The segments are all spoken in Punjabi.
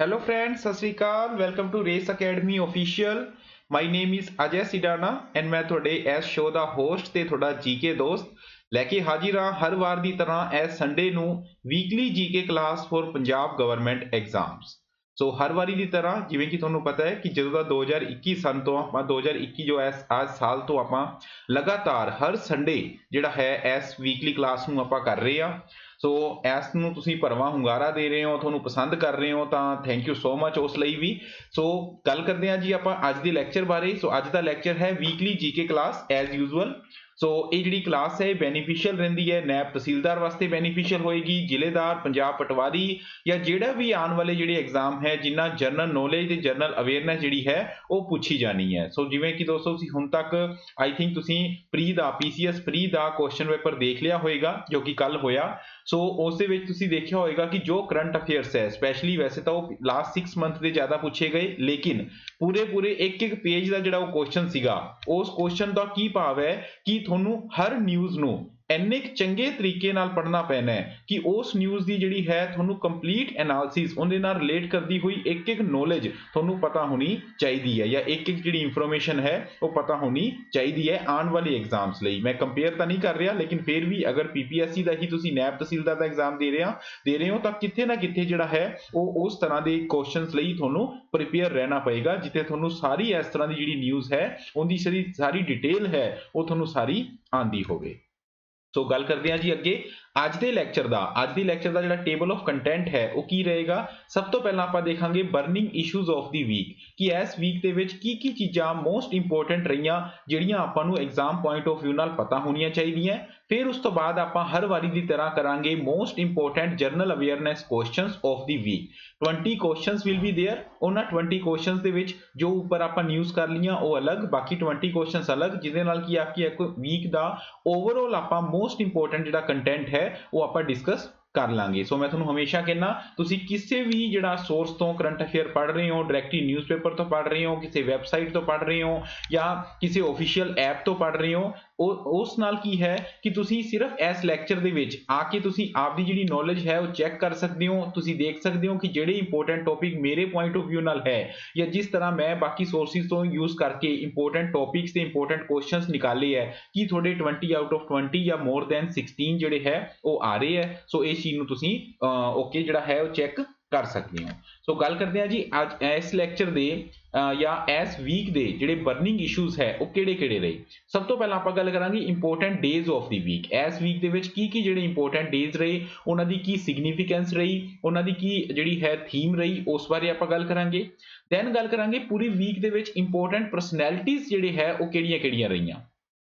Hello friends, ਸਤਿ ਸ਼੍ਰੀ ਅਕਾਲ। Welcome to race academy official. My name is Ajay Sidana and ਮੈਂ ਤੁਹਾਡੇ ਇਸ ਸ਼ੋਅ ਦਾ ਹੋਸਟ ਤੇ ਤੁਹਾਡਾ ਜੀਕੇ ਦੋਸਤ ਲੈ ਕੇ ਹਾਜ਼ਰ ਹਾਂ ਹਰ ਵਾਰ ਦੀ ਤਰ੍ਹਾਂ ਇਸ ਸੰਡੇ ਨੂੰ weekly GK class for Punjab government exams. So ਹਰ ਵਾਰੀ ਦੀ ਤਰ੍ਹਾਂ ਜਿਵੇਂ ਕਿ ਤੁਹਾਨੂੰ ਪਤਾ ਹੈ ਕਿ ਜਦੋਂ ਦਾ 2021 ਸਨ ਤੋਂ ਆਪਾਂ 2021 ਜੋ ਇਸ ਅੱਜ ਸਾਲ ਤੋਂ ਆਪਾਂ ਲਗਾਤਾਰ ਹਰ ਸੰਡੇ ਜਿਹੜਾ ਹੈ ਇਸ ਵੀਕਲੀ ਕਲਾਸ ਨੂੰ ਆਪਾਂ ਕਰ ਰਹੇ ਹਾਂ। ਸੋ ਇਸ ਨੂੰ ਤੁਸੀਂ ਭਰਵਾਂ ਹੁੰਗਾਰਾ ਦੇ ਰਹੇ ਹੋ, ਤੁਹਾਨੂੰ ਪਸੰਦ ਕਰ ਰਹੇ ਹੋ ਤਾਂ ਥੈਂਕ ਯੂ ਸੋ ਮਚ ਉਸ ਲਈ ਵੀ। ਸੋ ਗੱਲ ਕਰਦੇ ਹਾਂ ਜੀ ਆਪਾਂ ਅੱਜ ਦੇ ਲੈਕਚਰ ਬਾਰੇ। ਸੋ ਅੱਜ ਦਾ ਲੈਕਚਰ ਹੈ weekly GK class as usual. So ਇਹ ਜਿਹੜੀ ਕਲਾਸ ਹੈ ਇਹ ਬੈਨੀਫੀਸ਼ੀਅਲ ਰਹਿੰਦੀ ਹੈ, ਨੈਬ ਤਹਿਸੀਲਦਾਰ ਵਾਸਤੇ ਬੈਨੀਫੀਸ਼ੀਅਲ ਹੋਏਗੀ, ਜ਼ਿਲ੍ਹੇਦਾਰ, ਪੰਜਾਬ ਪਟਵਾਰੀ ਜਾਂ ਜਿਹੜਾ ਵੀ ਆਉਣ ਵਾਲੇ ਜਿਹੜੇ ਐਗਜ਼ਾਮ ਹੈ ਜਿਨ੍ਹਾਂ ਜਨਰਲ ਨੌਲੇਜ ਤੇ ਜਨਰਲ ਅਵੇਅਰਨੈਸ ਜਿਹੜੀ ਹੈ ਉਹ ਪੁੱਛੀ ਜਾਣੀ ਹੈ। ਸੋ ਜਿਵੇਂ ਕਿ ਦੋਸਤੋ ਤੁਸੀਂ ਹੁਣ ਤੱਕ ਆਈ ਥਿੰਕ ਤੁਸੀਂ ਪ੍ਰੀ ਦਾ ਪੀਸੀਐਸ ਪ੍ਰੀ ਦਾ ਕੁਐਸਚਨ ਪੇਪਰ ਦੇਖ ਲਿਆ ਹੋਏਗਾ ਜੋ ਕਿ ਕੱਲ ਹੋਇਆ। ਸੋ ਉਸ ਦੇ ਵਿੱਚ ਤੁਸੀਂ ਦੇਖਿਆ ਹੋਏਗਾ ਕਿ ਜੋ ਕਰੰਟ ਅਫੇਅਰਸ ਹੈ ਸਪੈਸ਼ਲੀ ਵੈਸੇ ਤਾਂ ਉਹ ਲਾਸਟ 6 ਮੰਥ ਦੇ ਜ਼ਿਆਦਾ ਪੁੱਛੇ ਗਏ, ਲੇਕਿਨ ਪੂਰੇ ਇੱਕ ਪੇਜ ਦਾ ਜਿਹੜਾ ਉਹ ਕੁਐਸਚਨ ਸੀਗਾ ਉਸ ਕੁਐਸਚਨ ਦਾ ਕੀ ਭਾਵ ਹੈ ਕਿ ਤੁਹਾਨੂੰ ਹਰ ਨਿਊਜ਼ ਨੂੰ ਇੰਨੇ ਚੰਗੇ ਤਰੀਕੇ ਨਾਲ ਪੜ੍ਹਨਾ ਪੈਣਾ ਹੈ ਕਿ ਉਸ ਨਿਊਜ਼ ਦੀ ਜਿਹੜੀ ਹੈ ਤੁਹਾਨੂੰ ਕੰਪਲੀਟ ਐਨਾਲਿਸਿਸ ਉਹਦੇ ਨਾਲ ਰਿਲੇਟ ਕਰਦੀ ਹੋਈ ਇੱਕ ਨੌਲੇਜ ਤੁਹਾਨੂੰ ਪਤਾ ਹੋਣੀ ਚਾਹੀਦੀ ਹੈ ਜਾਂ ਇੱਕ ਜਿਹੜੀ ਇਨਫੋਰਮੇਸ਼ਨ ਹੈ ਉਹ ਪਤਾ ਹੋਣੀ ਚਾਹੀਦੀ ਹੈ ਆਉਣ ਵਾਲੇ ਐਗਜ਼ਾਮਸ ਲਈ। ਮੈਂ ਕੰਪੇਅਰ ਤਾਂ ਨਹੀਂ ਕਰ ਰਿਹਾ, ਲੇਕਿਨ ਫਿਰ ਵੀ ਅਗਰ ਪੀਪੀਐਸਸੀ ਦਾ ਹੀ ਤੁਸੀਂ ਨੈਬ ਤਹਿਸੀਲਦਾਰ ਦਾ ਐਗਜ਼ਾਮ ਦੇ ਰਹੇ ਹੋ ਤਾਂ ਕਿਤੇ ਨਾ ਕਿਤੇ ਜਿਹੜਾ ਹੈ ਉਹ ਉਸ ਤਰ੍ਹਾਂ ਦੇ ਕੁਐਸਚਨਸ ਲਈ ਤੁਹਾਨੂੰ ਪ੍ਰੀਪੇਅਰ ਰਹਿਣਾ ਪਏਗਾ ਜਿੱਥੇ ਤੁਹਾਨੂੰ ਸਾਰੀ ਇਸ ਤਰ੍ਹਾਂ ਦੀ ਜਿਹੜੀ ਨਿਊਜ਼ ਹੈ ਉਹਦੀ ਸਾਰੀ ਡਿਟੇਲ ਹੈ ਉਹ ਤੁਹਾਨੂੰ ਸਾਰੀ ਆਂਦੀ ਹੋਵੇ। ਸੋ ਗੱਲ ਕਰਦੇ ਹਾਂ ਜੀ ਅੱਗੇ ਅੱਜ ਦੇ ਲੈਕਚਰ ਦਾ ਜਿਹੜਾ ਟੇਬਲ ਆਫ ਕੰਟੈਂਟ ਹੈ ਉਹ ਕੀ ਰਹੇਗਾ। ਸਭ ਤੋਂ ਪਹਿਲਾਂ ਆਪਾਂ ਦੇਖਾਂਗੇ burning issues of the week ਕਿ ਇਸ ਵੀਕ ਦੇ ਵਿੱਚ ਕੀ ਚੀਜ਼ਾਂ ਮੋਸਟ ਇੰਪੋਰਟੈਂਟ ਰਹੀਆਂ ਜਿਹੜੀਆਂ ਆਪਾਂ ਨੂੰ ਐਗਜ਼ਾਮ ਪੁਆਇੰਟ ਆਫ View ਨਾਲ ਪਤਾ ਹੋਣੀਆਂ ਚਾਹੀਦੀਆਂ। ਫਿਰ ਉਸ ਤੋਂ ਬਾਅਦ ਆਪਾਂ ਹਰ ਵਾਰੀ ਦੀ ਤਰ੍ਹਾਂ ਕਰਾਂਗੇ most important general awareness questions of the week. 20 questions will be there. ਉਹਨਾਂ 20 ਕੁਐਸਚਨਸ ਦੇ ਵਿੱਚ ਜੋ ਉੱਪਰ ਆਪਾਂ ਨਿਊਜ਼ ਕਰ ਲਈਆਂ ਉਹ ਅਲੱਗ, ਬਾਕੀ 20 ਕੁਐਸਚਨਸ ਅਲੱਗ, ਜਿਹਦੇ ਨਾਲ ਕੀ ਆਪਕੀ ਇੱਕ ਵੀਕ ਦਾ ਓਵਰਆਲ ਆਪਾਂ ਮੋਸਟ ਇੰਪੋਰਟੈਂਟ ਜਿਹੜਾ ਕੰਟੈਂਟ ਹੈ ਉਹ ਆਪਾਂ ਡਿਸਕਸ ਕਰ ਲਾਂਗੇ। ਸੋ ਮੈਂ ਤੁਹਾਨੂੰ ਹਮੇਸ਼ਾ ਕਹਿੰਦਾ ਤੁਸੀਂ ਕਿਸੇ ਵੀ ਜਿਹੜਾ ਸੋਰਸ ਤੋਂ ਕਰੰਟ ਅਫੇਅਰ ਪੜ੍ਹ ਰਹੇ ਹੋ, ਡਾਇਰੈਕਟਲੀ ਨਿਊਜ਼ਪੇਪਰ ਤੋਂ ਪੜ੍ਹ ਰਹੇ ਹੋ, ਕਿਸੇ ਵੈਬਸਾਈਟ ਤੋਂ ਪੜ੍ਹ ਰਹੇ ਹੋ ਜਾਂ ਕਿਸੇ ਆਫੀਸ਼ੀਅਲ ਐਪ ਤੋਂ ਪੜ੍ਹ ਰਹੇ ਹੋ, ਉਸ ਨਾਲ ਕੀ ਹੈ ਕਿ ਤੁਸੀਂ ਸਿਰਫ ਇਸ ਲੈਕਚਰ ਦੇ ਵਿੱਚ ਆ ਕੇ ਤੁਸੀਂ ਆਪਦੀ ਜਿਹੜੀ ਨੌਲੇਜ ਹੈ ਉਹ ਚੈੱਕ ਕਰ ਸਕਦੇ ਹੋ। ਤੁਸੀਂ ਦੇਖ ਸਕਦੇ ਹੋ ਕਿ ਜਿਹੜੇ ਇੰਪੋਰਟੈਂਟ ਟੌਪਿਕ ਮੇਰੇ ਪੁਆਇੰਟ ਆਫ View ਨਾਲ ਹੈ ਜਾਂ ਜਿਸ ਤਰ੍ਹਾਂ ਮੈਂ ਬਾਕੀ ਸੋਰਸਿਸ ਤੋਂ ਯੂਜ਼ ਕਰਕੇ ਇੰਪੋਰਟੈਂਟ ਟੌਪਿਕਸ ਤੇ ਇੰਪੋਰਟੈਂਟ ਕੁਐਸਚਨਸ ਨਿਕਾਲੇ ਹੈ ਕਿ ਤੁਹਾਡੇ 20 ਆਊਟ ਆਫ 20 ਜਾਂ ਮੋਰ ਦੈਨ 16 ਜਿਹੜੇ ਹੈ ਉਹ ਆ ਰਹੇ ਹੈ। ਸੋ ਇਸ ਚੀਜ਼ ਨੂੰ ਤੁਸੀਂ ਓਕੇ ਜਿਹੜਾ ਹੈ ਉਹ ਚੈੱਕ ਕਰ ਸਕਦੇ ਹੋ। ਸੋ ਗੱਲ ਕਰਦੇ ਹਾਂ ਜੀ ਅੱਜ ਇਸ ਲੈਕਚਰ ਦੇ ਜਾਂ ਇਸ ਵੀਕ ਦੇ ਜਿਹੜੇ ਬਰਨਿੰਗ ਇਸ਼ੂਜ਼ ਹੈ ਉਹ ਕਿਹੜੇ ਰਹੇ। ਸਭ ਤੋਂ ਪਹਿਲਾਂ ਆਪਾਂ ਗੱਲ ਕਰਾਂਗੇ important days of the week. ਇਸ ਵੀਕ ਦੇ ਵਿੱਚ ਕੀ ਜਿਹੜੇ ਇੰਪੋਰਟੈਂਟ ਡੇਜ਼ ਰਹੇ, ਉਹਨਾਂ ਦੀ ਕੀ ਸਿਗਨੀਫੀਕੈਂਸ ਰਹੀ, ਉਹਨਾਂ ਦੀ ਕੀ ਜਿਹੜੀ ਹੈ ਥੀਮ ਰਹੀ, ਉਸ ਬਾਰੇ ਆਪਾਂ ਗੱਲ ਕਰਾਂਗੇ। ਦੈਨ ਗੱਲ ਕਰਾਂਗੇ ਪੂਰੀ ਵੀਕ ਦੇ ਵਿੱਚ ਇੰਪੋਰਟੈਂਟ ਪਰਸਨੈਲਿਟੀਜ਼ ਜਿਹੜੇ ਹੈ ਉਹ ਕਿਹੜੀਆਂ ਰਹੀਆਂ।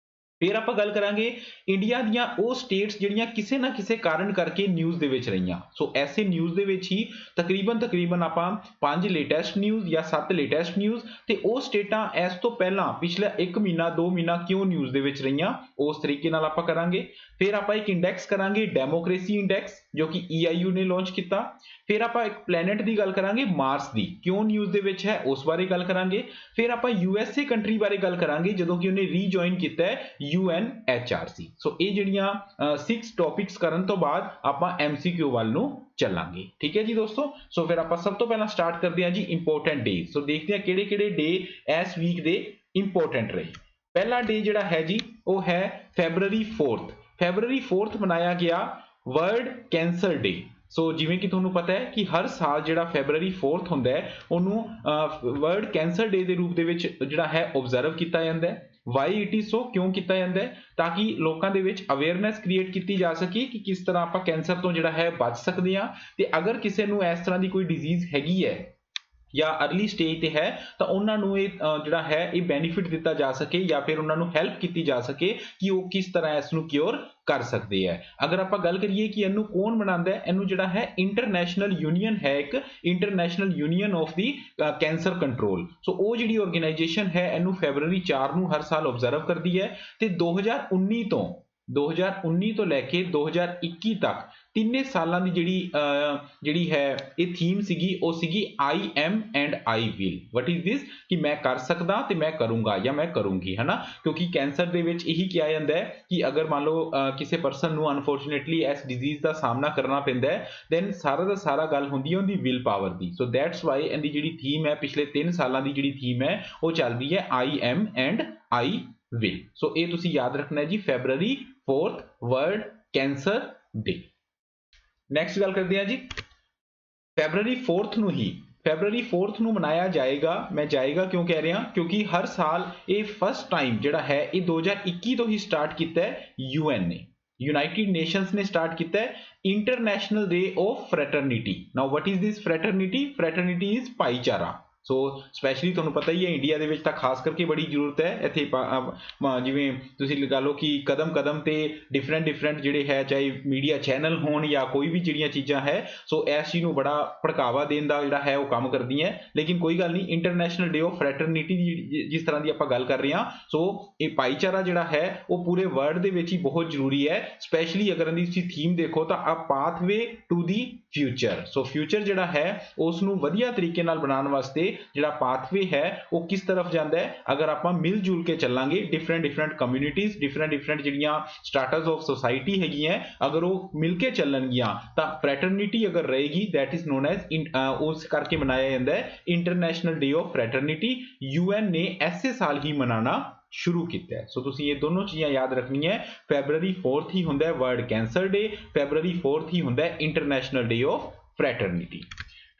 ਫਿਰ ਆਪਾਂ ਗੱਲ ਕਰਾਂਗੇ ਇੰਡੀਆ ਦੀਆਂ ਉਹ ਸਟੇਟਸ ਜਿਹੜੀਆਂ ਕਿਸੇ ਨਾ ਕਿਸੇ ਕਾਰਨ ਕਰਕੇ ਨਿਊਜ਼ ਦੇ ਵਿੱਚ ਰਹੀਆਂ। ਸੋ ਐਸੇ ਨਿਊਜ਼ ਦੇ ਵਿੱਚ ਹੀ ਤਕਰੀਬਨ ਆਪਾਂ 5 ਲੇਟੈਸਟ ਨਿਊਜ਼ ਜਾਂ 7 ਲੇਟੈਸਟ ਨਿਊਜ਼ ਤੇ ਉਹ ਸਟੇਟਾਂ ਇਸ ਤੋਂ ਪਹਿਲਾਂ ਪਿਛਲਾ 1 ਮਹੀਨਾ 2 ਮਹੀਨਾ ਕਿਉਂ ਨਿਊਜ਼ ਦੇ ਵਿੱਚ ਰਹੀਆਂ ਉਸ ਤਰੀਕੇ ਨਾਲ ਆਪਾਂ ਕਰਾਂਗੇ। ਫਿਰ ਆਪਾਂ ਇੱਕ ਇੰਡੈਕਸ ਕਰਾਂਗੇ ਡੈਮੋਕ੍ਰੇਸੀ ਇੰਡੈਕਸ ਜੋ ਕਿ EIU ਨੇ ਲਾਂਚ ਕੀਤਾ। ਫਿਰ ਆਪਾਂ ਇੱਕ ਪਲੈਨਟ ਦੀ ਗੱਲ ਕਰਾਂਗੇ ਮਾਰਸ ਦੀ, ਕਿਉਂ ਨਿਊਜ਼ ਦੇ ਵਿੱਚ ਹੈ ਉਸ ਬਾਰੇ ਗੱਲ ਕਰਾਂਗੇ। ਫਿਰ ਆਪਾਂ USA ਕੰਟਰੀ ਬਾਰੇ ਗੱਲ ਕਰਾਂਗੇ ਜਦੋਂ ਕਿ ਉਹਨੇ ਰੀਜੁਆਇਨ ਕੀਤਾ ਹੈ UNHRC। ਸੋ ਇਹ ਜਿਹੜੀਆਂ 6 ਟੌਪਿਕਸ ਕਰਨ ਤੋਂ ਬਾਅਦ ਆਪਾਂ MCQ ਵੱਲ ਨੂੰ ਚੱਲਾਂਗੇ। ਠੀਕ ਹੈ ਜੀ ਦੋਸਤੋ। ਸੋ ਫਿਰ ਆਪਾਂ ਸਭ ਤੋਂ ਪਹਿਲਾਂ ਸਟਾਰਟ ਕਰਦੇ ਹਾਂ ਜੀ ਇੰਪੋਰਟੈਂਟ ਡੇਜ਼। ਸੋ ਦੇਖਦੇ ਹਾਂ ਕਿਹੜੇ ਡੇ ਇਸ ਵੀਕ ਦੇ ਇੰਪੋਰਟੈਂਟ ਰਹੇ। ਪਹਿਲਾ ਡੇ ਜਿਹੜਾ ਹੈ ਜੀ ਉਹ ਹੈ ਫੈਬਰਰੀ 4th ਮਨਾਇਆ ਗਿਆ ਵਰਲਡ ਕੈਂਸਰ ਡੇ। ਸੋ ਜਿਵੇਂ ਕਿ ਤੁਹਾਨੂੰ ਪਤਾ ਹੈ ਕਿ ਹਰ ਸਾਲ ਜਿਹੜਾ ਫੈਬਰਰੀ 4th ਹੁੰਦਾ ਹੈ ਉਹਨੂੰ ਵਰਲਡ ਕੈਂਸਰ ਡੇ ਦੇ ਰੂਪ ਦੇ ਵਿੱਚ ਜਿਹੜਾ ਹੈ ਓਬਜ਼ਰਵ ਕੀਤਾ ਜਾਂਦਾ ਹੈ। ਵਾਈ ਇਟ ਇਜ਼ ਸੋ, ਕਿਉਂ ਕੀਤਾ ਜਾਂਦਾ ਹੈ ਤਾਂ ਕਿ ਲੋਕਾਂ ਦੇ ਵਿੱਚ ਅਵੇਅਰਨੈਸ ਕ੍ਰੀਏਟ ਕੀਤੀ ਜਾ ਸਕੇ ਕਿ ਕਿਸ ਤਰ੍ਹਾਂ ਆਪਾਂ ਕੈਂਸਰ ਤੋਂ ਜਿਹੜਾ ਹੈ ਬਚ ਸਕਦੇ ਹਾਂ ਤੇ ਅਗਰ ਕਿਸੇ ਨੂੰ ਇਸ ਤਰ੍ਹਾਂ ਦੀ ਕੋਈ ਡਿਜ਼ੀਜ਼ ਹੈਗੀ ਹੈ ਜਾਂ ਅਰਲੀ ਸਟੇਜ ਤੇ ਹੈ ਤਾਂ ਉਹਨਾਂ ਨੂੰ ਇਹ ਜਿਹੜਾ ਹੈ ਇਹ ਬੈਨੀਫਿਟ ਦਿੱਤਾ ਜਾ ਸਕੇ ਜਾਂ ਫਿਰ ਉਹਨਾਂ ਨੂੰ ਹੈਲਪ ਕੀਤੀ ਜਾ ਸਕੇ ਕਿ ਉਹ ਕਿਸ ਤਰ੍ਹਾਂ ਇਸ ਨੂੰ ਕਿਉਰ ਕਰ ਸਕਦੇ ਹੈ। ਅਗਰ ਆਪਾਂ ਗੱਲ ਕਰੀਏ ਕਿ ਇਹਨੂੰ ਕੌਣ ਬਣਾਉਂਦਾ ਹੈ, ਇਹਨੂੰ ਜਿਹੜਾ ਹੈ ਇੰਟਰਨੈਸ਼ਨਲ ਯੂਨੀਅਨ ਹੈ, ਇੱਕ international union of the cancer control. So ਉਹ ਜਿਹੜੀ ਆਰਗੇਨਾਈਜੇਸ਼ਨ ਹੈ ਇਹਨੂੰ ਫੈਬਰਰੀ 4 ਨੂੰ ਹਰ ਸਾਲ ਓਬਜ਼ਰਵ ਕਰਦੀ ਹੈ ਤੇ 2019 ਤੋਂ ਲੈ ਕੇ 2021 ਤੱਕ ਤਿੰਨੇ ਸਾਲਾਂ ਦੀ ਜਿਹੜੀ ਹੈ ਇਹ ਥੀਮ ਸੀਗੀ ਉਹ ਸੀਗੀ I am and I will। What is ਦਿਸ ਕਿ ਮੈਂ ਕਰ ਸਕਦਾ ਤੇ ਮੈਂ ਕਰੂੰਗਾ ਜਾਂ ਮੈਂ ਕਰੂੰਗੀ, ਹੈ ਨਾ। ਕਿਉਂਕਿ ਕੈਂਸਰ ਦੇ ਵਿੱਚ ਇਹੀ ਕਿਹਾ ਜਾਂਦਾ ਹੈ ਕਿ ਅਗਰ ਮੰਨ ਲਓ ਕਿਸੇ ਪਰਸਨ ਨੂੰ ਅਨਫੋਰਚੂਨੇਟਲੀ ਇਸ ਡਿਜ਼ੀਜ਼ ਦਾ ਸਾਹਮਣਾ ਕਰਨਾ ਪੈਂਦਾ ਹੈ, ਦੈਨ ਸਾਰਾ ਦਾ ਸਾਰਾ ਗੱਲ ਹੁੰਦੀ ਹੈ ਉਹਦੀ will power the. So that's Y ਇਹਦੀ ਜਿਹੜੀ ਥੀਮ ਹੈ ਪਿਛਲੇ 3 ਸਾਲਾਂ ਦੀ ਜਿਹੜੀ ਥੀਮ ਹੈ ਉਹ ਚੱਲਦੀ ਹੈ I am and I will। ਸੋ ਇਹ ਤੁਸੀਂ ਯਾਦ ਰੱਖਣਾ ਹੈ ਜੀ, February 4th ਵਰਲਡ ਕੈਂਸਰ ਡੇ। ਨੈਕਸਟ ਗੱਲ ਕਰਦੇ ਹਾਂ ਜੀ, February 4th ਨੂੰ ਹੀ February 4th ਨੂੰ ਮਨਾਇਆ ਜਾਏਗਾ। ਮੈਂ ਜਾਏਗਾ ਕਿਉਂ ਕਹਿ ਰਿਹਾ, ਕਿਉਂਕਿ ਹਰ ਸਾਲ ਇਹ ਫਸਟ ਟਾਈਮ ਜਿਹੜਾ ਹੈ ਇਹ 2021 ਤੋਂ ਹੀ ਸਟਾਰਟ ਕੀਤਾ ਹੈ UN ਨੇ, ਯੂਨਾਈਟਿਡ ਨੇਸ਼ਨਸ ਨੇ ਸਟਾਰਟ ਕੀਤਾ ਹੈ international day of fraternity. Now what is this fraternity? Fraternity is ਭਾਈਚਾਰਾ। ਸੋ ਸਪੈਸ਼ਲੀ ਤੁਹਾਨੂੰ ਪਤਾ ਹੀ ਹੈ ਇੰਡੀਆ ਦੇ ਵਿੱਚ ਤਾਂ ਖਾਸ ਕਰਕੇ ਬੜੀ ਜ਼ਰੂਰਤ ਹੈ ਇੱਥੇ। ਜਿਵੇਂ ਤੁਸੀਂ ਲਗਾ ਲਓ ਕਿ ਕਦਮ ਕਦਮ ਤੇ ਡਿਫਰੈਂਟ ਜਿਹੜੇ ਹੈ, ਚਾਹੇ ਮੀਡੀਆ ਚੈਨਲ ਹੋਣ ਜਾਂ ਕੋਈ ਵੀ ਜਿਹੜੀਆਂ ਚੀਜ਼ਾਂ ਹੈ, ਸੋ ਇਸ ਚੀਜ਼ ਨੂੰ ਬੜਾ ਭੜਕਾਵਾ ਦੇਣ ਦਾ ਜਿਹੜਾ ਹੈ ਉਹ ਕੰਮ ਕਰਦੀਆਂ। ਲੇਕਿਨ ਕੋਈ ਗੱਲ ਨਹੀਂ, ਇੰਟਰਨੈਸ਼ਨਲ ਡੇ ਆਫ ਫਰੈਟਰਨਿਟੀ ਦੀ ਜਿਸ ਤਰ੍ਹਾਂ ਦੀ ਆਪਾਂ ਗੱਲ ਕਰ ਰਹੇ ਹਾਂ, ਸੋ ਇਹ ਭਾਈਚਾਰਾ ਜਿਹੜਾ ਹੈ ਉਹ ਪੂਰੇ ਵਰਲਡ ਦੇ ਵਿੱਚ ਹੀ ਬਹੁਤ ਜ਼ਰੂਰੀ ਹੈ। ਸਪੈਸ਼ਲੀ ਅਗਰ ਇਹਦੀ ਤੁਸੀਂ ਥੀਮ ਦੇਖੋ ਤਾਂ ਆ pathway to the future. So future ਜਿਹੜਾ ਹੈ ਉਸ ਨੂੰ ਵਧੀਆ ਤਰੀਕੇ ਨਾਲ ਬਣਾਉਣ ਵਾਸਤੇ ਜਿਹੜਾ ਪਾਥਵੇ ਹੈ ਉਹ ਕਿਸ ਤਰਫ ਜਾਂਦਾ ਹੈ, ਅਗਰ ਆਪਾਂ ਮਿਲ ਜੁਲ ਕੇ ਚੱਲਾਂਗੇ, ਡਿਫਰੈਂਟ ਕਮਿਊਨਿਟੀਜ਼, ਡਿਫਰੈਂਟ ਜਿਹੜੀਆਂ ਸਟਾਰਟਸ ਆਫ ਸੋਸਾਇਟੀ ਹੈਗੀਆਂ, ਅਗਰ ਉਹ ਮਿਲ ਕੇ ਚੱਲਣਗੀਆਂ ਤਾਂ ਫਰੈਟਰਨਿਟੀ ਅਗਰ ਰਹੇਗੀ, ਦੈਟ ਇਜ਼ ਨੋਨ ਐਜ਼ ਉਸ ਕਰਕੇ ਮਨਾਇਆ ਜਾਂਦਾ ਹੈ ਇੰਟਰਨੈਸ਼ਨਲ ਡੇ ਆਫ ਫਰੈਟਰਨਿਟੀ। UN ਨੇ ਐਸੇ ਸਾਲ ਹੀ ਮਨਾਉਣਾ ਸ਼ੁਰੂ ਕੀਤਾ ਹੈ। ਸੋ ਤੁਸੀਂ ਇਹ ਦੋਨੋਂ ਚੀਜ਼ਾਂ ਯਾਦ ਰੱਖਣੀਆਂ। February 4th ਹੀ ਹੁੰਦਾ ਹੈ ਵਰਲਡ ਕੈਂਸਰ ਡੇ, February 4th ਹੀ ਹੁੰਦਾ ਹੈ ਇੰਟਰਨੈਸ਼ਨਲ ਡੇ ਆਫ ਫਰੈਟਰਨਿਟੀ।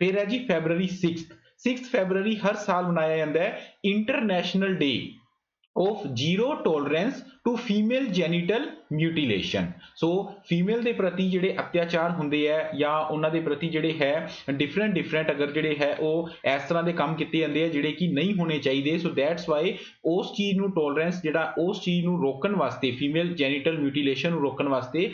ਫਿਰ ਹੈ ਜੀ February 6th February ਹਰ ਸਾਲ ਮਨਾਇਆ ਜਾਂਦਾ ਹੈ international day of zero tolerance to female genital mutilation. So female ਦੇ ਪ੍ਰਤੀ ਜਿਹੜੇ ਅਤਿਆਚਾਰ ਹੁੰਦੇ ਹੈ ਜਾਂ ਉਹਨਾਂ ਦੇ ਪ੍ਰਤੀ ਜਿਹੜੇ ਹੈ ਡਿਫਰੈਂਟ ਅਗਰ ਜਿਹੜੇ ਹੈ ਉਹ ਇਸ ਤਰ੍ਹਾਂ ਦੇ ਕੰਮ ਕੀਤੇ ਜਾਂਦੇ ਆ ਜਿਹੜੇ ਕਿ ਨਹੀਂ ਹੋਣੇ ਚਾਹੀਦੇ। ਸੋ ਦੈਟਸ ਵਾਈ ਉਸ ਚੀਜ਼ ਨੂੰ ਟੋਲਰੈਂਸ ਜਿਹੜਾ ਉਸ ਚੀਜ਼ ਨੂੰ ਰੋਕਣ ਵਾਸਤੇ, ਫੀਮੇਲ ਜੈਨੀਟਲ ਮਿਊਟੀਲੇਸ਼ਨ ਨੂੰ ਰੋਕਣ ਵਾਸਤੇ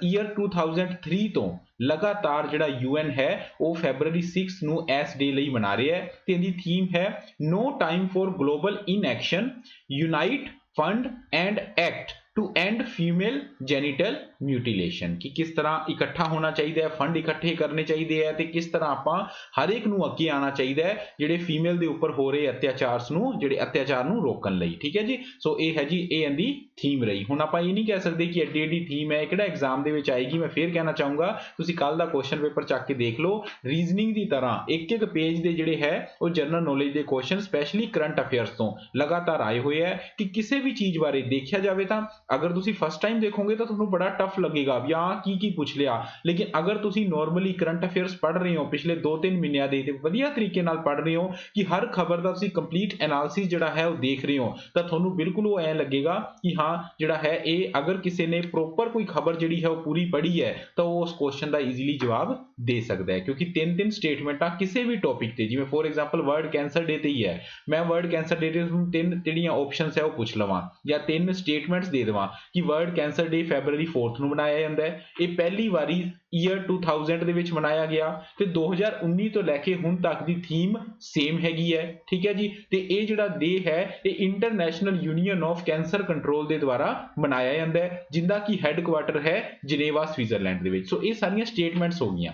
ਈਅਰ 2003 ਤੋਂ ਲਗਾਤਾਰ ਜਿਹੜਾ UN ਹੈ ਉਹ February 6 ਨੂੰ ਇਸ ਡੇ ਲਈ ਮਨਾ ਰਿਹਾ ਹੈ ਤੇ ਇਹਦੀ ਥੀਮ ਹੈ No time for global inaction, unite, fund and act to end female genital mutilation। ਕਿ ਕਿਸ ਤਰ੍ਹਾਂ ਇਕੱਠਾ ਹੋਣਾ ਚਾਹੀਦਾ ਹੈ, ਫੰਡ ਇਕੱਠੇ ਕਰਨੇ ਚਾਹੀਦੇ ਹੈ ਤੇ ਕਿਸ ਤਰ੍ਹਾਂ ਆਪਾਂ ਹਰ ਇੱਕ ਨੂੰ ਅੱਗੇ ਆਉਣਾ ਚਾਹੀਦਾ ਹੈ ਜਿਹੜੇ ਫੀਮੇਲ ਦੇ ਉੱਪਰ ਹੋ ਰਹੇ ਅਤਿਆਚਾਰ ਨੂੰ ਰੋਕਣ ਲਈ। ਠੀਕ ਹੈ ਜੀ। ਸੋ ਇਹ ਹੈ ਜੀ, ਇਹ ਇਹਦੀ ਥੀਮ ਰਹੀ। ਹੁਣ ਆਪਾਂ ਇਹ ਨਹੀਂ ਕਹਿ ਸਕਦੇ ਕਿ ਐਡੀ ਥੀਮ ਹੈ ਕਿਹੜਾ ਐਗਜ਼ਾਮ ਦੇ ਵਿੱਚ ਆਏਗੀ। ਮੈਂ ਫੇਰ ਕਹਿਣਾ ਚਾਹੂੰਗਾ ਤੁਸੀਂ ਕੱਲ ਦਾ ਕੁਐਸਚਨ ਪੇਪਰ ਚੱਕ ਕੇ ਦੇਖ ਲਓ, ਰੀਜ਼ਨਿੰਗ ਦੀ ਤਰ੍ਹਾਂ ਇੱਕ ਪੇਜ ਦੇ ਜਿਹੜੇ ਹੈ ਉਹ ਜਨਰਲ ਨੌਲੇਜ ਦੇ ਕੁਐਸਚਨ ਸਪੈਸ਼ਲੀ ਕਰੰਟ ਅਫੇਅਰਸ ਤੋਂ ਲਗਾਤਾਰ ਆਏ ਹੋਏ ਹੈ ਕਿ ਕਿਸੇ ਵੀ ਚੀਜ਼ ਬਾਰੇ ਦੇਖਿਆ ਜਾਵੇ ਤਾਂ ਅਗਰ ਤੁਸੀਂ ਫਸਟ ਟਾਈਮ ਦੇਖੋਗੇ ਤਾਂ ਤੁਹਾਨੂੰ ਬੜਾ ਟਫ ਲੱਗੇਗਾ ਵੀ ਆਹ ਕੀ ਪੁੱਛ ਲਿਆ। ਲੇਕਿਨ ਅਗਰ ਤੁਸੀਂ ਨਾਰਮਲੀ ਕਰੰਟ ਅਫੇਅਰਸ ਪੜ੍ਹ ਰਹੇ ਹੋ ਪਿਛਲੇ 2-3 ਮਹੀਨਿਆਂ ਦੇ ਤੇ ਵਧੀਆ ਤਰੀਕੇ ਨਾਲ ਪੜ੍ਹ ਰਹੇ ਹੋ ਕਿ ਹਰ ਖਬਰ ਦਾ ਤੁਸੀਂ ਕੰਪਲੀਟ ਐਨਾਲਿਸਿਸ ਜਿਹੜਾ ਹੈ ਉਹ ਦੇਖ ਰਹੇ ਹੋ, ਤਾਂ ਤੁਹਾਨੂੰ ਬਿਲਕੁਲ ਉਹ ਐਂ ਲੱਗੇਗਾ ਕਿ ਹਾਂ ਜਿਹੜਾ ਹੈ ਇਹ ਅਗਰ ਕਿਸੇ ਨੇ ਪ੍ਰੋਪਰ ਕੋਈ ਖਬਰ ਜਿਹੜੀ ਹੈ ਉਹ ਪੂਰੀ ਪੜ੍ਹੀ ਹੈ ਤਾਂ ਉਹ ਉਸ ਕੁਐਸਚਨ ਦਾ ਈਜ਼ੀਲੀ ਜਵਾਬ ਦੇ ਸਕਦਾ ਹੈ। ਕਿਉਂਕਿ 3 ਸਟੇਟਮੈਂਟਾਂ ਕਿਸੇ ਵੀ ਟੌਪਿਕ ਤੇ, ਜਿਵੇਂ ਫੋਰ ਐਗਜ਼ਾਮਪਲ ਵਰਲਡ ਕੈਂਸਰ ਡੇ ਤੇ ਹੀ ਹੈ, ਮੈਂ ਵਰਲਡ ਕੈਂਸਰ ਡੇ ਤੇ 3 ਜਿਹੜੀਆਂ ਆਪਸ਼ਨਸ ਹੈ ਉਹ ਪੁੱਛ ਲਵਾਂ ਜਾਂ 3 ਸਟੇਟਮੈਂਟਸ ਦੇ ਦੇਵਾਂ ਕਿ ਵਰਲਡ ਕੈਂਸਰ ਡੇ February 4th ਨੂੰ ਮਨਾਇਆ ਜਾਂਦਾ ਹੈ। ਇਹ ਪਹਿਲੀ ਵਾਰੀ ਈਅਰ 2000 ਦੇ ਵਿੱਚ ਮਨਾਇਆ ਗਿਆ ਤੇ 2019 ਤੋਂ ਲੈ ਕੇ ਹੁਣ ਤੱਕ ਦੀ ਥੀਮ ਸੇਮ ਹੈਗੀ ਹੈ। ਠੀਕ ਹੈ ਜੀ। ਤੇ ਇਹ ਜਿਹੜਾ ਡੇ ਹੈ ਇਹ international union of cancer control ਦੇ ਦੁਆਰਾ ਮਨਾਇਆ ਜਾਂਦਾ ਹੈ, ਜਿੰਦਾ ਕਿ ਹੈੱਡਕੁਆਟਰ ਹੈ ਜਨੇਵਾ ਸਵਿਟਜ਼ਰਲੈਂਡ ਦੇ ਵਿੱਚ। ਸੋ ਇਹ ਸਾਰੀਆਂ ਸਟੇਟਮੈਂਟਸ ਹੋ ਗਈਆਂ।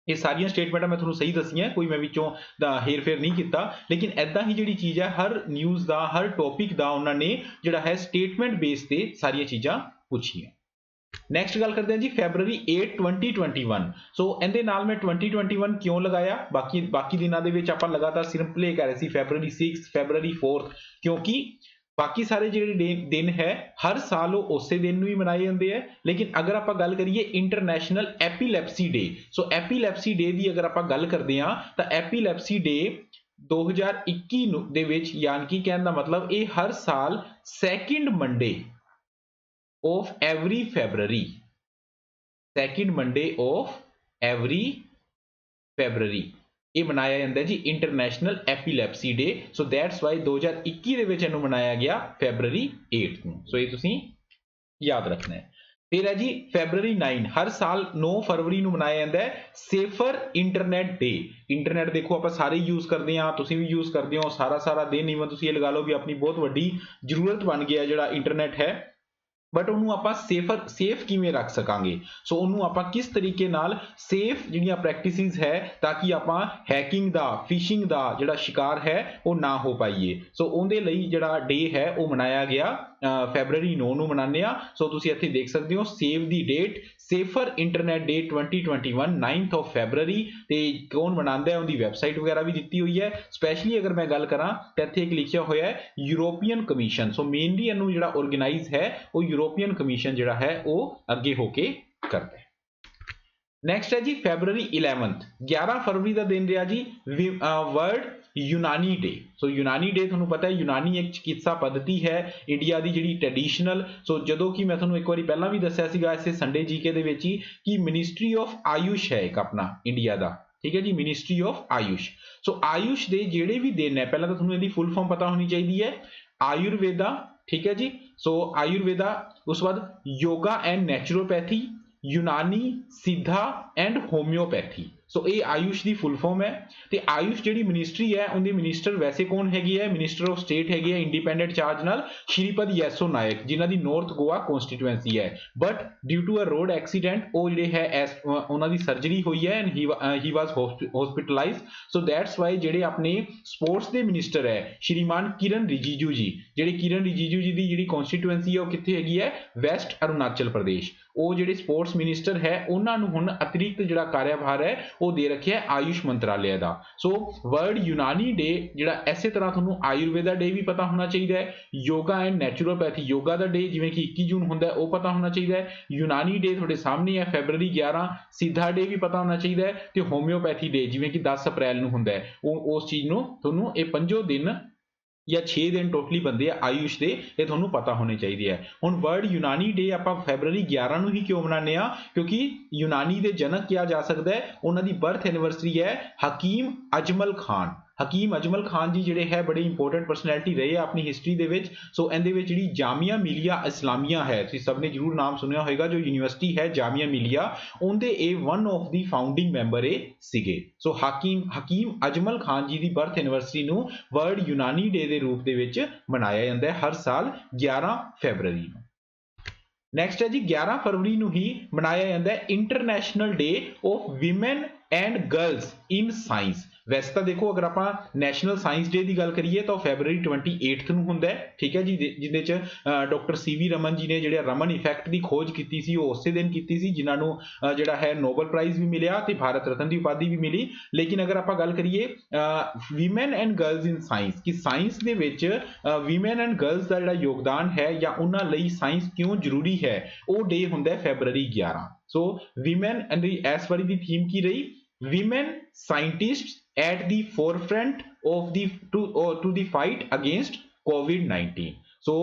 ਇਹ ਸਾਰੀਆਂ ਸਟੇਟਮੈਂਟਾਂ ਮੈਂ ਤੁਹਾਨੂੰ ਸਹੀ ਦੱਸੀਆਂ, ਕੋਈ ਮੈਂ ਵਿੱਚੋਂ ਦਾ ਹੇਰ-ਫੇਰ ਨਹੀਂ ਕੀਤਾ। ਲੇਕਿਨ ਐਦਾਂ ਹੀ ਜਿਹੜੀ ਚੀਜ਼ ਹੈ ਹਰ ਨਿਊਜ਼ ਦਾ, ਹਰ ਟੌਪਿਕ ਦਾ ਉਹਨਾਂ ਨੇ ਜਿਹੜਾ ਹੈ ਸਟੇਟਮੈਂਟ ਬੇਸ ਤੇ ਸਾਰੀਆਂ ਚੀਜ਼ਾਂ ਪੁੱਛੀਆਂ। ਨੈਕਸਟ ਗੱਲ ਕਰਦੇ ਹਾਂ ਜੀ February 8 2021। ਸੋ ਇਹਦੇ ਨਾਲ ਮੈਂ 2021 ਕਿਉਂ ਲਗਾਇਆ, ਬਾਕੀ ਦਿਨਾਂ ਦੇ ਵਿੱਚ ਆਪਾਂ ਲਗਾਤਾਰ ਸਿੰਪਲੀ ਕਰ ਰਹੇ ਸੀ February 6 February 4 ਕਿਉਂਕਿ ਬਾਕੀ ਸਾਰੇ ਜਿਹੜੇ ਦਿਨ ਹੈ ਹਰ ਸਾਲ ਉਹ ਉਸੇ ਦਿਨ ਨੂੰ ਹੀ ਮਨਾਏ ਜਾਂਦੇ ਹੈ। ਲੇਕਿਨ ਅਗਰ ਆਪਾਂ ਗੱਲ ਕਰੀਏ ਇੰਟਰਨੈਸ਼ਨਲ ਐਪੀਲੈਪਸੀ ਡੇ, ਸੋ ਐਪੀਲੈਪਸੀ ਡੇ ਦੀ ਅਗਰ ਆਪਾਂ ਗੱਲ ਕਰਦੇ ਹਾਂ ਤਾਂ ਐਪੀਲੈਪਸੀ ਡੇ 2021 ਦੇ ਵਿੱਚ, ਯਾਨੀ ਕਿ ਕਹਿਣ ਦਾ ਮਤਲਬ ਇਹ ਹਰ ਸਾਲ second Monday of every February, second Monday of every February ਇਹ ਮਨਾਇਆ ਜਾਂਦਾ ਜੀ international epilepsy day. So that's why 2021 ਦੇ ਵਿੱਚ ਇਹਨੂੰ ਮਨਾਇਆ ਗਿਆ February 8 ਨੂੰ। ਸੋ ਇਹ ਤੁਸੀਂ ਯਾਦ ਰੱਖਣਾ ਹੈ। ਫਿਰ ਹੈ ਜੀ February 9 ਹਰ ਸਾਲ 9 ਫਰਵਰੀ ਨੂੰ ਮਨਾਇਆ ਜਾਂਦਾ ਹੈ ਸੇਫਰ ਇੰਟਰਨੈਟ ਡੇ। ਇੰਟਰਨੈਟ ਦੇਖੋ ਆਪਾਂ ਸਾਰੇ ਯੂਜ਼ ਕਰਦੇ ਹਾਂ, ਤੁਸੀਂ ਵੀ ਯੂਜ਼ ਕਰਦੇ ਹੋ ਸਾਰਾ ਦਿਨ, ਈਵਨ ਤੁਸੀਂ ਇਹ ਲਗਾ ਲਓ ਵੀ ਆਪਣੀ ਬਹੁਤ ਵੱਡੀ ਜ਼ਰੂਰਤ ਬਣ ਗਿਆ ਜਿਹੜਾ ਇੰਟਰਨੈਟ ਹੈ ਬਟ ਉਹਨੂੰ ਆਪਾਂ ਸੇਫ ਕਿਵੇਂ ਰੱਖ ਸਕਾਂਗੇ। ਸੋ ਉਹਨੂੰ ਆਪਾਂ ਕਿਸ ਤਰੀਕੇ ਨਾਲ ਸੇਫ ਜਿਹੜੀਆਂ ਪ੍ਰੈਕਟਿਸਿਸ ਹੈ ਤਾਂ ਕਿ ਆਪਾਂ ਹੈਕਿੰਗ ਦਾ, ਫਿਸ਼ਿੰਗ ਦਾ ਜਿਹੜਾ ਸ਼ਿਕਾਰ ਹੈ ਉਹ ਨਾ ਹੋ ਪਾਈਏ। ਸੋ ਉਹਦੇ ਲਈ ਜਿਹੜਾ ਡੇ ਹੈ ਉਹ ਮਨਾਇਆ ਗਿਆ ਫੈਬਰਰੀ 9 ਨੂੰ ਮਨਾਉਂਦੇ ਆ। ਸੋ ਤੁਸੀਂ ਇੱਥੇ ਦੇਖ ਸਕਦੇ ਹੋ save the date safer internet day 2021 9th of February ਤੇ ਕੌਣ ਮਨਾਉਂਦਾ ਹੈ ਉਹਦੀ ਵੈਬਸਾਈਟ ਵਗੈਰਾ ਵੀ ਦਿੱਤੀ ਹੋਈ ਹੈ। ਸਪੈਸ਼ਲੀ ਅਗਰ ਮੈਂ ਗੱਲ ਕਰਾਂ ਤਾਂ ਇੱਥੇ ਇੱਕ ਲਿਖਿਆ ਹੋਇਆ ਹੈ ਯੂਰੋਪੀਅਨ ਕਮਿਸ਼ਨ। ਸੋ ਮੇਨਲੀ ਇਹਨੂੰ ਜਿਹੜਾ ਆਰਗੇਨਾਈਜ਼ ਹੈ ਉਹ ਯੂਰੋਪੀਅਨ ਕਮਿਸ਼ਨ ਜਿਹੜਾ ਹੈ ਉਹ ਅੱਗੇ ਹੋ ਕੇ ਕਰਦਾ ਹੈ। ਨੈਕਸਟ ਹੈ ਜੀ ਫੈਬਰਰੀ 11th 11 ਫਰਵਰੀ ਦਾ ਦਿਨ ਰਿਹਾ ਜੀ ਵਰਲਡ ਯੂਨਾਨੀ ਡੇ। ਸੋ ਯੂਨਾਨੀ ਡੇ ਤੁਹਾਨੂੰ ਪਤਾ ਹੈ ਯੂਨਾਨੀ ਇੱਕ ਚਿਕਿਤਸਾ ਪद्धਤੀ ਹੈ ਇੰਡੀਆ ਦੀ ਜਿਹੜੀ ਟ੍ਰੈਡੀਸ਼ਨਲ। ਸੋ ਜਦੋਂ ਕਿ ਮੈਂ ਤੁਹਾਨੂੰ ਇੱਕ ਵਾਰੀ ਪਹਿਲਾਂ ਵੀ ਦੱਸਿਆ ਸੀਗਾ ਇਸੇ ਸੰਡੇ ਜੀਕੇ ਦੇ ਵਿੱਚ ਹੀ ਕਿ ਮਿਨਿਸਟਰੀ ਆਫ ਆਯੁਸ਼ ਹੈ ਇੱਕ ਆਪਣਾ ਇੰਡੀਆ ਦਾ, ਠੀਕ ਹੈ ਜੀ, ਮਿਨਿਸਟਰੀ ਆਫ ਆਯੁਸ਼। ਸੋ ਆਯੁਸ਼ ਦੇ ਜਿਹੜੇ ਵੀ ਦਿਨ ਹੈ ਪਹਿਲਾਂ ਤਾਂ ਤੁਹਾਨੂੰ ਇਹਦੀ ਫੁੱਲ ਫਾਰਮ ਪਤਾ ਹੋਣੀ ਚਾਹੀਦੀ ਹੈ ਆਯੁਰਵੇਦਾ, ਠੀਕ ਹੈ ਜੀ। ਸੋ ਆਯੁਰਵੇਦਾ, ਉਸ ਤੋਂ ਬਾਅਦ ਯੋਗਾ ਐਂਡ ਨੈਚੁਰੋਪੈਥੀ, ਯੂਨਾਨੀ, ਸਿੱਧਾ ਐਂਡ ਹੋਮਿਓਪੈਥੀ। ਸੋ ਇਹ ਆਯੁਸ਼ ਦੀ ਫੁੱਲ ਫਾਰਮ ਹੈ। ਤੇ ਆਯੁਸ਼ ਜਿਹੜੀ ਮਿਨਿਸਟਰੀ ਹੈ ਉਹਦੇ ਮਿਨਿਸਟਰ ਵੈਸੇ ਕੌਣ ਹੈਗੀ ਹੈ, ਮਿਨਿਸਟਰ ਆਫ ਸਟੇਟ ਹੈਗੀ ਹੈ ਇੰਡੀਪੈਂਡੈਂਟ ਚਾਰਜ ਨਾਲ ਸ਼੍ਰੀਪਦ ਯੈਸੋ ਨਾਇਕ, ਜਿਨ੍ਹਾਂ ਦੀ ਨਾਰਥ ਗੋਆ ਕਨਸਟੀਟੂਐਂਸੀ ਹੈ। But due to a road accident ਉਹ ਜਿਹੜੇ ਹੈ ਉਹਨਾਂ ਦੀ ਸਰਜਰੀ ਹੋਈ ਹੈ and he was hospitalised. So that's why ਜਿਹੜੇ ਆਪਣੇ ਸਪੋਰਟਸ ਦੇ ਮਿਨਿਸਟਰ ਹੈ ਸ਼੍ਰੀਮਾਨ ਕਿਰਨ ਰਿਜੀਜੂ ਜੀ, ਜਿਹੜੇ ਕਿਰਨ ਰਿਜੀਜੂ ਜੀ ਦੀ ਜਿਹੜੀ ਕਨਸਟੀਟੂਐਂਸੀ ਹੈ ਉਹ ਕਿੱਥੇ ਹੈਗੀ ਹੈ, ਵੈਸਟ ਅਰੁਣਾਚਲ ਪ੍ਰਦੇਸ਼। ਉਹ ਜਿਹੜੇ ਸਪੋਰਟਸ ਮਿਨਿਸਟਰ ਹੈ ਉਹਨਾਂ ਨੂੰ ਹੁਣ ਅਤਿਰਿਕਤ ਜਿਹੜਾ ਕਾਰਜਭਾਰ ਹੈ ਉਹ ਦੇ ਰੱਖਿਆ ਆਯੁਸ਼ ਮੰਤਰਾਲੇ ਦਾ। ਸੋ ਵਰਲਡ ਯੂਨਾਨੀ ਡੇ ਜਿਹੜਾ ਇਸੇ ਤਰ੍ਹਾਂ ਤੁਹਾਨੂੰ ਆਯੁਰਵੇਦਾ ਡੇ ਵੀ ਪਤਾ ਹੋਣਾ ਚਾਹੀਦਾ ਹੈ, ਯੋਗਾ ਐਂਡ ਨੈਚੁਰੋਪੈਥੀ ਯੋਗਾ ਦਾ ਡੇ ਜਿਵੇਂ ਕਿ 21 ਜੂਨ ਹੁੰਦਾ ਉਹ ਪਤਾ ਹੋਣਾ ਚਾਹੀਦਾ ਹੈ, ਯੂਨਾਨੀ ਡੇ ਤੁਹਾਡੇ ਸਾਹਮਣੇ ਹੈ ਫੈਬਰਰੀ 11, ਸਿੱਧਾ ਡੇ ਵੀ ਪਤਾ ਹੋਣਾ ਚਾਹੀਦਾ ਹੈ ਤੇ ਹੋਮਿਓਪੈਥੀ ਡੇ ਜਿਵੇਂ ਕਿ 10 ਅਪ੍ਰੈਲ ਨੂੰ ਹੁੰਦਾ ਹੈ। ਉਹ ਉਸ ਚੀਜ਼ ਨੂੰ ਤੁਹਾਨੂੰ ਇਹ 5 ਦਿਨ ਜਾਂ 6 ਦਿਨ ਟੋਟਲੀ ਬੰਦੇ ਆ ਆਯੁਸ਼ ਦੇ, ਇਹ ਤੁਹਾਨੂੰ ਪਤਾ ਹੋਣੇ ਚਾਹੀਦੇ ਆ। ਹੁਣ ਵਰਲਡ ਯੂਨਾਨੀ ਡੇ ਆਪਾਂ ਫੈਬਰਰੀ 11 ਨੂੰ ਹੀ ਕਿਉਂ ਮਨਾਉਂਦੇ ਆ, ਕਿਉਂਕਿ ਯੂਨਾਨੀ ਦੇ ਜਨਕ ਕਿਹਾ ਜਾ ਸਕਦਾ ਹੈ, ਉਹਨਾਂ ਦੀ ਬਰਥ ਐਨੀਵਰਸਰੀ ਹੈ ਹਕੀਮ ਅਜਮਲ ਖਾਨ। ਹਕੀਮ ਅਜਮਲ ਖਾਨ ਜੀ ਜਿਹੜੇ ਹੈ ਬੜੇ ਇੰਪੋਰਟੈਂਟ ਪਰਸਨੈਲਿਟੀ ਰਹੇ ਆ ਆਪਣੀ ਹਿਸਟਰੀ ਦੇ ਵਿੱਚ। ਸੋ ਇਹਦੇ ਵਿੱਚ ਜਿਹੜੀ ਜਾਮੀਆ ਮਿਲੀਆ ਇਸਲਾਮੀਆ ਹੈ, ਤੁਸੀਂ ਸਭ ਨੇ ਜ਼ਰੂਰ ਨਾਮ ਸੁਣਿਆ ਹੋਏਗਾ, ਜੋ ਯੂਨੀਵਰਸਿਟੀ ਹੈ ਜਾਮੀਆ ਮਿਲੀਆ, ਉਹਦੇ ਇਹ one of the founding member ਇਹ ਸੀਗੇ। ਸੋ ਹਕੀਮ ਅਜਮਲ ਖਾਨ ਜੀ ਦੀ ਬਰਥ ਐਨੀਵਰਸਰੀ ਨੂੰ ਵਰਲਡ ਯੂਨਾਨੀ ਡੇ ਦੇ ਰੂਪ ਦੇ ਵਿੱਚ ਮਨਾਇਆ ਜਾਂਦਾ ਹੈ ਹਰ ਸਾਲ 11 ਫੈਬਰਰੀ ਨੂੰ। ਨੈਕਸਟ ਹੈ ਜੀ 11 ਫਰਵਰੀ ਨੂੰ ਹੀ ਮਨਾਇਆ ਜਾਂਦਾ ਹੈ international day of women and girls in science. ਵੈਸੇ ਤਾਂ ਦੇਖੋ ਅਗਰ ਆਪਾਂ ਨੈਸ਼ਨਲ ਸਾਇੰਸ ਡੇ ਦੀ ਗੱਲ ਕਰੀਏ ਤਾਂ ਫੈਬਰਰੀ 28 ਨੂੰ ਹੁੰਦਾ ਹੈ, ਠੀਕ ਹੈ ਜੀ, ਜਿਹਦੇ ਚ ਡਾਕਟਰ CV ਰਮਨ ਜੀ ਨੇ ਜਿਹੜੇ ਰਮਨ ਇਫੈਕਟ ਦੀ ਖੋਜ ਕੀਤੀ ਸੀ ਉਹ ਉਸੇ ਦਿਨ ਕੀਤੀ ਸੀ, ਜਿਨ੍ਹਾਂ ਨੂੰ ਜਿਹੜਾ ਹੈ ਨੋਬਲ ਪ੍ਰਾਈਜ਼ ਵੀ ਮਿਲਿਆ ਤੇ ਭਾਰਤ ਰਤਨ ਦੀ ਉਪਾਧੀ ਵੀ ਮਿਲੀ। ਲੇਕਿਨ ਅਗਰ ਆਪਾਂ ਗੱਲ ਕਰੀਏ women and girls in science ਕਿ ਸਾਇੰਸ ਦੇ ਵਿੱਚ ਵਿਮਨ ਐਂਡ ਗਰਲਸ ਦਾ ਜਿਹੜਾ ਯੋਗਦਾਨ ਹੈ ਜਾਂ ਉਹਨਾਂ ਲਈ ਸਾਇੰਸ ਕਿਉਂ ਜ਼ਰੂਰੀ ਹੈ, ਉਹ ਡੇ ਹੁੰਦਾ ਹੈ ਫੈਬਰਰੀ 11। ਸੋ ਵਿਮਨ ਐਂਡ ਇਸ ਵਾਰੀ ਦੀ ਥੀਮ ਕੀ ਰਹੀ, women scientists at the forefront of the to the fight against COVID-19। ਸੋ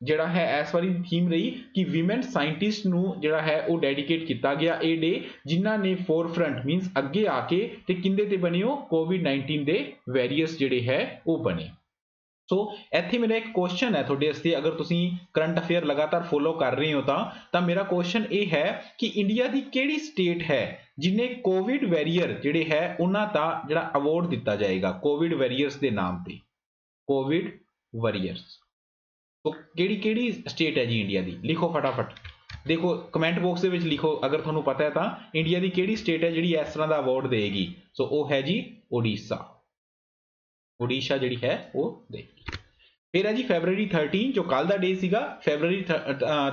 ਜਿਹੜਾ ਹੈ ਇਸ ਵਾਰੀ ਦੀ ਥੀਮ ਰਹੀ ਕਿ women scientist ਨੂੰ ਜਿਹੜਾ ਹੈ ਉਹ ਡੈਡੀਕੇਟ ਕੀਤਾ ਗਿਆ ਇਹ ਡੇ, ਜਿਨ੍ਹਾਂ ਨੇ ਫੋਰਫਰੰਟ ਮੀਨਸ ਅੱਗੇ ਆ ਕੇ ਤੇ ਕਿੰਦੇ ਤੇ ਬਣੇ ਹੋ, COVID-19 ਦੇ ਵੈਰੀਅਸ ਜਿਹੜੇ ਹੈ ਉਹ ਬਣੇ। ਸੋ ਇੱਥੇ ਮੇਰਾ ਇੱਕ ਕੁਐਸਚਨ ਹੈ ਤੁਹਾਡੇ ਵਾਸਤੇ, ਅਗਰ ਤੁਸੀਂ ਕਰੰਟ ਅਫੇਅਰ ਲਗਾਤਾਰ ਫੋਲੋ ਕਰ ਰਹੇ ਹੋ ਤਾਂ ਮੇਰਾ ਕੁਐਸਚਨ ਇਹ ਹੈ ਕਿ ਇੰਡੀਆ ਦੀ ਕਿਹੜੀ ਸਟੇਟ ਹੈ ਜਿਨੇ ਕੋਵਿਡ ਵੈਰੀਅਰ ਜਿਹੜੇ ਹੈ ਉਹਨਾਂ ਦਾ ਜਿਹੜਾ ਅਵਾਰਡ ਦਿੱਤਾ ਜਾਏਗਾ ਕੋਵਿਡ ਵੈਰੀਅਰਸ ਦੇ ਨਾਮ ਤੇ, ਕੋਵਿਡ ਵੈਰੀਅਰਸ। ਸੋ ਕਿਹੜੀ ਸਟੇਟ ਹੈ ਜੀ ਇੰਡੀਆ ਦੀ, ਲਿਖੋ ਫਟਾਫਟ, ਦੇਖੋ ਕਮੈਂਟ ਬਾਕਸ ਦੇ ਵਿੱਚ ਲਿਖੋ ਅਗਰ ਤੁਹਾਨੂੰ ਪਤਾ ਹੈ ਤਾਂ ਇੰਡੀਆ ਦੀ ਕਿਹੜੀ ਸਟੇਟ ਹੈ ਜਿਹੜੀ ਇਸ ਤਰ੍ਹਾਂ ਦਾ ਅਵਾਰਡ ਦੇਗੀ। ਸੋ ਉਹ ਹੈ ਜੀ ਉੜੀਸਾ, ਉੜੀਸਾ ਜਿਹੜੀ ਹੈ ਉਹ ਦੇਗੀ। ਫਿਰ ਹੈ ਜੀ ਫੈਬਰਰੀ 13 ਜੋ ਕੱਲ ਦਾ ਡੇ ਸੀਗਾ, ਫੈਬਰਰੀ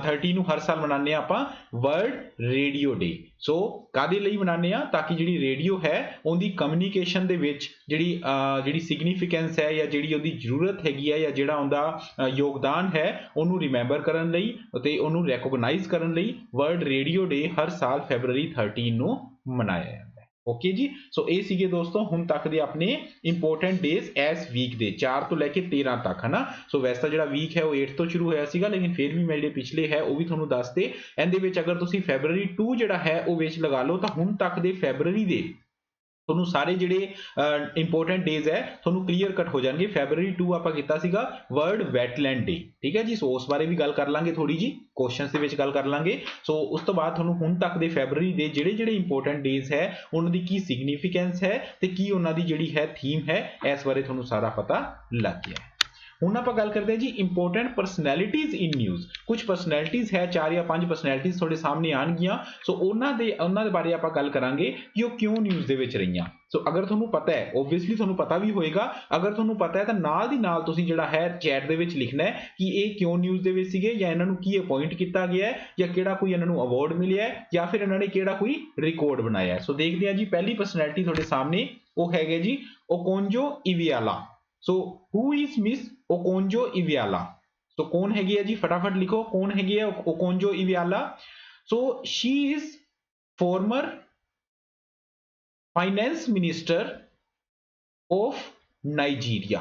13 ਨੂੰ ਹਰ ਸਾਲ ਮਨਾਉਂਦੇ ਆ ਆਪਾਂ ਵਰਲਡ ਰੇਡੀਓ ਡੇ। ਸੋ ਕਾਹਦੇ ਲਈ ਮਨਾਉਂਦੇ ਆ, ਤਾਂ ਕਿ ਜਿਹੜੀ ਰੇਡੀਓ ਹੈ ਉਹਦੀ ਕਮਿਊਨੀਕੇਸ਼ਨ ਦੇ ਵਿੱਚ ਜਿਹੜੀ ਸਿਗਨੀਫੀਕੈਂਸ ਹੈ ਜਾਂ ਜਿਹੜੀ ਉਹਦੀ ਜ਼ਰੂਰਤ ਹੈਗੀ ਹੈ ਜਾਂ ਜਿਹੜਾ ਉਹਦਾ ਯੋਗਦਾਨ ਹੈ ਉਹਨੂੰ ਰਿਮੈਂਬਰ ਕਰਨ ਲਈ ਅਤੇ ਉਹਨੂੰ ਰੈਕੋਗਨਾਈਜ਼ ਕਰਨ ਲਈ ਵਰਲਡ ਰੇਡੀਓ ਡੇ ਹਰ ਸਾਲ ਫੈਬਰਰੀ 13 ਨੂੰ ਮਨਾਇਆ ਜਾਂਦਾ ਹੈ। ਓਕੇ ਜੀ, ਸੋ ਇਹ ਸੀਗੇ ਦੋਸਤੋ ਹੁਣ ਤੱਕ ਦੇ ਆਪਣੇ ਇੰਪੋਰਟੈਂਟ ਡੇਜ਼ ਇਸ ਵੀਕ ਦੇ 4 ਤੋਂ ਲੈ ਕੇ 13 ਤੱਕ, ਹਨਾ। ਸੋ ਵੈਸੇ ਤਾਂ ਜਿਹੜਾ ਵੀਕ ਹੈ ਉਹ 8 ਤੋਂ ਸ਼ੁਰੂ ਹੋਇਆ ਸੀਗਾ, ਲੇਕਿਨ ਫਿਰ ਵੀ ਮੈਂ ਜਿਹੜੇ ਪਿਛਲੇ ਹੈ ਉਹ ਵੀ ਤੁਹਾਨੂੰ ਦੱਸਦੇ। ਇਹਦੇ ਵਿੱਚ ਅਗਰ ਤੁਸੀਂ ਫੈਬਰਰੀ 2 ਜਿਹੜਾ ਹੈ ਉਹ ਵਿੱਚ ਲਗਾ ਲਓ ਤਾਂ ਹੁਣ ਤੱਕ ਦੇ ਫੈਬਰਰੀ ਦੇ ਤੁਹਾਨੂੰ ਸਾਰੇ ਜਿਹੜੇ ਇੰਪੋਰਟੈਂਟ ਡੇਜ਼ ਹੈ ਤੁਹਾਨੂੰ ਕਲੀਅਰ ਕੱਟ ਹੋ ਜਾਣਗੇ। ਫੈਬਰਰੀ 2 ਆਪਾਂ ਕੀਤਾ ਸੀਗਾ ਵਰਲਡ ਵੈਟਲੈਂਡ ਡੇ, ਠੀਕ ਹੈ ਜੀ। ਸੋ ਉਸ ਬਾਰੇ ਵੀ ਗੱਲ ਕਰ ਲਾਂਗੇ, ਥੋੜੀ ਜੀ ਕੁਐਸਚਨਸ ਦੇ ਵਿੱਚ ਗੱਲ ਕਰ ਲਾਂਗੇ। ਸੋ ਉਸ ਤੋਂ ਬਾਅਦ ਤੁਹਾਨੂੰ ਹੁਣ ਤੱਕ ਦੇ ਫੈਬਰਰੀ ਦੇ ਜਿਹੜੇ ਇੰਪੋਰਟੈਂਟ ਡੇਜ਼ ਹੈ ਉਹਨਾਂ ਦੀ ਕੀ ਸਿਗਨੀਫੀਕੈਂਸ ਹੈ ਤੇ ਕੀ ਉਹਨਾਂ ਦੀ ਜਿਹੜੀ ਹੈ ਥੀਮ ਹੈ, ਇਸ ਬਾਰੇ ਤੁਹਾਨੂੰ ਸਾਰਾ ਪਤਾ ਲੱਗ ਗਿਆ ਹੈ। ਹੁਣ ਆਪਾਂ ਗੱਲ ਕਰਦੇ ਹਾਂ ਜੀ ਇੰਪੋर्टेंट ਪਰਸਨੈਲਿਟੀਜ਼ ਇਨ ਨਿਊਜ਼। ਕੁਝ ਪਰਸਨੈਲਿਟੀਜ਼ ਹੈ 4 ਜਾਂ 5 ਪਰਸਨੈਲਿਟੀਜ਼ ਤੁਹਾਡੇ ਸਾਹਮਣੇ ਆਣਗੀਆਂ। ਸੋ ਉਹਨਾਂ ਦੇ ਬਾਰੇ ਆਪਾਂ ਗੱਲ ਕਰਾਂਗੇ ਕਿ ਉਹ ਕਿਉਂ ਨਿਊਜ਼ ਦੇ ਵਿੱਚ ਰਹੀਆਂ। ਸੋ ਅਗਰ ਤੁਹਾਨੂੰ ਪਤਾ ਹੈ, ਓਬਵੀਅਸਲੀ ਤੁਹਾਨੂੰ ਪਤਾ ਵੀ ਹੋਏਗਾ, ਅਗਰ ਤੁਹਾਨੂੰ ਪਤਾ ਹੈ ਤਾਂ ਨਾਲ ਦੀ ਨਾਲ ਤੁਸੀਂ ਜਿਹੜਾ ਹੈ ਚੈਟ ਦੇ ਵਿੱਚ ਲਿਖਣਾ ਹੈ ਕਿ ਇਹ ਕਿਉਂ ਨਿਊਜ਼ ਦੇ ਵਿੱਚ ਸੀਗੇ, ਜਾਂ ਇਹਨਾਂ ਨੂੰ ਕੀ ਅਪਾਇੰਟ ਕੀਤਾ ਗਿਆ ਹੈ, ਜਾਂ ਕਿਹੜਾ ਕੋਈ ਇਹਨਾਂ ਨੂੰ ਅਵਾਰਡ ਮਿਲਿਆ ਹੈ, ਜਾਂ ਫਿਰ ਇਹਨਾਂ ਨੇ ਕਿਹੜਾ ਕੋਈ ਰਿਕਾਰਡ ਬਣਾਇਆ ਹੈ। ਸੋ ਦੇਖਦੇ ਹਾਂ ਜੀ ਪਹਿਲੀ ਪਰਸਨੈਲਿਟੀ ਤੁਹਾਡੇ ਸਾਹਮਣੇ, ਉਹ ਹੈਗੇ ਜੀ ਓਕੋਂਜੋ Iweala. So who is miss ਓਕੋਂਜੋ Iweala? ਸੋ ਕੌਣ ਹੈਗੀ ਹੈ ਜੀ, ਫਟਾਫਟ ਲਿਖੋ ਕੌਣ ਹੈਗੀ ਹੈ Okonjo Iweala. So she is former finance minister of Nigeria.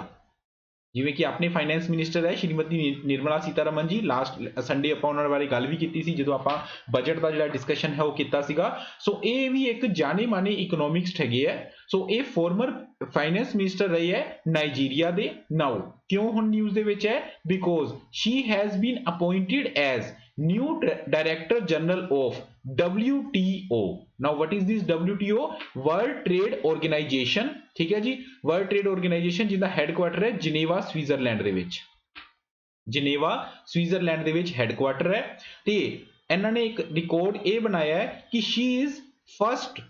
ਜਿਵੇਂ ਕਿ ਆਪਣੇ ਫਾਈਨੈਂਸ ਮਿਨਿਸਟਰ ਹੈ ਸ਼੍ਰੀਮਤੀ ਨਿਰਮਲਾ ਸੀਤਾਰਮਨ ਜੀ। ਲਾਸਟ ਸੰਡੇ ਆਪਾਂ ਉਹਨਾਂ ਬਾਰੇ ਗੱਲ ਵੀ ਕੀਤੀ ਸੀ ਜਦੋਂ ਆਪਾਂ ਬਜਟ ਦਾ ਜਿਹੜਾ ਡਿਸਕਸ਼ਨ ਹੈ ਉਹ ਕੀਤਾ ਸੀਗਾ। ਸੋ ਇਹ ਵੀ ਇੱਕ ਜਾਣੇ ਮਾਨੇ ਇਕਨੋਮਿਕਸਟ ਹੈਗੇ ਹੈ। ਸੋ ਇਹ ਫਾਰਮਰ ਫਾਈਨੈਂਸ ਮਿਨਿਸਟਰ ਰਹੀ ਹੈ ਨਾਈਜੀਰੀਆ ਦੇ। ਨਾਓ ਕਿਉਂ ਹੁਣ ਨਿਊਜ਼ ਦੇ ਵਿੱਚ ਹੈ? Because she has been appointed as new director general of WTO। now what is this WTO? World Trade Organization। ठीक है जी, World Trade Organization जिसका हेडक्वार्टर है जिनेवा स्विट्जरलैंड ਦੇ ਵਿੱਚ। जिनेवा स्विट्जरलैंड ਦੇ ਵਿੱਚ ਹੈਡਕੁਆਟਰ ਹੈ ਤੇ ਇਹਨਾਂ ਨੇ ਇੱਕ ਰਿਕਾਰਡ ਇਹ ਬਣਾਇਆ ਹੈ ਕਿ she is first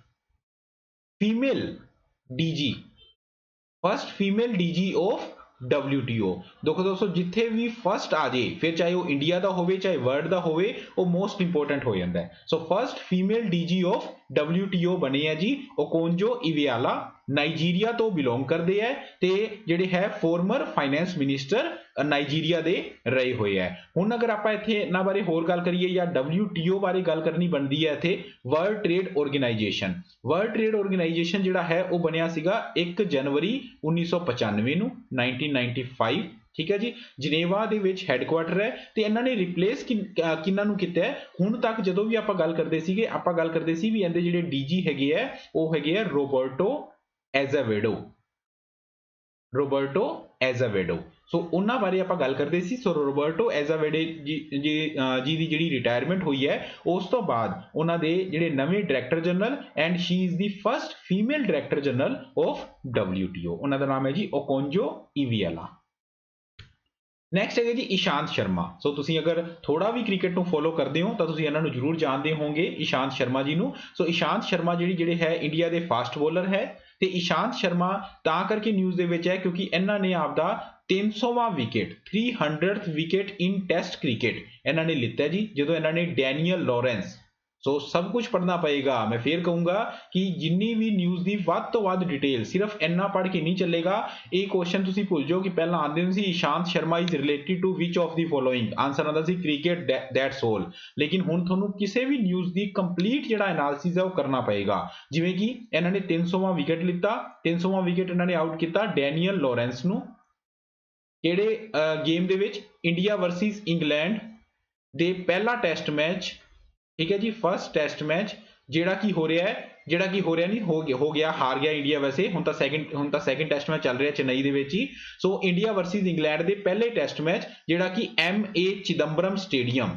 female DG, first female DG of WTO। देखो दोस्तों जिथे भी फर्स्ट आ जाए, फिर चाहे वो इंडिया का होवे चाहे वर्ल्ड का होवे, वो मोस्ट इंपोर्टेंट हो जाता है। So first female DG of WTO बने है जी ओकोंजो इवियाला। नाइजीरिया तो बिलोंग करते हैं ते जिहड़े है फॉर्मर फाइनेंस मिनिस्टर नाइजीरिया दे रहे हुए है। हुण अगर आपां इत्थे इन्हां बारे होर गल करिए या WTO बारे गल करनी बनदी है इत्थे World Trade Organization. World Trade Organization जिहड़ा है वो बनिया सीगा 1 जनवरी 1995 ਨੂੰ 1995। ठीक है जी, जिनेवा ਦੇ ਵਿੱਚ ਹੈਡਕੁਆਟਰ ਹੈ ਤੇ ਇਹਨਾਂ ਨੇ ਰਿਪਲੇਸ ਕਿੰਨਾਂ ਨੂੰ ਕੀਤਾ ਹੈ? ਹੁਣ ਤੱਕ ਜਦੋਂ ਵੀ ਆਪਾਂ ਗੱਲ ਕਰਦੇ ਸੀਗੇ ਆਪਾਂ ਗੱਲ ਕਰਦੇ ਸੀ ਵੀ ਇਹਦੇ ਜਿਹੜੇ ਡੀਜੀ ਹੈਗੇ ਆ ਉਹ ਹੈਗੇ ਆ ਰੋਬਰਟੋ ਐਜ਼ਾਵੇਡੋ। ਰੋਬਰਟੋ ਐਜ਼ਾਵੇਡੋ। ਸੋ ਉਹਨਾਂ ਬਾਰੇ ਆਪਾਂ ਗੱਲ ਕਰਦੇ ਸੀ। ਸੋ ਰੋਬਰਟੋ ਐਜ਼ਾਵੇਡੋ ਜੀ ਦੀ ਜਿਹੜੀ ਰਿਟਾਇਰਮੈਂਟ ਹੋਈ ਹੈ ਉਸ ਤੋਂ ਬਾਅਦ ਉਹਨਾਂ ਦੇ ਜਿਹੜੇ ਨਵੇਂ director general and she is the first female director general of WTO। ਉਹਨਾਂ ਦਾ ਨਾਮ ਹੈ ਜੀ ਓਕੋਂਜੋ ਇਵਿਆਲਾ। ਨੈਕਸਟ ਹੈਗੇ ਜੀ ਇਸ਼ਾਂਤ ਸ਼ਰਮਾ। ਸੋ ਤੁਸੀਂ ਅਗਰ ਥੋੜਾ ਵੀ ਕ੍ਰਿਕਟ ਨੂੰ ਫੋਲੋ ਕਰਦੇ ਹੋ ਤਾਂ ਤੁਸੀਂ ਇਹਨਾਂ ਨੂੰ ਜ਼ਰੂਰ ਜਾਣਦੇ ਹੋਵੋਗੇ ਇਸ਼ਾਂਤ ਸ਼ਰਮਾ ਜੀ ਨੂੰ। ਸੋ ਇਸ਼ਾਂਤ ਸ਼ਰਮਾ ਜਿਹੜੇ ਹੈ ਇੰਡੀਆ ਦੇ ਫਾਸਟ ਬੋਲਰ ਹੈ ਤੇ ਇਸ਼ਾਂਤ ਸ਼ਰਮਾ ਤਾਂ ਕਰਕੇ ਨਿਊਜ਼ ਦੇ ਵਿੱਚ ਹੈ ਕਿਉਂਕਿ ਇਹਨਾਂ ਨੇ ਆਪਦਾ 300ਵਾਂ ਵਿਕਟ 300th ਵਿਕਟ ਇਨ ਟੈਸਟ ਕ੍ਰਿਕਟ ਇਹਨਾਂ ਨੇ ਲਿੱਤਾ ਜੀ ਜਦੋਂ ਇਹਨਾਂ ਨੇ ਡੈਨੀਅਲ ਲਾਰੈਂਸ। ਸੋ ਸਭ ਕੁਝ ਪੜ੍ਹਨਾ ਪਏਗਾ। ਮੈਂ ਫੇਰ ਕਹੂੰਗਾ ਕਿ ਜਿੰਨੀ ਵੀ ਨਿਊਜ਼ ਦੀ ਵੱਧ ਤੋਂ ਵੱਧ ਡਿਟੇਲ ਸਿਰਫ ਇੰਨਾ ਪੜ੍ਹ ਕੇ ਨਹੀਂ ਚੱਲੇਗਾ। ਇਹ ਕੁਐਸਚਨ ਤੁਸੀਂ ਭੁੱਲ ਜਾਓ ਕਿ ਪਹਿਲਾਂ ਆਉਂਦੇ ਹੁੰਦੇ ਸੀ Ishant Sharma is related to which of the following, answer ਆਉਂਦਾ ਸੀ ਕ੍ਰਿਕਟ ਦੈਟਸ ਆਲ। ਲੇਕਿਨ ਹੁਣ ਤੁਹਾਨੂੰ ਕਿਸੇ ਵੀ ਨਿਊਜ਼ ਦੀ ਕੰਪਲੀਟ ਜਿਹੜਾ ਐਨਾਲਿਸਿਸ ਹੈ ਉਹ ਕਰਨਾ ਪਏਗਾ। ਜਿਵੇਂ ਕਿ ਇਹਨਾਂ ਨੇ 300ਵਾਂ ਵਿਕਟ ਲਿੱਤਾ, 300ਵਾਂ ਵਿਕਟ ਇਹਨਾਂ ਨੇ ਆਊਟ ਕੀਤਾ ਡੈਨੀਅਲ ਲਾਰੈਂਸ ਨੂੰ। ਕਿਹੜੇ ਗੇਮ ਦੇ ਵਿੱਚ? ਇੰਡੀਆ ਵਰਸਸ ਇੰਗਲੈਂਡ ਦੇ ਪਹਿਲਾ ਟੈਸਟ ਮੈਚ। ठीक है जी, फर्स्ट टेस्ट मैच ਜਿਹੜਾ ਕੀ ਹੋ ਰਿਹਾ ਨਹੀਂ ਹੋ ਗਿਆ ਹਾਰ ਗਿਆ ਇੰਡੀਆ। ਵੈਸੇ ਹੁਣ ਤਾਂ ਸੈਕਿੰਡ ਟੈਸਟ ਮੈਚ ਚੱਲ ਰਿਹਾ ਚੇਨਈ ਦੇ ਵਿੱਚ ਹੀ। ਸੋ ਇੰਡੀਆ ਵਰਸਸ ਇੰਗਲੈਂਡ ਦੇ ਪਹਿਲੇ ਟੈਸਟ ਮੈਚ ਜਿਹੜਾ ਕਿ MA ਚਿਦੰਬਰਮ ਸਟੇਡੀਅਮ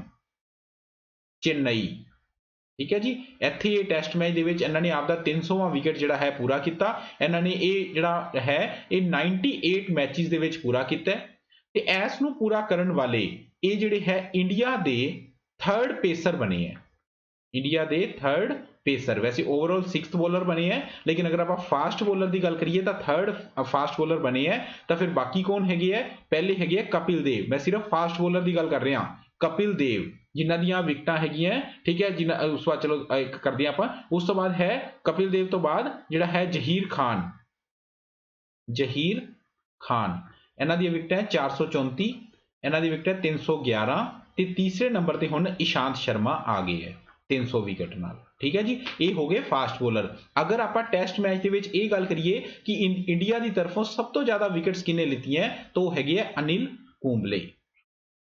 ਚੇਨਈ। ਠੀਕ ਹੈ ਜੀ, ਇੱਥੇ ਇਹ ਟੈਸਟ ਮੈਚ ਦੇ ਵਿੱਚ ਇਹਨਾਂ ਨੇ ਆਪਦਾ 300ਵਾਂ ਵਿਕਟ ਜਿਹੜਾ ਹੈ ਪੂਰਾ ਕੀਤਾ। ਇਹਨਾਂ ਨੇ ਇਹ ਜਿਹੜਾ ਹੈ ਇਹ 98 ਮੈਚਿਸ ਦੇ ਵਿੱਚ ਪੂਰਾ ਕੀਤਾ ਤੇ ਇਸ ਨੂੰ ਪੂਰਾ ਕਰਨ ਵਾਲੇ ਇਹ ਜਿਹੜੇ ਹੈ ਇੰਡੀਆ ਦੇ 3rd पेसर बने हैं। इंडिया दे 3rd पेसर, वैसे ओवरऑल 6th बॉलर बने हैं लेकिन अगर आप फास्ट बॉलर की गल करिए तो 3rd फास्ट बॉलर बने हैं। तो फिर बाकी कौन है? पहले है कपिल देव। मैं सिर्फ फास्ट बॉलर की गल कर रहा, कपिल देव जिन्हां दी विकटां हैगियां। ठीक है, जिन्हां उस बाद चलो करदे आं आपां। उस तो बाद है कपिल देव तो बाद जिहड़ा है जहीर खान इन्हां दी विकटां 434, इन्हां दी विकटां 311 ਤੇ ਤੀਸਰੇ ਨੰਬਰ ਤੇ ਹੁਣ ਇਸ਼ਾਂਤ ਸ਼ਰਮਾ ਆ ਗਏ ਹੈ 300 ਵਿਕਟ ਨਾਲ। ਠੀਕ ਹੈ ਜੀ, ਇਹ ਹੋ ਗਏ ਫਾਸਟ ਬੋਲਰ। ਅਗਰ ਆਪਾਂ ਟੈਸਟ ਮੈਚ ਦੇ ਵਿੱਚ ਇਹ ਗੱਲ ਕਰੀਏ ਕਿ ਇੰਡੀਆ ਦੀ ਤਰਫੋਂ ਸਭ ਤੋਂ ਜ਼ਿਆਦਾ ਵਿਕਟਸ ਕਿਹਨੇ ਲਿੱਤੀਆਂ ਤਾਂ ਉਹ ਹੈਗੇ ਆ ਅਨਿਲ ਕੁੰਬਲੇ।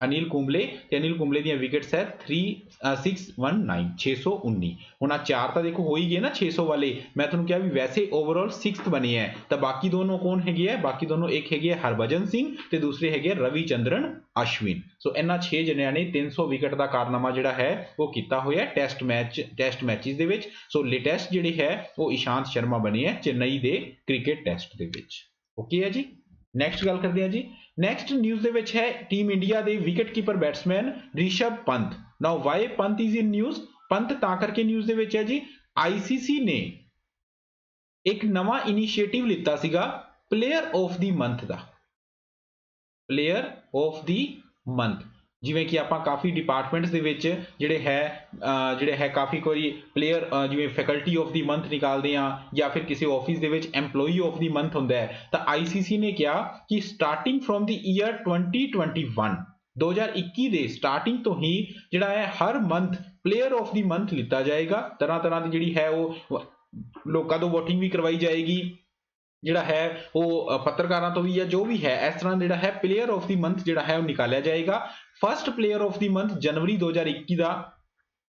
ਅਨਿਲ ਕੁੰਬਲੇ ਦੀਆਂ ਵਿਕਟਸ ਹੈ 619 619। ਹੁਣ ਆ ਚਾਰ ਤਾਂ ਦੇਖੋ ਹੋ ਹੀ ਗਏ ਨਾ 600 ਵਾਲੇ। ਮੈਂ ਤੁਹਾਨੂੰ ਕਿਹਾ ਵੀ ਵੈਸੇ ਓਵਰਆਲ 6th ਬਣੇ ਹੈ ਤਾਂ ਬਾਕੀ ਦੋਨੋਂ ਕੌਣ ਹੈਗੇ ਆ? ਬਾਕੀ ਦੋਨੋਂ ਇੱਕ ਹੈਗੇ ਆ ਹਰਭਜਨ ਸਿੰਘ ਤੇ ਦੂਸਰੇ ਹੈਗੇ ਰਵੀ ਚੰਦਰਨ ਅਸ਼ਵਿਨ। ਸੋ ਇਹਨਾਂ 6 ਜਣਿਆਂ ਨੇ 300 ਵਿਕਟ ਦਾ ਕਾਰਨਾਮਾ ਜਿਹੜਾ ਹੈ ਉਹ ਕੀਤਾ ਹੋਇਆ ਟੈਸਟ ਮੈਚਿਸ ਦੇ ਵਿੱਚ। ਸੋ ਲੇਟੈਸਟ ਜਿਹੜੇ ਹੈ ਉਹ ਇਸ਼ਾਂਤ ਸ਼ਰਮਾ ਬਣੇ ਹੈ ਚੇਨਈ ਦੇ ਕ੍ਰਿਕਟ ਟੈਸਟ ਦੇ ਵਿੱਚ। ਓਕੇ ਹੈ ਜੀ। ਨੈਕਸਟ ਗੱਲ ਕਰਦੇ ਹਾਂ ਜੀ। ਨੈਕਸਟ ਨਿਊਜ਼ ਦੇ ਵਿੱਚ ਹੈ ਟੀਮ ਇੰਡੀਆ ਦੇ wicket keeper batsman Rishabh Pant. Now why Pant is in news? Pant ਤਾਂ ਕਰਕੇ ਨਿਊਜ਼ ਦੇ ਵਿੱਚ ਹੈ ਜੀ, ਆਈਸੀਸੀ ਨੇ ਇੱਕ ਨਵਾਂ ਇਨੀਸ਼ੀਏਟਿਵ ਲਿੱਤਾ ਸੀਗਾ player of the month the. Player of the month, ਜਿਵੇਂ ਕਿ ਆਪਾਂ ਕਾਫੀ ਡਿਪਾਰਟਮੈਂਟਸ ਦੇ ਵਿੱਚ ਜਿਹੜੇ ਹੈ ਕਾਫੀ ਕੋਈ ਪਲੇਅਰ ਜਿਵੇਂ ਫੈਕਲਟੀ ਆਫ ਦੀ ਮੰਥ ਨਿਕਾਲਦੇ ਆ, ਜਾਂ ਫਿਰ ਕਿਸੇ ਆਫਿਸ ਦੇ ਵਿੱਚ EMPLOYEE ਆਫ ਦੀ ਮੰਥ ਹੁੰਦਾ ਹੈ। ਤਾਂ ICC ਨੇ ਕਿਹਾ ਕਿ ਸਟਾਰਟਿੰਗ ਫਰੋਮ ਦੀ ਈਅਰ 2021 ਦੇ ਸਟਾਰਟਿੰਗ ਤੋਂ ਹੀ ਜਿਹੜਾ ਹੈ ਹਰ month player of the month ਲਿੱਤਾ ਜਾਏਗਾ। ਤਰ੍ਹਾਂ ਦੀ ਜਿਹੜੀ ਹੈ ਉਹ ਲੋਕਾਂ ਤੋਂ ਵੋਟਿੰਗ ਵੀ ਕਰਵਾਈ ਜਾਏਗੀ, ਜਿਹੜਾ ਹੈ ਉਹ ਪੱਤਰਕਾਰਾਂ ਤੋਂ ਵੀ ਜਾਂ ਜੋ ਵੀ ਹੈ ਇਸ ਤਰ੍ਹਾਂ ਜਿਹੜਾ ਹੈ ਪਲੇਅਰ ਆਫ ਦੀ ਮੰਥ ਜਿਹੜਾ ਹੈ ਉਹ ਨਿਕਾਲਿਆ ਜਾਏਗਾ। First player of the month ਜਨਵਰੀ 2021 ਦਾ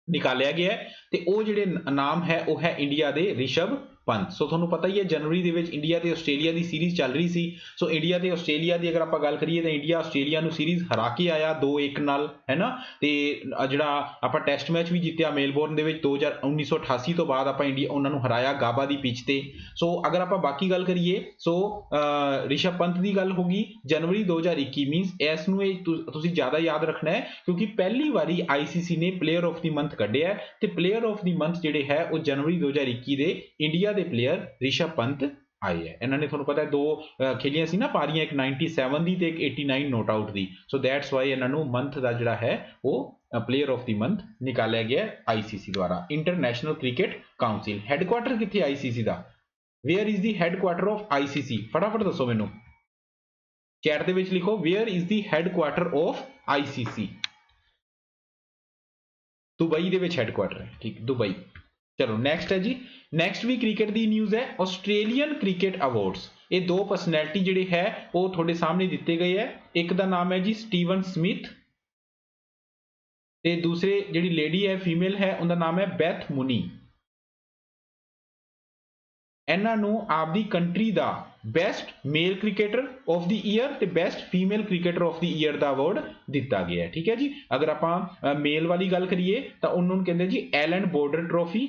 ਨਿਕਾਲਿਆ ਗਿਆ ਤੇ ਉਹ ਜਿਹੜੇ ਨਾਮ ਹੈ ਉਹ ਹੈ ਇੰਡੀਆ ਦੇ ਰਿਸ਼ਭ ਪੰਤ। ਸੋ ਤੁਹਾਨੂੰ ਪਤਾ ਹੀ ਹੈ ਜਨਵਰੀ ਦੇ ਵਿੱਚ ਇੰਡੀਆ ਤੇ ਆਸਟ੍ਰੇਲੀਆ ਦੀ ਸੀਰੀਜ਼ ਚੱਲ ਰਹੀ ਸੀ। ਸੋ ਇੰਡੀਆ ਤੇ ਆਸਟ੍ਰੇਲੀਆ ਦੀ ਅਗਰ ਆਪਾਂ ਗੱਲ ਕਰੀਏ ਤਾਂ ਇੰਡੀਆ ਆਸਟ੍ਰੇਲੀਆ ਨੂੰ ਸੀਰੀਜ਼ ਹਰਾ ਕੇ ਆਇਆ 2-1 ਨਾਲ, ਹੈ ਨਾ। ਤੇ ਜਿਹੜਾ ਆਪਾਂ ਟੈਸਟ ਮੈਚ ਵੀ ਜਿੱਤਿਆ ਮੇਲਬੌਰਨ ਦੇ ਵਿੱਚ 1988 ਤੋਂ ਬਾਅਦ ਆਪਾਂ ਇੰਡੀਆ ਉਹਨਾਂ ਨੂੰ ਹਰਾਇਆ ਗਾਬਾ ਦੀ ਪਿੱਚ ਤੇ। ਸੋ ਅਗਰ ਆਪਾਂ ਬਾਕੀ ਗੱਲ ਕਰੀਏ ਸੋ ਰਿਸ਼ਭ ਪੰਤ ਦੀ ਗੱਲ ਹੋ ਗਈ ਜਨਵਰੀ 2021 ਮੀਨਸ ਇਸ ਨੂੰ ਤੁਸੀਂ ਜ਼ਿਆਦਾ ਯਾਦ ਰੱਖਣਾ ਹੈ ਕਿਉਂਕਿ ਪਹਿਲੀ ਵਾਰੀ ICC ਨੇ ਪਲੇਅਰ ਆਫ ਦੀ ਮੰਥ ਕੱਢਿਆ ਤੇ ਪਲੇਅਰ ਆਫ ਦੀ ਮੰਥ ਜਿਹੜੇ ਹੈ ਉਹ ਜਨਵਰੀ 2021 ਦੇ ਇੰਡੀਆ ਦੇ ਪਲੇਅਰ ਰਿਸ਼ਭ ਪੰਤ ਆਏ ਹੈ। ਇਹਨਾਂ ਨੇ ਤੁਹਾਨੂੰ ਪਤਾ ਹੈ ਦੋ ਖੇਲੀਆਂ ਸੀ ਨਾ ਪਾਰੀਆਂ, ਇੱਕ 97 ਦੀ ਤੇ ਇੱਕ 89 note out the. So that's Y ਇਹਨਾਂ ਨੂੰ ਮੰਥ ਦਾ ਜਿਹੜਾ ਹੈ ਉਹ ਪਲੇਅਰ ਆਫ ਦੀ ਮੰਥ ਨਿਕਾਲਿਆ ਗਿਆ ICC ਦੁਆਰਾ। ਇੰਟਰਨੈਸ਼ਨਲ ਕ੍ਰਿਕਟ ਕਾਉਂਸਿਲ ਹੈਡਕੁਆਟਰ ਕਿੱਥੇ ICC the? Where is the headquarter of ICC? ਫਟਾਫਟ ਦੱਸੋ ਮੈਨੂੰ, ਚੈਟ ਦੇ ਵਿੱਚ ਲਿਖੋ where is the headquarter of ICC? Dubai ਦੇ ਵਿੱਚ ਹੈਡਕੁਆਟਰ ਹੈ, ਠੀਕ, ਦੁਬਈ। ਚਲੋ ਨੈਕਸਟ ਹੈ ਜੀ, ਨੈਕਸਟ ਵੀ ਕ੍ਰਿਕਟ ਦੀ ਨਿਊਜ਼ ਹੈ। ਆਸਟ੍ਰੇਲੀਅਨ ਕ੍ਰਿਕਟ ਅਵਾਰਡਸ, ਇਹ ਦੋ ਪਰਸਨੈਲਿਟੀ ਜਿਹੜੇ ਹੈ ਉਹ ਤੁਹਾਡੇ ਸਾਹਮਣੇ ਦਿੱਤੇ ਗਏ ਹੈ। ਇੱਕ ਦਾ ਨਾਮ ਹੈ ਜੀ ਸਟੀਵਨ ਸਮਿਥ ਤੇ ਦੂਸਰੇ ਜਿਹੜੀ ਲੇਡੀ ਹੈ ਫੀਮੇਲ ਹੈ ਉਹਦਾ ਨਾਮ ਹੈ ਬੈਥ ਮੁਨੀ। ਇਹਨਾਂ ਨੂੰ ਆਪਦੀ ਕੰਟਰੀ ਦਾ best male cricketer of the year ਤੇ best female cricketer of the year ਦਾ ਅਵਾਰਡ ਦਿੱਤਾ ਗਿਆ ਹੈ, ਠੀਕ ਹੈ ਜੀ। ਅਗਰ ਆਪਾਂ ਮੇਲ ਵਾਲੀ ਗੱਲ ਕਰੀਏ ਤਾਂ ਉਹਨੂੰ ਕਹਿੰਦੇ ਜੀ Allan Border trophy.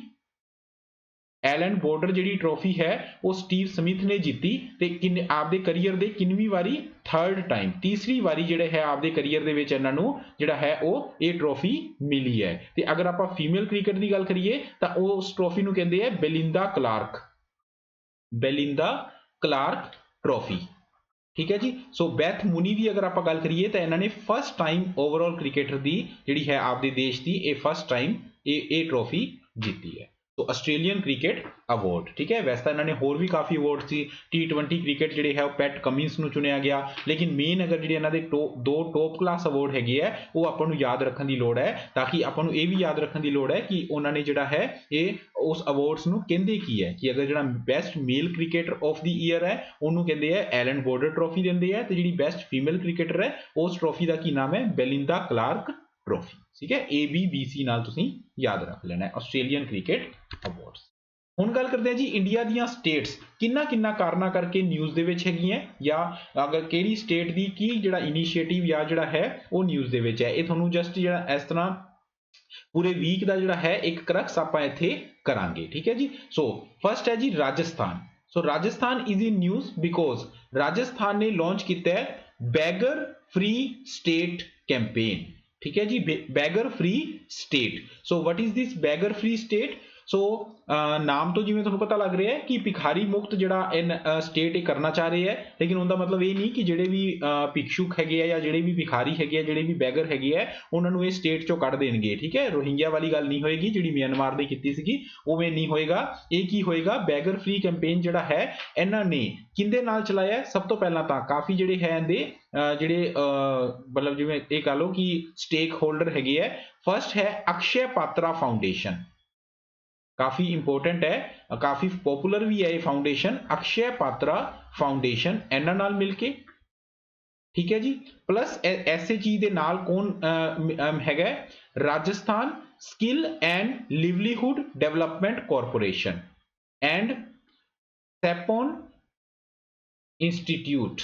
Allan Border ਜਿਹੜੀ ਟਰੋਫੀ ਹੈ ਉਹ ਸਟੀਵ ਸਮਿਥ ਨੇ ਜਿੱਤੀ ਤੇ ਆਪਦੇ ਕਰੀਅਰ ਦੇ ਕਿੰਨਵੀਂ ਵਾਰੀ? ਥਰਡ ਟਾਈਮ, ਤੀਸਰੀ ਵਾਰੀ ਜਿਹੜੇ ਹੈ ਆਪਦੇ ਕਰੀਅਰ ਦੇ ਵਿੱਚ ਇਹਨਾਂ ਨੂੰ ਜਿਹੜਾ ਹੈ ਉਹ ਇਹ ਟਰੋਫੀ ਮਿਲੀ ਹੈ। ਤੇ ਅਗਰ ਆਪਾਂ ਫੀਮੇਲ ਕ੍ਰਿਕਟ ਦੀ ਗੱਲ ਕਰੀਏ ਤਾਂ ਉਹ ਉਸ ਟਰੋਫੀ ਨੂੰ ਕਹਿੰਦੇ ਆ ਬੇਲਿੰਦਾ ਕਲਾਰਕ, ਬੇਲਿੰਦਾ ਕਲਾਰਕ ਟਰੋਫੀ, ਠੀਕ ਹੈ ਜੀ। ਸੋ ਬੈਥ ਮੁਨੀ ਦੀ ਅਗਰ ਆਪਾਂ ਗੱਲ ਕਰੀਏ ਤਾਂ ਇਹਨਾਂ ਨੇ ਫਸਟ ਟਾਈਮ ਓਵਰਆਲ ਕ੍ਰਿਕਟਰ ਦੀ ਜਿਹੜੀ ਹੈ ਆਪਦੇ ਦੇਸ਼ ਦੀ ਇਹ ਫਸਟ ਟਾਈਮ ਇਹ ਟਰੋਫੀ ਜਿੱਤੀ ਹੈ। ਸੋ ਆਸਟ੍ਰੇਲੀਅਨ ਕ੍ਰਿਕਟ ਅਵਾਰਡ, ਠੀਕ ਹੈ। ਵੈਸੇ ਤਾਂ ਇਹਨਾਂ ਨੇ ਹੋਰ ਵੀ ਕਾਫੀ ਅਵਾਰਡ ਸੀ। T20 ਕ੍ਰਿਕਟ ਜਿਹੜੇ ਹੈ ਉਹ ਪੈਟ ਕਮਿੰਸ ਨੂੰ ਚੁਣਿਆ ਗਿਆ, ਲੇਕਿਨ ਮੇਨ ਅਗਰ ਜਿਹੜੇ ਇਹਨਾਂ ਦੇ ਦੋ ਟੌਪ ਕਲਾਸ ਅਵਾਰਡ ਹੈਗੇ ਆ ਉਹ ਆਪਾਂ ਨੂੰ ਯਾਦ ਰੱਖਣ ਦੀ ਲੋੜ ਹੈ, ਤਾਂ ਕਿ ਆਪਾਂ ਨੂੰ ਇਹ ਵੀ ਯਾਦ ਰੱਖਣ ਦੀ ਲੋੜ ਹੈ ਕਿ ਉਹਨਾਂ ਨੇ ਜਿਹੜਾ ਹੈ ਇਹ ਉਸ ਅਵਾਰਡਸ ਨੂੰ ਕਹਿੰਦੇ ਕੀ ਹੈ। ਕਿ ਅਗਰ ਜਿਹੜਾ best male cricketer of the year ਹੈ ਉਹਨੂੰ ਕਹਿੰਦੇ ਆ ਐਲਨ ਬੋਰਡਰ ਟਰੋਫੀ ਦਿੰਦੇ ਆ, ਤੇ ਜਿਹੜੀ ਬੈਸਟ ਫੀਮੇਲ ਕ੍ਰਿਕਟਰ ਹੈ ਉਸ ਟਰੋਫੀ ਦਾ ਕੀ ਨਾਮ ਹੈ? ਬੇਲਿੰਦਾ ਕਲਾਰਕ ਟਰੋਫੀ, ਠੀਕ ਹੈ। ABBC ਨਾਲ ਤੁਸੀਂ ਯਾਦ ਰੱਖ ਲੈਣਾ ਆਸਟ੍ਰੇਲੀਅਨ ਕ੍ਰਿਕਟ ਅਵਾਰਡਸ। ਹੁਣ ਗੱਲ ਕਰਦੇ ਹਾਂ ਜੀ ਇੰਡੀਆ ਦੀਆਂ ਸਟੇਟਸ ਕਿੰਨਾ ਕਾਰਨਾਂ ਕਰਕੇ ਨਿਊਜ਼ ਦੇ ਵਿੱਚ ਹੈਗੀਆਂ, ਜਾਂ ਅਗਰ ਕਿਹੜੀ ਸਟੇਟ ਦੀ ਕੀ ਜਿਹੜਾ ਇਨੀਸ਼ੀਏਟਿਵ ਜਾਂ ਜਿਹੜਾ ਹੈ ਉਹ ਨਿਊਜ਼ ਦੇ ਵਿੱਚ ਹੈ। ਇਹ ਤੁਹਾਨੂੰ ਜਸਟ ਜਿਹੜਾ ਇਸ ਤਰ੍ਹਾਂ ਪੂਰੇ ਵੀਕ ਦਾ ਜਿਹੜਾ ਹੈ ਇੱਕ ਕਰਕਸ ਆਪਾਂ ਇੱਥੇ ਕਰਾਂਗੇ, ਠੀਕ ਹੈ ਜੀ। ਸੋ ਫਸਟ ਹੈ ਜੀ Rajasthan. So Rajasthan is in news because Rajasthan ਨੇ ਲਾਂਚ ਕੀਤਾ ਹੈ ਬੈਗਰ ਫ੍ਰੀ ਸਟੇਟ ਕੈਂਪੇਨ, ਠੀਕ ਹੈ ਜੀ। Beggar free state. So what is this beggar free state? So ਨਾਮ ਤੋਂ ਜਿਵੇਂ ਤੁਹਾਨੂੰ ਪਤਾ ਲੱਗ ਰਿਹਾ ਹੈ ਕਿ ਭਿਖਾਰੀ ਮੁਕਤ ਜਿਹੜਾ ਸਟੇਟ ਇਹ ਕਰਨਾ ਚਾਹ ਰਹੇ ਹੈ, ਲੇਕਿਨ ਉਹਦਾ ਮਤਲਬ ਇਹ ਨਹੀਂ ਕਿ ਜਿਹੜੇ ਵੀ ਭਿਕਸ਼ੁਕ ਹੈਗੇ ਆ ਜਾਂ ਜਿਹੜੇ ਵੀ ਭਿਖਾਰੀ ਹੈਗੇ ਆ, ਜਿਹੜੇ ਵੀ ਬੈਗਰ ਹੈਗੇ ਆ ਉਹਨਾਂ ਨੂੰ ਇਹ ਸਟੇਟ ਚੋਂ ਕੱਢ ਦੇਣਗੇ, ਠੀਕ ਹੈ। ਰੋਹਿੰਗਿਆ ਵਾਲੀ ਗੱਲ ਨਹੀਂ ਹੋਏਗੀ ਜਿਹੜੀ ਮਿਆਂਮਾਰ ਦੀ ਕੀਤੀ ਸੀਗੀ, ਉਵੇਂ ਨਹੀਂ ਹੋਏਗਾ। ਇਹ ਕੀ ਹੋਏਗਾ? ਬੈਗਰ ਫ੍ਰੀ ਕੈਂਪੇਨ ਜਿਹੜਾ ਹੈ ਇਹਨਾਂ ਨੇ ਕਿਹਦੇ ਨਾਲ ਚਲਾਇਆ? ਸਭ ਤੋਂ ਪਹਿਲਾਂ ਤਾਂ ਕਾਫੀ ਜਿਹੜੇ ਹੈ ਇਹਦੇ ਜਿਹੜੇ ਮਤਲਬ ਜਿਵੇਂ ਇਹ ਕਹ ਲਓ ਕਿ ਸਟੇਕ ਹੋਲਡਰ ਹੈਗੇ ਆ। ਫਸਟ ਹੈ ਅਕਸ਼ੇ ਪਾਤਰਾ ਫਾਊਂਡੇਸ਼ਨ, ਕਾਫੀ ਇੰਪੋਰਟੈਂਟ ਹੈ, ਕਾਫੀ ਪਪੂਲਰ ਵੀ ਹੈ ਇਹ ਫਾਊਂਡੇਸ਼ਨ, ਅਕਸ਼ੇ ਪਾਤਰਾ ਫਾਊਂਡੇਸ਼ਨ, ਇਹਨਾਂ ਨਾਲ ਮਿਲ ਕੇ, ਠੀਕ ਹੈ ਜੀ। ਪਲੱਸ ਐਸੇ ਚੀਜ਼ ਦੇ ਨਾਲ ਕੌਣ ਹੈਗਾ? Rajasthan skill and livelihood development corporation and Sapon institute,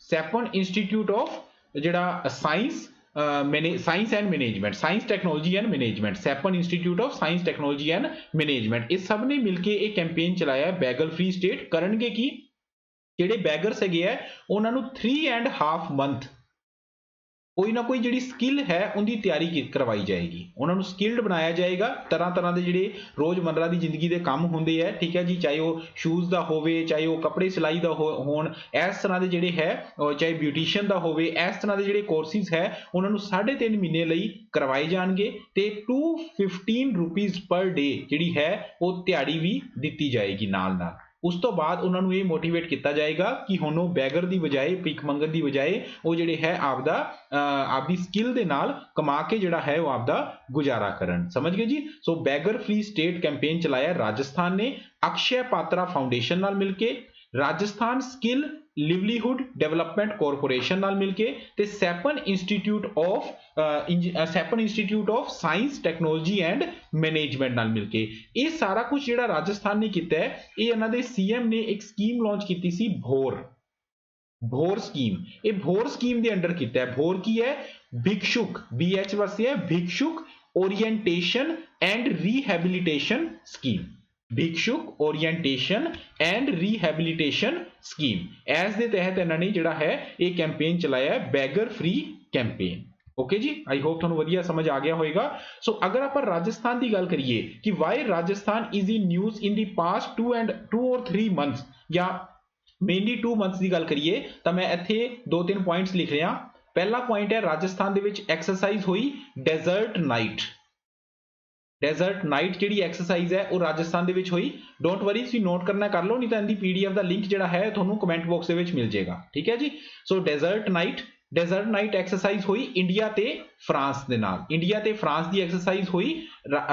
Sapan institute of ਜਿਹੜਾ science and management, science technology and management, Sapan institute of science technology and management, ਇਹ ਸਭ ਨੇ ਮਿਲ ਕੇ ਇਹ ਕੈਂਪੇਨ ਚਲਾਇਆ ਬੈਗਰ ਫ੍ਰੀ ਸਟੇਟ। ਕਰਨਗੇ ਕੀ? ਜਿਹੜੇ ਬੈਗਰਸ ਹੈਗੇ ਆ ਉਹਨਾਂ ਨੂੰ 3.5 month ਕੋਈ ਨਾ ਕੋਈ ਜਿਹੜੀ ਸਕਿੱਲ ਹੈ ਉਹਦੀ ਤਿਆਰੀ ਕਰਵਾਈ ਜਾਏਗੀ, ਉਹਨਾਂ ਨੂੰ ਸਕਿਲਡ ਬਣਾਇਆ ਜਾਏਗਾ। ਤਰ੍ਹਾਂ ਤਰ੍ਹਾਂ ਦੇ ਜਿਹੜੇ ਰੋਜ਼ਮर्रा ਦੀ ਜ਼ਿੰਦਗੀ ਦੇ ਕੰਮ ਹੁੰਦੇ ਹੈ, ਠੀਕ ਹੈ ਜੀ, ਚਾਹੇ ਉਹ ਸ਼ੂਜ਼ ਦਾ ਹੋਵੇ, ਚਾਹੇ ਉਹ ਕੱਪੜੇ ਸਿਲਾਈ ਦਾ ਹੋਣ, ਇਸ ਤਰ੍ਹਾਂ ਦੇ ਜਿਹੜੇ ਹੈ, ਚਾਹੇ ਬਿਊਟੀਸ਼ੀਅਨ ਦਾ ਹੋਵੇ, ਇਸ ਤਰ੍ਹਾਂ ਦੇ ਜਿਹੜੇ ਕੋਰਸਿਸ ਹੈ ਉਹਨਾਂ ਨੂੰ 3.5 ਮਹੀਨੇ ਲਈ ਕਰਵਾਏ ਜਾਣਗੇ ਤੇ 215 ਰੁਪੀਜ਼ ਪਰ ਡੇ ਜਿਹੜੀ ਹੈ ਉਹ ਦਿਹਾੜੀ ਵੀ ਦਿੱਤੀ ਜਾਏਗੀ ਨਾਲ। ਉਸ ਤੋਂ ਬਾਅਦ ਉਹਨਾਂ ਨੂੰ ਇਹ ਮੋਟੀਵੇਟ ਕੀਤਾ ਜਾਏਗਾ ਕਿ ਹੁਣ ਉਹ ਬੈਗਰ ਦੀ ਬਜਾਏ, ਭਿੱਖ ਮੰਗਣ ਦੀ ਬਜਾਏ ਉਹ ਜਿਹੜੇ ਹੈ ਆਪਦੀ ਸਕਿੱਲ ਦੇ ਨਾਲ ਕਮਾ ਕੇ ਜਿਹੜਾ ਹੈ ਉਹ ਆਪਦਾ ਗੁਜ਼ਾਰਾ ਕਰਨ। ਸਮਝ ਗਏ ਜੀ। So beggar free state campaign ਚਲਾਇਆ ਰਾਜਸਥਾਨ ਨੇ ਅਕਸ਼ੈ ਪਾਤਰਾ ਫਾਊਂਡੇਸ਼ਨ ਨਾਲ ਮਿਲ ਕੇ, Rajasthan skill livelihood development corporation ਨਾਲ ਮਿਲ ਕੇ ਤੇ Sapan institute of science technology and management ਨਾਲ ਮਿਲ ਕੇ। ਇਹ ਸਾਰਾ ਕੁਝ ਜਿਹੜਾ ਰਾਜਸਥਾਨ ਨੇ ਕੀਤਾ ਹੈ, ਇਹ ਇਹਨਾਂ ਦੇ ਸੀਐਮ ਨੇ ਇੱਕ ਸਕੀਮ ਲਾਂਚ ਕੀਤੀ ਸੀ, ਭੋਰ ਸਕੀਮ। ਇਹ ਭੋਰ ਸਕੀਮ ਦੇ ਅੰਡਰ ਕੀਤਾ ਹੈ। ਭੋਰ ਕੀ ਹੈ? ਭਿਕਸ਼ੁਕ, BH ਵਾਸਤੇ ਹੈ, ਭਿਕਸ਼ੁਕ ओरिएंटेशन एंड रिहैबिलिटेशन स्कीम, भिक्षुक ओरिएंटेशन एंड रिहैबिलिटेशन स्कीम। इस दे तहत इन्होंने जिहड़ा है ये कैंपेन चलाया है, बैगर फ्री कैंपेन। ओके जी, आई होप तुहानू वधिया समझ आ गया होगा। सो अगर आप राजस्थान की गल करिए कि why Rajasthan is in news in the past 2 और 3 मंथ्स या मेनली 2 मंथ्स की गल करिए तो मैं इत्थे 2-3 पॉइंट्स लिख रहा। पहला पॉइंट है राजस्थान दे विच एक्सरसाइज हुई डेजर्ट नाइट। डेजर्ट नाइट जिहड़ी एक्सरसाइज है वो राजस्थान दे विच हुई। डोंट वरी, तुसीं नोट करना कर लो, नहीं तो इहदी PDF का लिंक जिहड़ा है तुहानू कमेंट बॉक्स दे विच मिल जाएगा। ठीक है जी। सो डेजर्ट नाइट एक्सरसाइज हुई इंडिया ते फ्रांस दे नाल। इंडिया ते फ्रांस की एक्सरसाइज हुई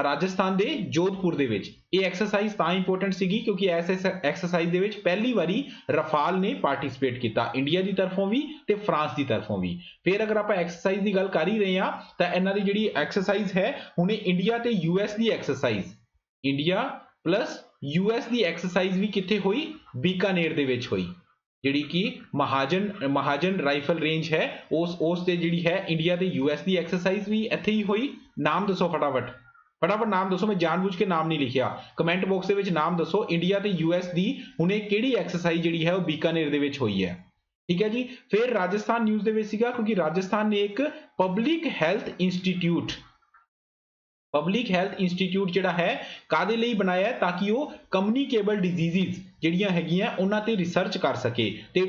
राजस्थान दे जोधपुर दे विच। ये एक्सरसाइज तां इंपोर्टेंट सीगी क्योंकि इस एक्सरसाइज दे विच पहली बारी रफाल ने पार्टिसिपेट किया, इंडिया की तरफों भी ते फ्रांस की तरफों भी। फिर अगर आप एक्सरसाइज की गल कर ही रहे हैं तो इन्हां दी जिहड़ी एक्सरसाइज है हुणे इंडिया ते US की एक्सरसाइज, इंडिया प्लस US की एक्सरसाइज भी कित्थे हुई? बीकानेर दे विच हुई, जिहड़ी कि महाजन राइफल रेंज है उस ते जिहड़ी है इंडिया ते US की एक्सरसाइज भी इत्थे ही हुई। नाम दसो फटाफट नाम दसो, मैं जानबूझ के नाम नहीं लिखिया, कमेंट बॉक्स दे विच नाम दसो इंडिया ते US की हुणे किहड़ी एक्सरसाइज जिहड़ी है वो बीकानेर दे विच हुई है। ठीक है जी। फिर राजस्थान न्यूज़ दे विच सीगा क्योंकि राजस्थान ने एक पब्लिक हैल्थ इंस्टीट्यूट जिहड़ा है कादे लई बनाया है ताकि वो कम्युनिकेबल डिजीज़ जिहड़ियां हैगियां उन्हां ते रिसर्च कर सके ते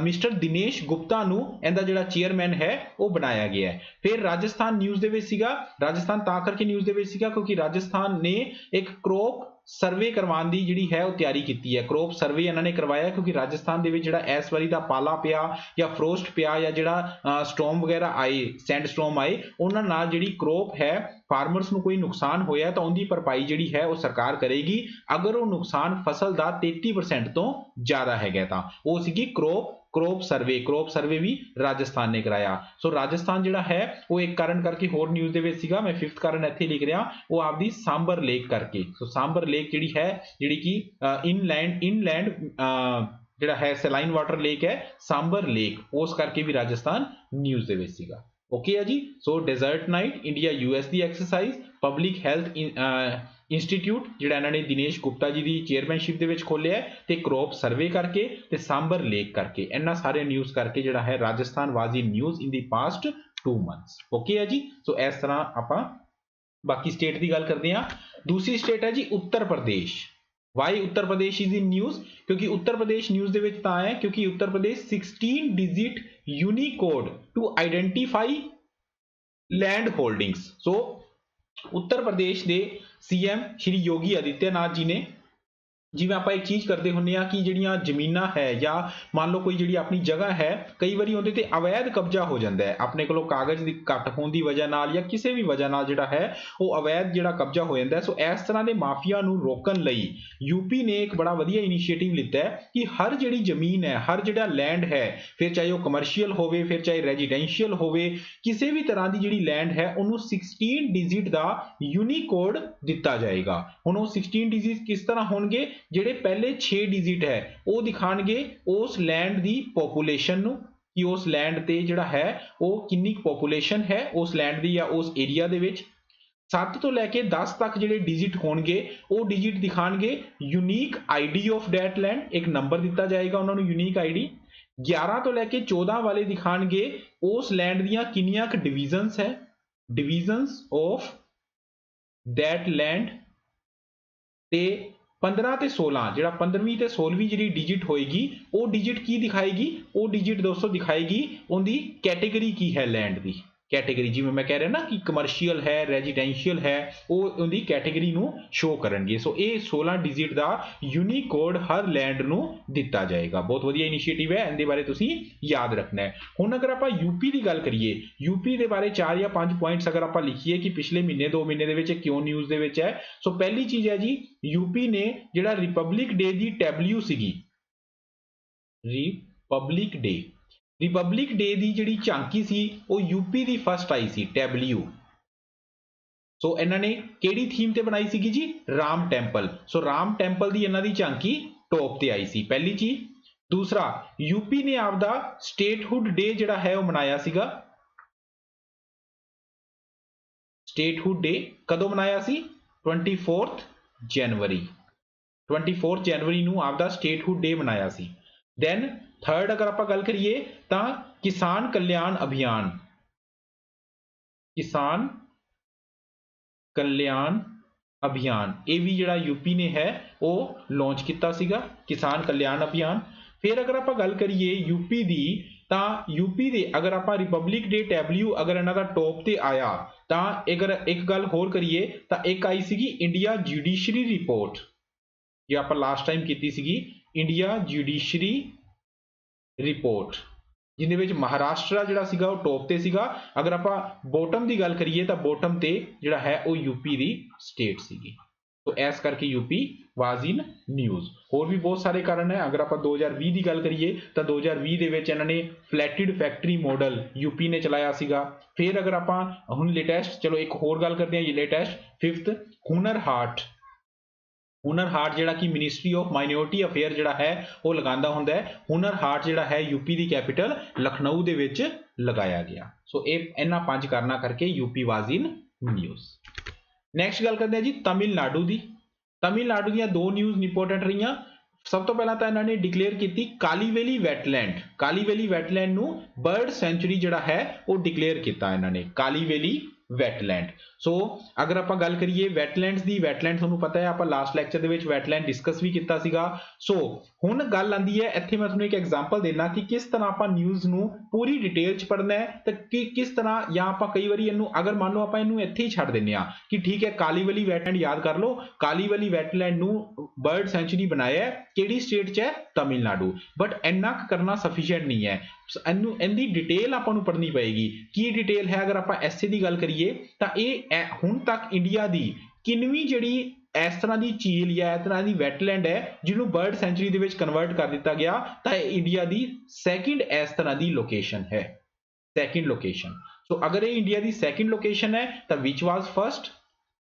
मिस्टर दिनेश गुप्ता नू इहदा जिहड़ा चेयरमैन है वो बनाया गया है। फिर राजस्थान न्यूज़ दे विच सीगा, राजस्थान तां करके न्यूज़ दे विच सीगा क्योंकि राजस्थान ने एक क्रॉप सर्वे करवाने की जिहड़ी है वो तैयारी की है। क्रॉप सर्वे इन्होंने करवाया क्योंकि राजस्थान दे विच जिहड़ा इस वारी दा पाला पिया या फ्रोस्ट पिया या जिहड़ा स्टॉर्म वगैरह आए, सैंड स्टॉर्म आए, उन्हां नाल जिहड़ी क्रॉप है फार्मर्स नू कोई नुकसान होया तो उनकी भरपाई जिहड़ी है वो सरकार करेगी। अगर वो नुकसान फसल का 33% तो ज्यादा है तो वो सीगी क्रॉप सर्वे भी राजस्थान ने कराया। सो राजस्थान जिहड़ा है वो एक कारण करके होर न्यूज़ दे विच सीगा, मैं 5th कारण इत्थे लिख रहा, वो आपदी सांबर लेक करके। सो सांबर लेक जिहड़ी है जिहड़ी कि इनलैंड जिहड़ा है सैलाइन वाटर लेक है सांबर लेक, उस करके भी राजस्थान न्यूज़ दे विच सीगा। ओके है जी। सो डेजर्ट नाइट, इंडिया US की एक्सरसाइज, पब्लिक हैल्थ इंस्टीट्यूट जिहड़ा इन्होंने दिनेश गुप्ता जी की चेयरमैनशिप दे विच खोलिया है ते क्रॉप सर्वे करके ते सांबर लेक करके, इन्हां सारे न्यूज़ करके जिहड़ा है Rajasthan was in news in the past 2 months. Okay है जी। सो इस तरह आपां बाकी स्टेट की गल करते हैं। दूसरी स्टेट है जी Uttar Pradesh. Why Uttar Pradesh is in news? क्योंकि उत्तर प्रदेश न्यूज़ दे विच तां है क्योंकि Uttar Pradesh 16 digit unicode to identify land holdings. So Uttar Pradesh के CM श्री योगी आदित्यनाथ जी ने, जिवें आप एक चीज़ करते होंगे कि जिहड़ियां जमीनां है या मान लो कोई जिहड़ी अपनी जगह है, कई बारी उहदे ते अवैध कब्जा हो जाता है, अपने कोलों कागज दी घट होण दी वजह नाल या किसी भी वजह नाल जिहड़ा है वो अवैध जिहड़ा कब्जा हो जाता है। सो इस तरह के माफिया नूं रोकण लई यूपी ने एक बड़ा वधिया इनीशिएटिव लिता है कि हर जिहड़ी जमीन है, हर जिहड़ा लैंड है, फिर चाहे वो कमर्शियल होवे, फिर चाहे रेजिडेंशियल होवे, किसी भी तरह की जिहड़ी लैंड है उन्होंने 16 डिजिट का यूनीकोड दिता जाएगा। हुण वो 16 डिजिट किस तरह होणगे? जिहड़े पहले 6 डिजिट है वो दिखाणगे उस लैंड की पॉपूलेशन नूं कि उस लैंड ते जिहड़ा है वो किन्नी पॉपूलेशन है उस लैंड दी या उस एरिया दे विच। 7 ਤੋਂ ਲੈ ਕੇ 10 ਤੱਕ ਜਿਹੜੇ ਡਿਜਿਟ ਹੋਣਗੇ ਉਹ ਡਿਜਿਟ ਦਿਖਾਣਗੇ unique ID of that land, ਇੱਕ ਨੰਬਰ ਦਿੱਤਾ ਜਾਏਗਾ ਉਹਨਾਂ ਨੂੰ ਯੂਨੀਕ ਆਈਡੀ। 11 ਤੋਂ ਲੈ ਕੇ 14 ਵਾਲੇ ਦਿਖਾਣਗੇ ਉਸ ਲੈਂਡ ਦੀਆਂ ਕਿੰਨੀਆਂ ਕੁ ਡਿਵੀਜ਼ਨਸ ਹੈ, ਡਿਵੀਜ਼ਨਸ ਆਫ ਡੈਟ ਲੈਂਡ। ਤੇ 15 ਤੇ 16 ਜਿਹੜਾ 15ਵੀਂ ਤੇ 16ਵੀਂ ਜਿਹੜੀ ਡਿਜਿਟ ਹੋਏਗੀ ਉਹ ਡਿਜਿਟ ਕੀ ਦਿਖਾਏਗੀ, ਉਹ ਡਿਜਿਟ ਦੋਸਤੋ ਦਿਖਾਏਗੀ ਉਹਦੀ ਕੈਟੇਗਰੀ ਕੀ ਹੈ ਲੈਂਡ ਦੀ। कैटेगरी जिवें मैं कह रहा ना कि कमर्शियल है, रेजिडेंशियल है, वो उनकी कैटेगरी नू शो करनगे। सो ये 16 डिजिट का यूनिक कोड हर लैंड नू दिता जाएगा। बहुत वधिया इनिशिएटिव है, इनके बारे तुसीं याद रखना है। हुण अगर आपां यूपी की गल करिए, यूपी के बारे 4 या 5 पॉइंट्स अगर आपां लिखिए कि पिछले महीने 2 महीने दे विच क्यों न्यूज़ दे विच है। सो पहली चीज़ है जी, यूपी ने जिहड़ा रिपब्लिक डे की टैबल्यू सीगी, रिपब्लिक डे, रिपब्लिक डे की जिहड़ी झांकी सी वो यूपी की फस्ट आई सी टैबल्यू। सो इन्होंने किहड़ी थीम ते बनाई सीगी जी, राम टैंपल। सो राम टैंपल की इन्हां दी झांकी टॉप ते आई सी, पहली चीज। दूसरा, यूपी ने आपदा स्टेटहुड डे जिहड़ा है वो मनाया सीगा। स्टेटहुड डे कदों मनाया सी, 24 जनवरी, 24 जनवरी नूं आपदा स्टेटहुड डे मनाया सी। दैन थर्ड अगर आप गल करिए तो किसान कल्याण अभियान, किसान कल्याण अभियान ये भी जिहड़ा यूपी ने है वो लॉन्च किया सीगा, किसान कल्याण अभियान। फिर अगर आप गल करिए यूपी दी, तो यूपी दे अगर आप रिपब्लिक डे टैबल्यू अगर इन्हां दा टॉप ते आया, तो अगर एक गल होर करिए तो एक आई सीगी इंडिया जुडिशरी रिपोर्ट, जो आप लास्ट टाइम की सीगी इंडिया जुडिशरी रिपोर्ट, जिन्हें विच महाराष्ट्र जिहड़ा सीगा वो टॉप ते सीगा। अगर आप बॉटम की गल करिए तो बॉटम ते जिहड़ा है वो यूपी की स्टेट सीगी। तो इस करके यूपी वाज इन न्यूज़। होर भी बहुत सारे कारण है। अगर आप 2020 की गल करिए तो 2020 दे विच इन्हां ने फ्लैटिड फैक्ट्री मॉडल यूपी ने चलाया सीगा। फिर अगर आप हुण लेटेस्ट, चलो एक होर गल करते हैं, ये लेटेस्ट 5th हुनर हाट, हुनर हाट जिहड़ा कि मिनिस्ट्री ऑफ माइनॉरिटी अफेयर जिहड़ा है वो लगांदा हुंदा है। हुनर हाट जिहड़ा है यूपी की कैपिटल लखनऊ दे विच लगाया गया। सो ये इन्हां 5 कारणा करके UP was in news. Next गल करते हैं जी तमिलनाडु की। तमिलनाडु दी 2 न्यूज़ इंपोर्टेंट रही। सब तो पहला तो इन्होंने डिक्लेयर की कालीवेली वैटलैंड, कालीवेली वैटलैंड नू बर्ड सेंचुरी जिहड़ा है वो डिक्लेयर किया इन्होंने, कालीवेली वैटलैंड। सो अगर आप गल करिए वैटलैंड्स की, वैटलैंड तुहानूं पता है आप लास्ट लैक्चर दे विच वैटलैंड डिस्कस भी किया सीगा। सो हुण गल आंदी है, इत्थे मैं तुहानूं एक एग्जांपल देना कि किस तरह आप न्यूज़ नूं पूरी डिटेल च पढ़ना है, तो किस तरह, या आप कई बार इनू अगर मान लो आप इनू इत्थे ही छड्ड दिंदे आ कि ठीक है कालीवेली वैटलैंड याद कर लो, कालीवेली वैटलैंड नूं बर्ड सेंचुरी बनाया है किहड़ी स्टेट च है, तमिलनाडु। बट इन्ना करना सफिशिएंट नहीं है, इनकी डिटेल आपां नूं पढ़नी पएगी। की डिटेल है, अगर आप एसए की गल करिए तो ये हुण तक इंडिया की किनवीं जिहड़ी इस तरह की झील या इस तरह की वैटलैंड है जिन्होंने बर्ड सेंचुरी दे विच कन्वर्ट कर दिता गया, तो इंडिया की सैकेंड इस तरह की लोकेशन है, सैकेंड लोकेशन। सो अगर ये इंडिया की सैकेंड लोकेशन है तो विच वाज फर्स्ट,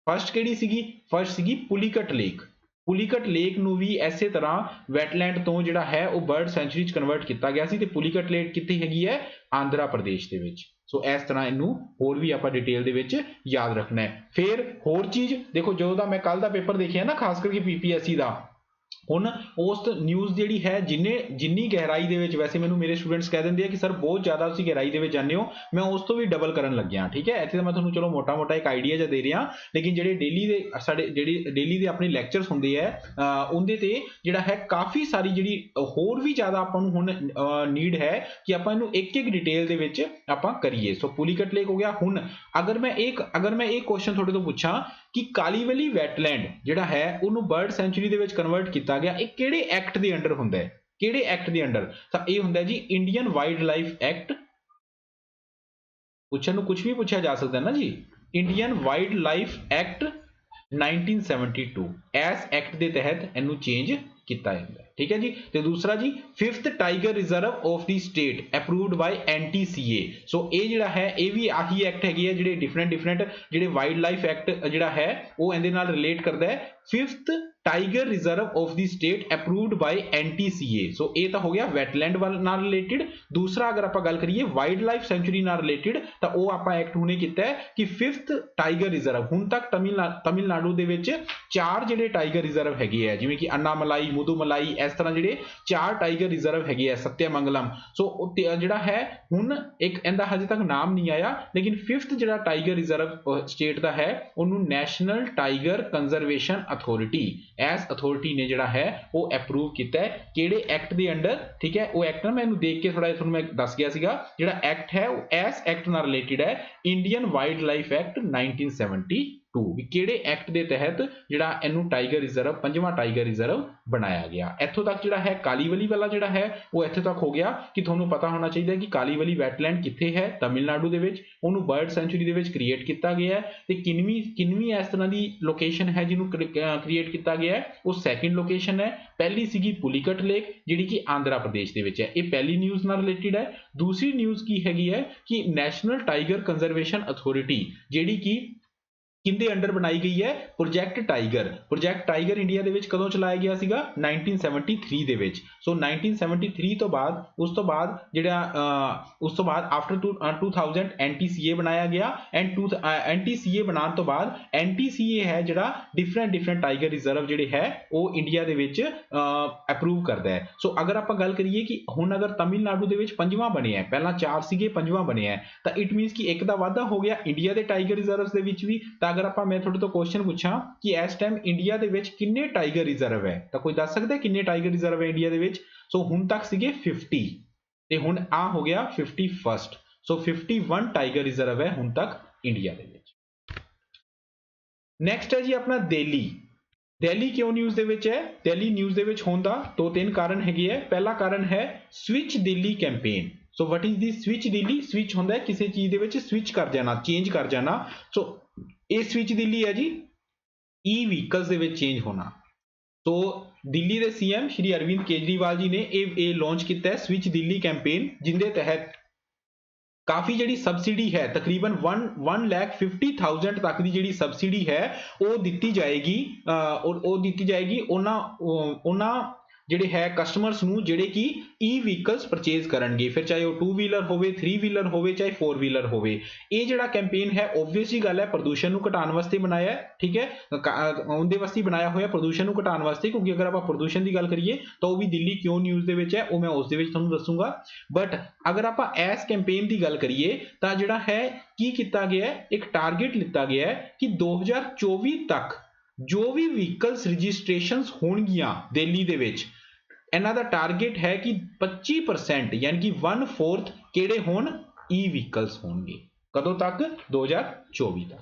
फर्स्ट किहड़ी सीगी, फर्स्ट सीगी पुलिकट लेक। पुलिकट लेक नूं भी इस तरह वैटलैंड तो जिहड़ा है वो बर्ड सेंचुरी च कन्वर्ट किया गया सी, ते पुलिकट लेक कित्थे हैगी है, आंध्रा प्रदेश दे विच। सो इस तरह इनू होर भी आप डिटेल दे विच याद रखना है। फिर होर चीज़ देखो, जो दा मैं कल दा पेपर देखिया ना, खास करके पीपीएससी का, हुण उस न्यूज़ जिहड़ी है जिन्नी गहराई दे विच, वैसे मैनूं मेरे स्टूडेंट्स कह दिंदे कि सर बहुत ज़्यादा तुसीं गहराई दे विच जांदे हो, मैं उस तो भी डबल करन लग्गिया। ठीक है, इत्थे तां मैं तुहानूं चलो मोटा मोटा एक आइडिया जिहा दे रिहा, लेकिन जिहड़े डेली दे साडे जिहड़ी डेली दे अपने लैक्चरस हुंदे है उहदे ते जिहड़ा है काफ़ी सारी जिहड़ी होर भी ज़्यादा आपां नूं हुण नीड है कि आपां इहनूं एक एक डिटेल दे विच आपां करिए। सो पुलिकट लेक हो गया। हुण अगर मैं एक क्वेश्चन तुहाडे तो पुछां कि कालीवेली वैटलैंड जिहड़ा है उहनूं बर्ड सेंचुरी दे विच कन्वर्ट किया गया, एक किहड़े एक्ट दे अंडर हुंदा है, किहड़े एक्ट दे अंडर, तां इह हुंदा जी इंडियन वाइल्ड लाइफ एक्ट। पुछण नूं कुछ भी पूछा जा सकता है ना जी, इंडियन वाइल्ड लाइफ एक्ट 1972 इस एक्ट के तहत इनू चेंज किया जाता है। ठीक है जी। तो दूसरा जी 5th tiger reserve of the state approved by NTCA। सो ये जिहड़ा है ये भी आही एक्ट हैगी है जिहड़े डिफरेंट जिहड़े वाइल्ड लाइफ एक्ट जिहड़ा है वो इहदे नाल रिलेट करदा है। 5th tiger reserve of the state approved by NTCA। सो ये तो हो गया वैटलैंड नाल रिलेटेड। दूसरा अगर आप गल करिए वाइल्ड लाइफ सेंचुरी नाल रिलेटेड तो वो आप एक्ट हुणे कीता है कि 5th टाइगर रिजर्व हुण तक तमिलनाडु दे विच 4 जिहड़े टाइगर रिजर्व हैगे है, जिवें कि अन्नामलाई, मुदुमलाई, इस तरह जिहड़े 4 टाइगर रिजर्व हैगे है, सत्यमंगलम। सो जिहड़ा है हुण एक इहदा हजे तक नाम नहीं आया, लेकिन 5th जिहड़ा टाइगर रिजर्व स्टेट दा है उन्होंने national tiger conservation authority S authority ने जिहड़ा है वो अप्रूव किया है। किहड़े एक्ट दे अंडर, ठीक है, वो एक्ट ना मैनू देख के थोड़ा तुहानूं मैं दस गया सीगा, जिहड़ा एक्ट है वो एस एक्ट नाल रिलेटेड है, इंडियन वाइल्ड लाइफ एक्ट 1972। भी किहड़े एक्ट दे तहत जिहड़ा इनू टाइगर रिजर्व 5वां टाइगर रिजर्व बनाया गया। इत्थों तक जिहड़ा है कालीवली वाला जिहड़ा है वो इत्थे तक हो गया कि तुहानूं पता होना चाहिए कि कालीवली वैटलैंड कित्थे है, तमिलनाडु दे विच, उहनूं बर्ड सेंचुरी दे विच क्रिएट किया गया है। ते किनवीं इस तरह की लोकेशन है जिन्हों क्रिएट किया गया है, वो सैकेंड लोकेशन है। पहली सीगी पुलिकट लेक जिहड़ी कि आंध्रा प्रदेश दे विच है, ये पहली न्यूज़ नाल रिलेटेड है। दूसरी न्यूज़ की हैगी है कि नेशनल टाइगर कंजरवेशन अथॉरिटी जिहड़ी कि किंदे अंडर बनाई गई है, project tiger. Project tiger India दे विच कदों चलाया गया सीगा 1973 दे विच। सो 1973 तो बाद उस तो बाद जिहड़ा उस तो बाद आफ्टर 2000 NTCA बनाया गया एंड NTCA बनाने तो बाद NTCA है जिहड़ा डिफरेंट टाइगर रिजर्व जिहड़े है वो इंडिया दे विच अप्रूव करदा है। सो अगर आप गल करिए कि हुण अगर तमिलनाडु दे विच 5वां बने है, पहला 4 सीगे 5वां बने है, तो इट मीनस कि एक दा वाधा हो गया इंडिया दे टाइगर रिजर्व्स दे विच भी। अगर आप मैं थोड़े तो क्वेश्चन पूछा कि इस टाइम इंडिया दे विच किन्ने टाइगर रिजर्व है, तो कोई दस सकदा है किन्ने टाइगर रिजर्व है इंडिया दे विच? सो हुण तक सीगे 50 ते हुण आ हो गया 51st। सो 51 टाइगर रिजर्व है हुण तक इंडिया दे विच। नेक्स्ट है जी अपना दिल्ली। दिल्ली क्यों न्यूज़ दे विच है? दिल्ली न्यूज़ दे विच होण दा 2-3 कारण हैगे है। पहला कारण है switch Delhi campaign. So what is the switch Delhi? Switch होंदा है किसी चीज दे विच स्विच कर जाना, चेंज कर जाना। सो ये स्विच दिल्ली है जी ई व्हीकल्स दे विच चेंज होना। तो दिल्ली दे सीएम श्री अरविंद केजरीवाल जी ने ये लॉन्च किया है स्विच दिल्ली कैंपेन, जिंदे तहत काफ़ी जी सबसिडी है तकरीबन 1,50,000 तक की जी सबसिडी है वो दी जाएगी और वो दी जाएगी उन्होंने ਜਿਹੜੇ ਹੈ ਕਸਟਮਰਸ ਨੂੰ ਜਿਹੜੇ ਕਿ ਈ ਵਹੀਕਲਸ ਪਰਚੇਜ਼ ਕਰਨਗੇ, ਫਿਰ ਚਾਹੇ ਉਹ 2 ਵੀਲਰ ਹੋਵੇ, 3 ਵੀਲਰ ਹੋਵੇ, ਚਾਹੇ 4 ਵੀਲਰ ਹੋਵੇ। ਇਹ ਜਿਹੜਾ ਕੈਂਪੇਨ ਹੈ ਓਬਵੀਅਸਲੀ ਗੱਲ ਹੈ ਪ੍ਰਦੂਸ਼ਣ ਨੂੰ ਘਟਾਉਣ ਵਾਸਤੇ ਬਣਾਇਆ ਹੈ, ਠੀਕ ਹੈ, ਉਹਦੇ ਵਾਸਤੇ ਬਣਾਇਆ ਹੋਇਆ ਪ੍ਰਦੂਸ਼ਣ ਨੂੰ ਘਟਾਉਣ ਵਾਸਤੇ, ਕਿਉਂਕਿ ਅਗਰ ਆਪਾਂ ਪ੍ਰਦੂਸ਼ਣ ਦੀ ਗੱਲ ਕਰੀਏ ਤਾਂ ਉਹ ਵੀ ਦਿੱਲੀ ਕਿਉਂ ਨਿਊਜ਼ ਦੇ ਵਿੱਚ ਹੈ ਉਹ ਮੈਂ ਉਸ ਦੇ ਵਿੱਚ ਤੁਹਾਨੂੰ ਦੱਸੂਗਾ। ਬਟ ਅਗਰ ਆਪਾਂ ਇਸ ਕੈਂਪੇਨ ਦੀ ਗੱਲ ਕਰੀਏ ਤਾਂ ਜਿਹੜਾ ਹੈ ਕੀ ਕੀਤਾ ਗਿਆ ਹੈ, ਇੱਕ ਟਾਰਗੇਟ ਲਿੱਤਾ ਗਿਆ ਹੈ ਕਿ 2024 ਤੱਕ जो भी व्हीकल्स रजिस्ट्रेशनस होणगियां दिल्ली दे विच, इन्हां दा टारगेट है कि 25% यानी कि 1/4 किहड़े होण ई व्हीकल्स होणगे। कदों तक? 2024 तक।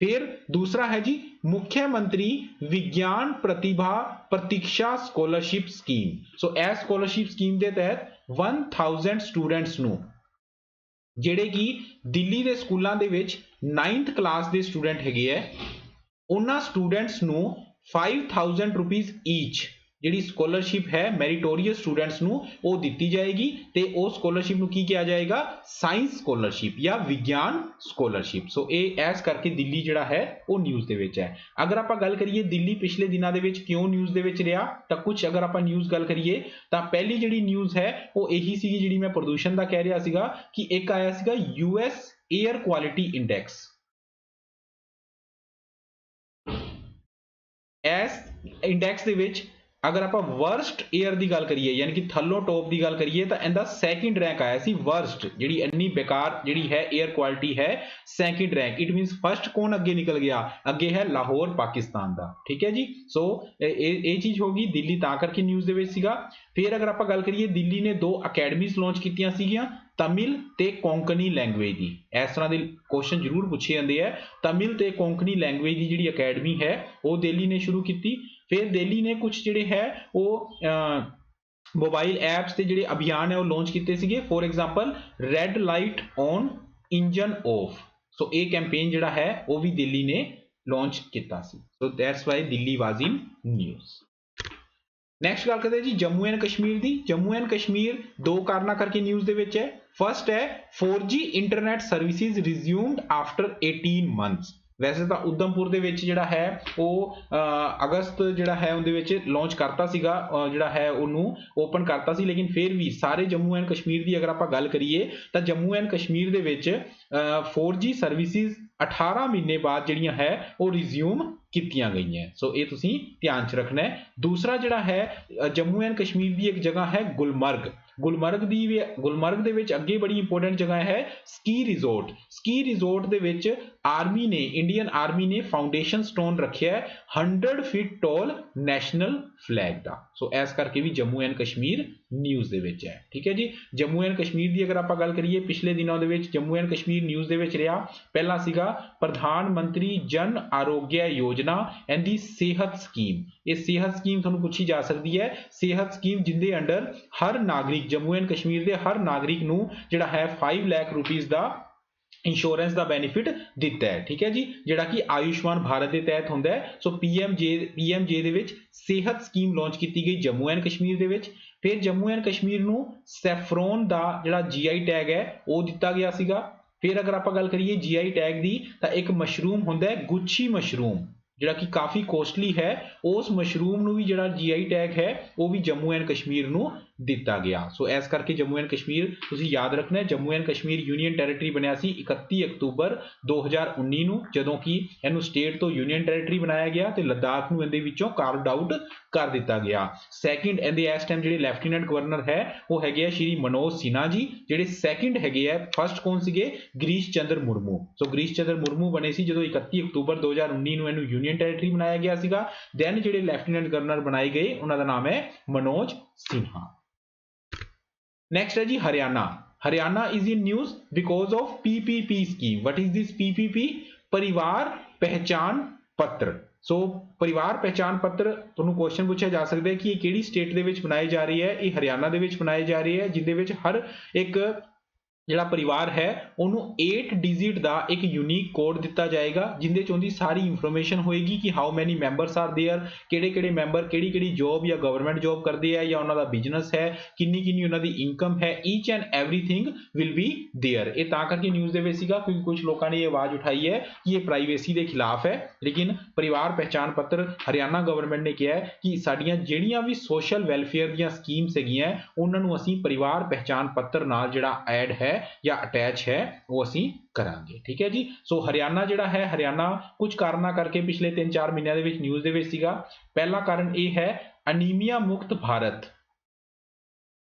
फिर दूसरा है जी मुख्यमंत्री विज्ञान प्रतिभा प्रतीक्षा स्कॉलरशिप स्कीम। सो इस स्कॉलरशिप स्कीम के तहत 1000 स्टूडेंट्स नूं जिहड़े कि दिल्ली के स्कूलों के 9th क्लास के स्टूडेंट हैगे है उन्हां स्टूडेंट्स नूं 5000 रुपीज़ ईच जिहड़ी स्कॉलरशिप है मैरिटोरियस स्टूडेंट्स नूं वो दी जाएगी। ते उस स्कॉलरशिप नूं की किया जाएगा? साइंस स्कॉलरशिप या विज्ञान स्कॉलरशिप। सो ये ऐस करके दिल्ली जिहड़ा है वो न्यूज़ दे विच है। अगर आप गल करिए दिल्ली पिछले दिनों दे विच क्यों न्यूज़ दे विच रहा, तो कुछ अगर आप न्यूज़ गल करिए तो पहली जिहड़ी न्यूज़ है वो यही सी जिहड़ी मैं प्रदूषण का कह रहा सीगा कि एक आया सीगा US एयर क्वालिटी इंडेक्स। इस इंडेक्स दे विच अगर आप वर्स्ट एयर की गल करिए यानी कि थल्लों टॉप की गल करिए तो इनका सैकेंड रैंक आया सी वर्स्ट जी इन्नी बेकार जी है एयर क्वालिटी है सैकेंड रैंक। इट मीनस फर्स्ट कौन अगे निकल गया? अगे है लाहौर पाकिस्तान का, ठीक है जी। सो ये चीज़ होगी दिल्ली ता करके न्यूज़ दे विच सीगा। फिर अगर आप गल करिए दिल्ली ने 2 अकैडमीज लॉन्च कीतियां सीगियां तमिल ते कोंकणी लैंग्वेज की। इस तरह के क्वेश्चन जरूर पूछे जाते हैं। तमिल ते कोंकणी लैंग्वेज की जी अकैडमी है वो दिल्ली ने शुरू की। फिर दिल्ली ने कुछ जिहड़े है वो मोबाइल ऐप्स ते जिहड़े अभियान है वो लॉन्च किए सीगे। For example red light on engine off. So ये कैंपेन जिहड़ा है वो भी दिल्ली ने लॉन्च किया सी। So that's why Delhi was in news. Next गल करते हैं जी जम्मू एंड कश्मीर की। जम्मू एंड कश्मीर 2 कारणों करके न्यूज़ दे विच है। फर्स्ट है 4G internet services resumed after 18 months. ਵੈਸੇ ਤਾਂ ਉਦਮਪੁਰ ਦੇ ਵਿੱਚ ਜਿਹੜਾ ਹੈ ਉਹ ਅਗਸਤ ਜਿਹੜਾ ਹੈ ਉਹਦੇ ਵਿੱਚ ਲਾਂਚ ਕਰਤਾ ਸੀਗਾ, ਜਿਹੜਾ ਹੈ ਉਹਨੂੰ ਓਪਨ ਕਰਤਾ ਸੀ, ਲੇਕਿਨ ਫਿਰ ਵੀ ਸਾਰੇ ਜੰਮੂ ਐਂਡ ਕਸ਼ਮੀਰ ਦੀ ਅਗਰ ਆਪਾਂ ਗੱਲ ਕਰੀਏ ਤਾਂ ਜੰਮੂ ਐਂਡ ਕਸ਼ਮੀਰ ਦੇ ਵਿੱਚ 4G ਸਰਵਿਸਿਜ਼ 18 ਮਹੀਨੇ ਬਾਅਦ ਜਿਹੜੀਆਂ ਹੈ ਉਹ ਰਿਜ਼ਿਊਮ ਕੀਤੀਆਂ ਗਈਆਂ। ਸੋ ਇਹ ਤੁਸੀਂ ਧਿਆਨ 'ਚ ਰੱਖਣਾ ਹੈ। ਦੂਸਰਾ ਜਿਹੜਾ ਹੈ ਜੰਮੂ ਐਂਡ ਕਸ਼ਮੀਰ ਦੀ ਇੱਕ ਜਗ੍ਹਾ ਹੈ ਗੁਲਮਰਗ। ਗੁਲਮਰਗ ਦੇ ਵਿੱਚ ਅੱਗੇ ਬੜੀ ਇੰਪੋਰਟੈਂਟ ਜਗ੍ਹਾ ਹੈ ਸਕੀ ਰਿਜ਼ੋਰਟ। ਸਕੀ ਰਿਜ਼ੋਰਟ ਦੇ ਵਿੱਚ ਆਰਮੀ ਨੇ, ਇੰਡੀਅਨ ਆਰਮੀ ਨੇ ਫਾਊਂਡੇਸ਼ਨ ਸਟੋਨ ਰੱਖਿਆ ਹੈ 100 ਫੀਟ ਟਾਲ ਨੈਸ਼ਨਲ ਫਲੈਗ ਦਾ। ਸੋ ਇਸ ਕਰਕੇ ਵੀ ਜੰਮੂ ਐਂਡ ਕਸ਼ਮੀਰ ਨਿਊਜ਼ ਦੇ ਵਿੱਚ ਹੈ। ਠੀਕ ਹੈ ਜੀ। ਜੰਮੂ ਐਂਡ ਕਸ਼ਮੀਰ ਦੀ ਅਗਰ ਆਪਾਂ ਗੱਲ ਕਰੀਏ ਪਿਛਲੇ ਦਿਨਾਂ ਦੇ ਵਿੱਚ ਜੰਮੂ ਐਂਡ ਕਸ਼ਮੀਰ ਨਿਊਜ਼ ਦੇ ਵਿੱਚ ਰਿਹਾ, ਪਹਿਲਾ ਸੀਗਾ ਪ੍ਰਧਾਨ ਮੰਤਰੀ ਜਨ ਆਰੋਗਿਆ ਯੋਜਨਾ ਐਂਡ ਦੀ ਸਿਹਤ ਸਕੀਮ। ਇਹ ਸਿਹਤ ਸਕੀਮ ਤੁਹਾਨੂੰ ਪੁੱਛੀ ਜਾ ਸਕਦੀ ਹੈ। ਸਿਹਤ ਸਕੀਮ ਜਿੰਦੇ ਅੰਡਰ ਹਰ ਨਾਗਰਿਕ, ਜੰਮੂ ਐਂਡ ਕਸ਼ਮੀਰ ਦੇ ਹਰ ਨਾਗਰਿਕ ਨੂੰ ਜਿਹੜਾ ਹੈ 5 ਲੱਖ ਰੁਪਏ ਦਾ ਇੰਸ਼ੋਰੈਂਸ ਦਾ ਬੈਨੀਫਿਟ ਦਿੱਤਾ ਹੈ। ਠੀਕ ਹੈ ਜੀ, ਜਿਹੜਾ ਕਿ ਆਯੁਸ਼ਮਾਨ ਭਾਰਤ ਦੇ ਤਹਿਤ ਹੁੰਦਾ ਹੈ। ਸੋ ਪੀਐਮਜੇ ਦੇ ਵਿੱਚ ਸਿਹਤ ਸਕੀਮ ਲਾਂਚ ਕੀਤੀ ਗਈ ਜੰਮੂ ਐਂਡ ਕਸ਼ਮੀਰ ਦੇ ਵਿੱਚ। ਫਿਰ ਜੰਮੂ ਐਂਡ ਕਸ਼ਮੀਰ ਨੂੰ ਸੈਫਰੋਨ ਦਾ ਜਿਹੜਾ GI ਟੈਗ ਹੈ ਉਹ ਦਿੱਤਾ ਗਿਆ ਸੀਗਾ। ਫਿਰ ਅਗਰ ਆਪਾਂ ਗੱਲ ਕਰੀਏ GI ਟੈਗ ਦੀ ਤਾਂ ਇੱਕ ਮਸ਼ਰੂਮ ਹੁੰਦਾ ਹੈ ਗੁੱਛੀ ਮਸ਼ਰੂਮ, ਜਿਹੜਾ ਕਿ ਕਾਫੀ ਕੋਸਟਲੀ ਹੈ। ਉਸ ਮਸ਼ਰੂਮ ਨੂੰ ਵੀ ਜਿਹੜਾ GI ਟੈਗ ਹੈ ਉਹ ਵੀ ਜੰਮੂ ਐਂਡ ਕਸ਼ਮੀਰ ਨੂੰ ਦਿੱਤਾ ਗਿਆ। ਸੋ ਇਸ ਕਰਕੇ ਜੰਮੂ ਐਂਡ ਕਸ਼ਮੀਰ ਤੁਸੀਂ ਯਾਦ ਰੱਖਣਾ, Jammu and Kashmir union territory ਬਣਿਆ ਸੀ 31 ਅਕਤੂਬਰ 2019 ਨੂੰ, ਜਦੋਂ ਕਿ ਇਹਨੂੰ ਸਟੇਟ ਤੋਂ ਯੂਨੀਅਨ ਟੈਰੀਟਰੀ ਬਣਾਇਆ ਗਿਆ ਤੇ ਲੱਦਾਖ ਨੂੰ ਇਹਦੇ ਵਿੱਚੋਂ ਕਾਰਵਡ ਆਊਟ ਕਰ ਦਿੱਤਾ ਗਿਆ। ਸੈਕਿੰਡ ਇਹਦੇ ਇਸ ਟਾਈਮ ਜਿਹੜੇ ਲੈਫਟੀਨੈਂਟ ਗਵਰਨਰ ਹੈ ਉਹ ਹੈਗੇ ਆ ਸ਼੍ਰੀ ਮਨੋਜ ਸਿਨਹਾ ਜੀ। ਜਿਹੜੇ ਸੈਕਿੰਡ ਹੈਗੇ ਆ, ਫਸਟ ਕੌਣ ਸੀਗੇ? ਗਿਰੀਸ਼ ਚੰਦਰ ਮੁਰਮੂ। ਸੋ ਗਿਰੀਸ਼ ਚੰਦਰ ਮੁਰਮੂ ਬਣੇ ਸੀ ਜਦੋਂ 31 ਅਕਤੂਬਰ 2019 ਨੂੰ ਇਹਨੂੰ ਯੂਨੀਅਨ ਟੈਰੀਟਰੀ ਬਣਾਇਆ ਗਿਆ ਸੀਗਾ। ਦੈਨ ਜਿਹੜੇ ਲੈਫਟੀਨੈਂਟ ਗਵਰਨਰ ਬਣਾਏ ਗਏ ਉਹਨਾਂ ਦਾ ਨਾਮ ਹੈ ਮਨੋਜ ਸਿਨਹਾ। Next है जी Haryana. Haryana is in news because of PPP scheme. What is this PPP? परिवार पहचान पत्र। सो परिवार पहचान पत्र ਤੁਹਾਨੂੰ ਕੁਐਸਚਨ ਪੁੱਛਿਆ ਜਾ ਸਕਦਾ ਹੈ ਕਿ ਇਹ ਕਿਹੜੀ ਸਟੇਟ ਦੇ ਵਿੱਚ ਬਣਾਈ ਜਾ ਰਹੀ ਹੈ। ਇਹ ਹਰਿਆਣਾ ਦੇ ਵਿੱਚ ਬਣਾਈ ਜਾ ਰਹੀ ਹੈ, ਜਿਹਦੇ ਵਿੱਚ ਹਰ ਇੱਕ ਜਿਹੜਾ ਪਰਿਵਾਰ ਹੈ ਉਹਨੂੰ 8 ਡਿਜਿਟ ਦਾ ਇੱਕ ਯੂਨੀਕ ਕੋਡ ਦਿੱਤਾ ਜਾਏਗਾ, ਜਿੰਦੇ ਚ ਉਹਦੀ ਸਾਰੀ ਇਨਫੋਰਮੇਸ਼ਨ ਹੋਏਗੀ ਕਿ how many members are there, ਕਿਹੜੇ ਮੈਂਬਰ ਕਿਹੜੀ ਜੌਬ ਜਾਂ ਗਵਰਨਮੈਂਟ ਜੌਬ ਕਰਦੇ ਆ ਜਾਂ ਉਹਨਾਂ ਦਾ ਬਿਜ਼ਨਸ ਹੈ, ਕਿੰਨੀ ਉਹਨਾਂ ਦੀ ਇਨਕਮ ਹੈ। Each and everything will be there. ਇਹ ਤਾਂ ਕਰਕੇ ਨਿਊਜ਼ ਦੇ ਵਿੱਚ ਸੀਗਾ ਕਿਉਂਕਿ ਕੁਝ ਲੋਕਾਂ ਨੇ ਇਹ ਆਵਾਜ਼ ਉਠਾਈ ਹੈ ਕਿ ਇਹ ਪ੍ਰਾਈਵੇਸੀ ਦੇ ਖਿਲਾਫ ਹੈ, ਲੇਕਿਨ ਪਰਿਵਾਰ ਪਹਿਚਾਣ ਪੱਤਰ ਹਰਿਆਣਾ ਗਵਰਨਮੈਂਟ ਨੇ ਕਿਹਾ ਹੈ ਕਿ ਸਾਡੀਆਂ ਜਿਹੜੀਆਂ ਵੀ ਸੋਸ਼ਲ ਵੈਲਫੇਅਰ ਦੀਆਂ ਸਕੀਮਸ ਹੈਗੀਆਂ ਉਹਨਾਂ ਨੂੰ ਅਸੀਂ ਪਰਿਵਾਰ ਪਹਿਚਾਣ ਪੱਤਰ ਨਾਲ ਜਿਹੜਾ ਐਡ ਹੈ ਜਾਂ ਅਟੈਚ ਹੈ ਉਹ ਅਸੀਂ ਕਰਾਂਗੇ। ਠੀਕ ਹੈ ਜੀ। ਸੋ ਹਰਿਆਣਾ ਜਿਹੜਾ ਹੈ, ਹਰਿਆਣਾ ਕੁਝ ਕਾਰਨਾਂ ਕਰਕੇ ਪਿਛਲੇ 3-4 ਮਹੀਨਿਆਂ ਦੇ ਵਿੱਚ ਨਿਊਜ਼ ਦੇ ਵਿੱਚ ਸੀਗਾ। ਪਹਿਲਾ ਕਾਰਨ ਇਹ ਹੈ ਅਨੀਮੀਆ ਮੁਕਤ ਭਾਰਤ,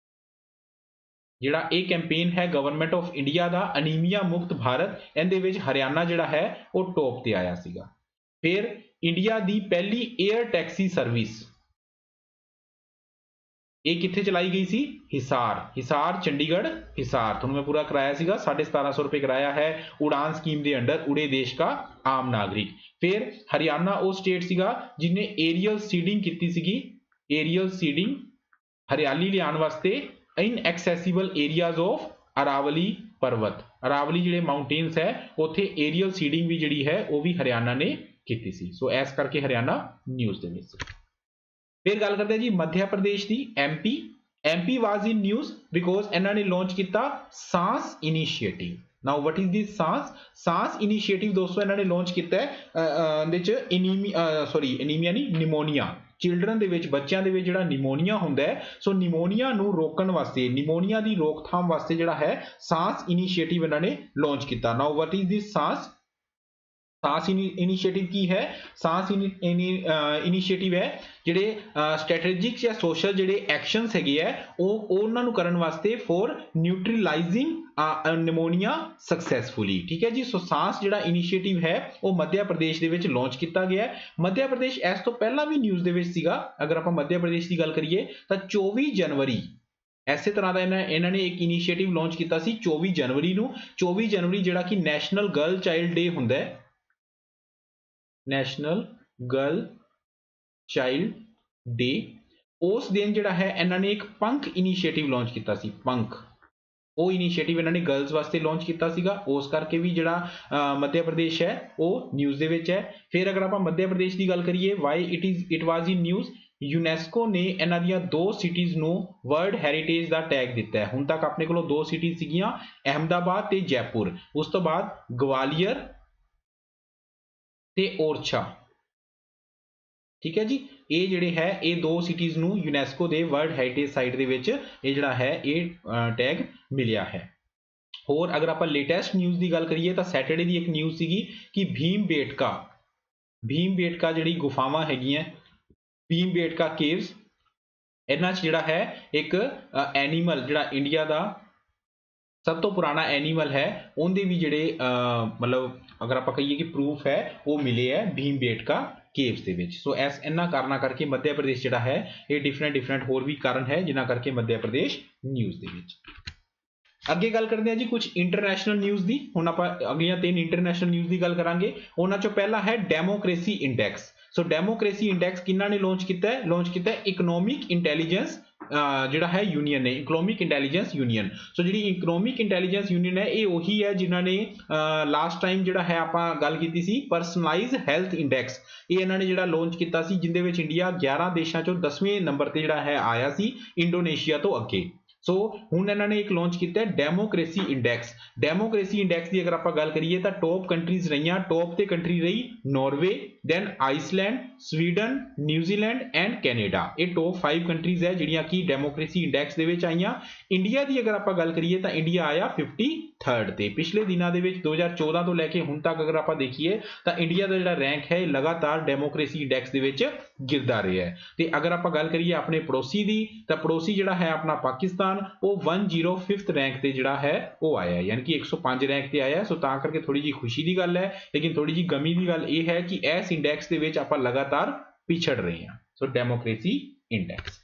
ਜਿਹੜਾ ਇਹ ਕੈਂਪੇਨ ਹੈ government of India the, anaemia ਮੁਕਤ ਭਾਰਤ, ਇਹਦੇ ਵਿੱਚ ਹਰਿਆਣਾ ਜਿਹੜਾ ਹੈ ਉਹ ਟੌਪ ਤੇ ਆਇਆ ਸੀਗਾ। ਫਿਰ ਇੰਡੀਆ ਦੀ ਪਹਿਲੀ 에ਅਰ ਟੈਕਸੀ ਸਰਵਿਸ ਇਹ ਕਿੱਥੇ ਚਲਾਈ ਗਈ ਸੀ? ਹਿਸਾਰ ਚੰਡੀਗੜ੍ਹ ਹਿਸਾਰ। ਤੁਹਾਨੂੰ ਮੈਂ ਪੂਰਾ ਕਰਾਇਆ ਸੀਗਾ, 1750 रुपए कराया है उड़ान स्कीम ਦੇ ਅੰਡਰ, उड़े देश का आम नागरिक। ਫਿਰ ਹਰਿਆਣਾ ਉਹ ਸਟੇਟ ਸੀਗਾ ਜਿਹਨੇ ਏਰੀਅਲ ਸੀਡਿੰਗ ਕੀਤੀ ਸੀਗੀ। ਏਰੀਅਲ ਸੀਡਿੰਗ ਹਰਿਆਲੀ ਲਿਆਉਣ ਵਾਸਤੇ ਇਨਐਕਸੈਸੀਬਲ ਏਰੀਆਜ਼ ਆਫ ਅਰਾਵਲੀ ਪਰਬਤ, ਅਰਾਵਲੀ ਜਿਹੜੇ ਮਾਊਂਟੇਨਸ ਹੈ ਉੱਥੇ ਏਰੀਅਲ ਸੀਡਿੰਗ ਵੀ ਜਿਹੜੀ ਹੈ ਉਹ ਵੀ ਹਰਿਆਣਾ ਨੇ ਕੀਤੀ ਸੀ। ਸੋ ਇਸ ਕਰਕੇ ਹਰਿਆਣਾ ਨਿਊਜ਼ ਦੇ ਵਿੱਚ। ਫਿਰ ਗੱਲ ਕਰਦੇ ਹਾਂ ਜੀ ਮੱਧ ਪ੍ਰਦੇਸ਼ ਦੀ। MP was in news because ਇਹਨਾਂ ਨੇ ਲਾਂਚ ਕੀਤਾ Saans initiative. Now what is this Saans initiative ਦੋਸਤੋ ਇਹਨਾਂ ਨੇ ਲਾਂਚ ਕੀਤਾ ਹੈ ਇਹਦੇ ਚ ਐਨੀਮੀਆ ਨਹੀਂ, ਨਿਮੋਨੀਆ। ਚਿਲਡਰਨ ਦੇ ਵਿੱਚ, ਬੱਚਿਆਂ ਦੇ ਵਿੱਚ ਜਿਹੜਾ ਨਿਮੋਨੀਆ ਹੁੰਦਾ ਹੈ, ਸੋ ਨਿਮੋਨੀਆ ਨੂੰ ਰੋਕਣ ਵਾਸਤੇ, ਨਿਮੋਨੀਆ ਦੀ ਰੋਕਥਾਮ ਵਾਸਤੇ ਜਿਹੜਾ ਹੈ ਸਾਂਸ ਇਨੀਸ਼ੀਏਟਿਵ ਇਹਨਾਂ ਨੇ ਲਾਂਚ ਕੀਤਾ। ਨਾਓ what is this Saans initiative ਕੀ ਹੈ? ਸਾਂਸ ਇਨੀਸ਼ੀਏਟਿਵ ਹੈ ਜਿਹੜੇ ਸਟ੍ਰੈਟੇਜਿਕ ਜਾਂ ਸੋਸ਼ਲ ਜਿਹੜੇ ਐਕਸ਼ਨਸ ਹੈਗੇ ਆ ਉਹ ਉਹਨਾਂ ਨੂੰ ਕਰਨ ਵਾਸਤੇ ਫॉर ਨਿਊਟਰਲਾਈਜ਼ਿੰਗ ਨਿਮੋਨੀਆ ਸਕਸੈਸਫੁਲੀ। ਠੀਕ ਹੈ ਜੀ। ਸੋ ਸਾਂਸ ਜਿਹੜਾ ਇਨੀਸ਼ੀਏਟਿਵ ਹੈ ਉਹ ਮੱਧ ਪ੍ਰਦੇਸ਼ ਦੇ ਵਿੱਚ ਲਾਂਚ ਕੀਤਾ ਗਿਆ ਹੈ। ਮੱਧ ਪ੍ਰਦੇਸ਼ ਇਸ ਤੋਂ ਪਹਿਲਾਂ ਵੀ ਨਿਊਜ਼ ਦੇ ਵਿੱਚ ਸੀਗਾ। ਅਗਰ ਆਪਾਂ ਮੱਧ ਪ੍ਰਦੇਸ਼ ਦੀ ਗੱਲ ਕਰੀਏ ਤਾਂ 24 ਜਨਵਰੀ ਇਸੇ ਤਰ੍ਹਾਂ ਦਾ ਇਹਨਾਂ ਨੇ ਇੱਕ ਇਨੀਸ਼ੀਏਟਿਵ ਲਾਂਚ ਕੀਤਾ ਸੀ 24 ਜਨਵਰੀ ਨੂੰ। 24 ਜਨਵਰੀ ਜਿਹੜਾ ਕਿ ਨੈਸ਼ਨਲ ਗਰਲ ਚਾਈਲਡ ਡੇ ਹੁੰਦਾ ਹੈ, ਨੈਸ਼ਨਲ ਗਰਲ ਚਾਈਲਡ ਡੇ, ਉਸ ਦਿਨ ਜਿਹੜਾ ਹੈ ਇਹਨਾਂ ਨੇ ਇੱਕ ਪੰਖ ਇਨੀਸ਼ੀਏਟਿਵ ਲਾਂਚ ਕੀਤਾ ਸੀ। ਪੰਖ ਉਹ ਇਨੀਸ਼ੀਏਟਿਵ ਇਹਨਾਂ ਨੇ ਗਰਲਸ ਵਾਸਤੇ ਲਾਂਚ ਕੀਤਾ ਸੀਗਾ, ਉਸ ਕਰਕੇ ਵੀ ਜਿਹੜਾ ਮੱਧ ਪ੍ਰਦੇਸ਼ ਹੈ ਉਹ ਨਿਊਜ਼ ਦੇ ਵਿੱਚ ਹੈ। ਫਿਰ ਅਗਰ ਆਪਾਂ ਮੱਧ ਪ੍ਰਦੇਸ਼ ਦੀ ਗੱਲ ਕਰੀਏ Y it was in news, UNESCO ਨੇ ਇਹਨਾਂ ਦੀਆਂ 2 ਸਿਟੀਜ਼ ਨੂੰ ਵਰਲਡ ਹੈਰੀਟੇਜ ਦਾ ਟੈਗ ਦਿੱਤਾ ਹੈ। ਹੁਣ ਤੱਕ ਆਪਣੇ ਕੋਲੋਂ 2 ਸਿਟੀਜ਼ ਸੀਗੀਆਂ, ਅਹਿਮਦਾਬਾਦ ਤੇ ਜੈਪੁਰ। ਉਸ ਤੋਂ ਬਾਅਦ ਗਵਾਲੀਅਰ ਤੇ ओरछा, ठीक है जी। ਇਹ ਜਿਹੜੇ ਹੈ ਇਹ ਦੋ ਸਿਟੀਜ਼ ਨੂੰ ਯੂਨੈਸਕੋ ਦੇ ਵਰਲਡ ਹੈਰੀਟੇਜ ਸਾਈਟ ਦੇ ਵਿੱਚ ਇਹ ਜਿਹੜਾ ਹੈ ਇਹ ਟੈਗ ਮਿਲਿਆ ਹੈ। ਹੋਰ ਅਗਰ ਆਪਾਂ ਲੇਟੈਸਟ ਨਿਊਜ਼ ਦੀ ਗੱਲ ਕਰੀਏ ਤਾਂ ਸੈਟਰਡੇ ਦੀ ਇੱਕ ਨਿਊਜ਼ ਸੀਗੀ ਕਿ ਭੀਮ ਬੇਟਕਾ ਜਿਹੜੀ ਗੁਫਾਵਾਂ ਹੈਗੀਆਂ, ਭੀਮ ਬੇਟਕਾ ਕੇਵਸ, ਇਹਨਾਂ 'ਚ ਜਿਹੜਾ ਹੈ ਇੱਕ ਐਨੀਮਲ ਜਿਹੜਾ ਇੰਡੀਆ ਦਾ ਸਭ ਤੋਂ ਪੁਰਾਣਾ ਐਨੀਮਲ ਹੈ ਉਹਦੇ ਵੀ ਜਿਹੜੇ ਮਤਲਬ ਅਗਰ ਆਪਾਂ ਕਹੀਏ ਕਿ ਪ੍ਰੂਫ ਹੈ ਉਹ ਮਿਲੇ ਹੈ ਭੀਮ ਬੇਟਕਾ ਕੇਵਸ ਦੇ ਵਿੱਚ। ਸੋ ਇਹਨਾਂ ਕਾਰਨਾਂ ਕਰਕੇ ਮੱਧ ਪ੍ਰਦੇਸ਼ ਜਿਹੜਾ ਹੈ ਇਹ ਡਿਫਰੈਂਟ ਹੋਰ ਵੀ ਕਾਰਨ ਹੈ ਜਿਨ੍ਹਾਂ ਕਰਕੇ ਮੱਧ ਪ੍ਰਦੇਸ਼ ਨਿਊਜ਼ ਦੇ ਵਿੱਚ। ਅੱਗੇ ਗੱਲ ਕਰਦੇ ਹਾਂ ਜੀ ਕੁਝ ਇੰਟਰਨੈਸ਼ਨਲ ਨਿਊਜ਼ ਦੀ। ਹੁਣ ਆਪਾਂ ਅਗਲੀਆਂ 3 ਇੰਟਰਨੈਸ਼ਨਲ ਨਿਊਜ਼ ਦੀ ਗੱਲ ਕਰਾਂਗੇ। ਉਹਨਾਂ ਚੋਂ ਪਹਿਲਾ ਹੈ ਡੈਮੋਕ੍ਰੇਸੀ ਇੰਡੈਕਸ। ਸੋ ਡੈਮੋਕ੍ਰੇਸੀ ਇੰਡੈਕਸ ਕਿਹਨਾਂ ਨੇ ਲਾਂਚ ਕੀਤਾ ਹੈ? ਲਾਂਚ ਕੀਤਾ ਇਕਨੋਮਿਕ ਇੰਟੈਲੀਜੈਂਸ ਜਿਹੜਾ ਹੈ ਯੂਨੀਅਨ ਨੇ, ਇਕਨੋਮਿਕ ਇੰਟੈਲੀਜੈਂਸ ਯੂਨੀਅਨ। ਸੋ ਜਿਹੜੀ ਇਕਨੋਮਿਕ ਇੰਟੈਲੀਜੈਂਸ ਯੂਨੀਅਨ ਹੈ ਇਹ ਉਹੀ ਹੈ ਜਿਨ੍ਹਾਂ ਨੇ ਲਾਸਟ ਟਾਈਮ ਜਿਹੜਾ ਹੈ ਆਪਾਂ ਗੱਲ ਕੀਤੀ ਸੀ ਪਰਸਨਲਾਈਜ਼ ਹੈਲਥ ਇੰਡੈਕਸ, ਇਹ ਇਹਨਾਂ ਨੇ ਜਿਹੜਾ ਲਾਂਚ ਕੀਤਾ ਸੀ ਜਿੰਦੇ ਵਿੱਚ ਇੰਡੀਆ 11 ਦੇਸ਼ਾਂ ਚੋਂ 10ਵੇਂ ਨੰਬਰ ਤੇ ਜਿਹੜਾ ਹੈ ਆਇਆ ਸੀ ਇੰਡੋਨੇਸ਼ੀਆ ਤੋਂ ਅੱਗੇ। ਸੋ ਹੁਣ ਇਹਨਾਂ ਨੇ ਇੱਕ ਲਾਂਚ ਕੀਤਾ ਡੈਮੋਕ੍ਰੇਸੀ ਇੰਡੈਕਸ। ਡੈਮੋਕ੍ਰੇਸੀ ਇੰਡੈਕਸ ਦੀ ਅਗਰ ਆਪਾਂ ਗੱਲ ਕਰੀਏ ਤਾਂ ਟੌਪ ਕੰਟਰੀਜ਼ ਰਹੀਆਂ, ਟੌਪ ਤੇ ਕੰਟਰੀ ਰਹੀ Norway, then Iceland, Sweden, New Zealand and Canada. ਇਹ ਟੌਪ 5 ਕੰਟਰੀਜ਼ ਹੈ ਜਿਹੜੀਆਂ ਕਿ ਡੈਮੋਕ੍ਰੇਸੀ ਇੰਡੈਕਸ ਦੇ ਵਿੱਚ ਆਈਆਂ। ਇੰਡੀਆ ਦੀ ਅਗਰ ਆਪਾਂ ਗੱਲ ਕਰੀਏ ਤਾਂ ਇੰਡੀਆ ਆਇਆ 53rd ਤੇ। ਪਿਛਲੇ ਦਿਨਾਂ ਦੇ ਵਿੱਚ 2014 ਤੋਂ ਲੈ ਕੇ ਹੁਣ ਤੱਕ ਅਗਰ ਆਪਾਂ ਦੇਖੀਏ ਤਾਂ ਇੰਡੀਆ ਦਾ ਜਿਹੜਾ ਰੈਂਕ ਹੈ ਇਹ ਲਗਾਤਾਰ ਡੈਮੋਕ੍ਰੇਸੀ ਇੰਡੈਕਸ ਦੇ ਵਿੱਚ ਗਿਰਦਾ ਰਿਹਾ ਹੈ। ਤੇ ਅਗਰ ਆਪਾਂ ਗੱਲ ਕਰੀਏ ਆਪਣੇ ਪੜੋਸੀ ਦੀ ਤਾਂ ਪੜੋਸੀ ਜਿਹੜਾ ਹੈ ਆਪਣਾ ਪਾਕਿਸਤਾਨ, ਉਹ 105th ਰੈਂਕ ਤੇ ਜਿਹੜਾ ਹੈ ਉਹ ਆਇਆ, ਯਾਨੀ ਕਿ 105 ਰੈਂਕ ਤੇ ਆਇਆ। ਸੋ ਤਾਂ ਕਰਕੇ ਥੋੜੀ ਜੀ ਖੁਸ਼ੀ ਦੀ ਗੱਲ ਹੈ, ਲੇਕਿਨ ਥੋੜੀ ਜੀ ਗਮੀ ਦੀ ਗੱਲ ਇਹ ਹੈ ਕਿ ਇਸ ਇੰਡੈਕਸ ਦੇ ਵਿੱਚ ਆਪਾਂ ਲਗਾਤਾਰ ਪਿਛੜ ਰਹੇ ਹਾਂ। ਸੋ ਡੈਮੋਕ੍ਰੇਸੀ ਇੰਡੈਕਸ।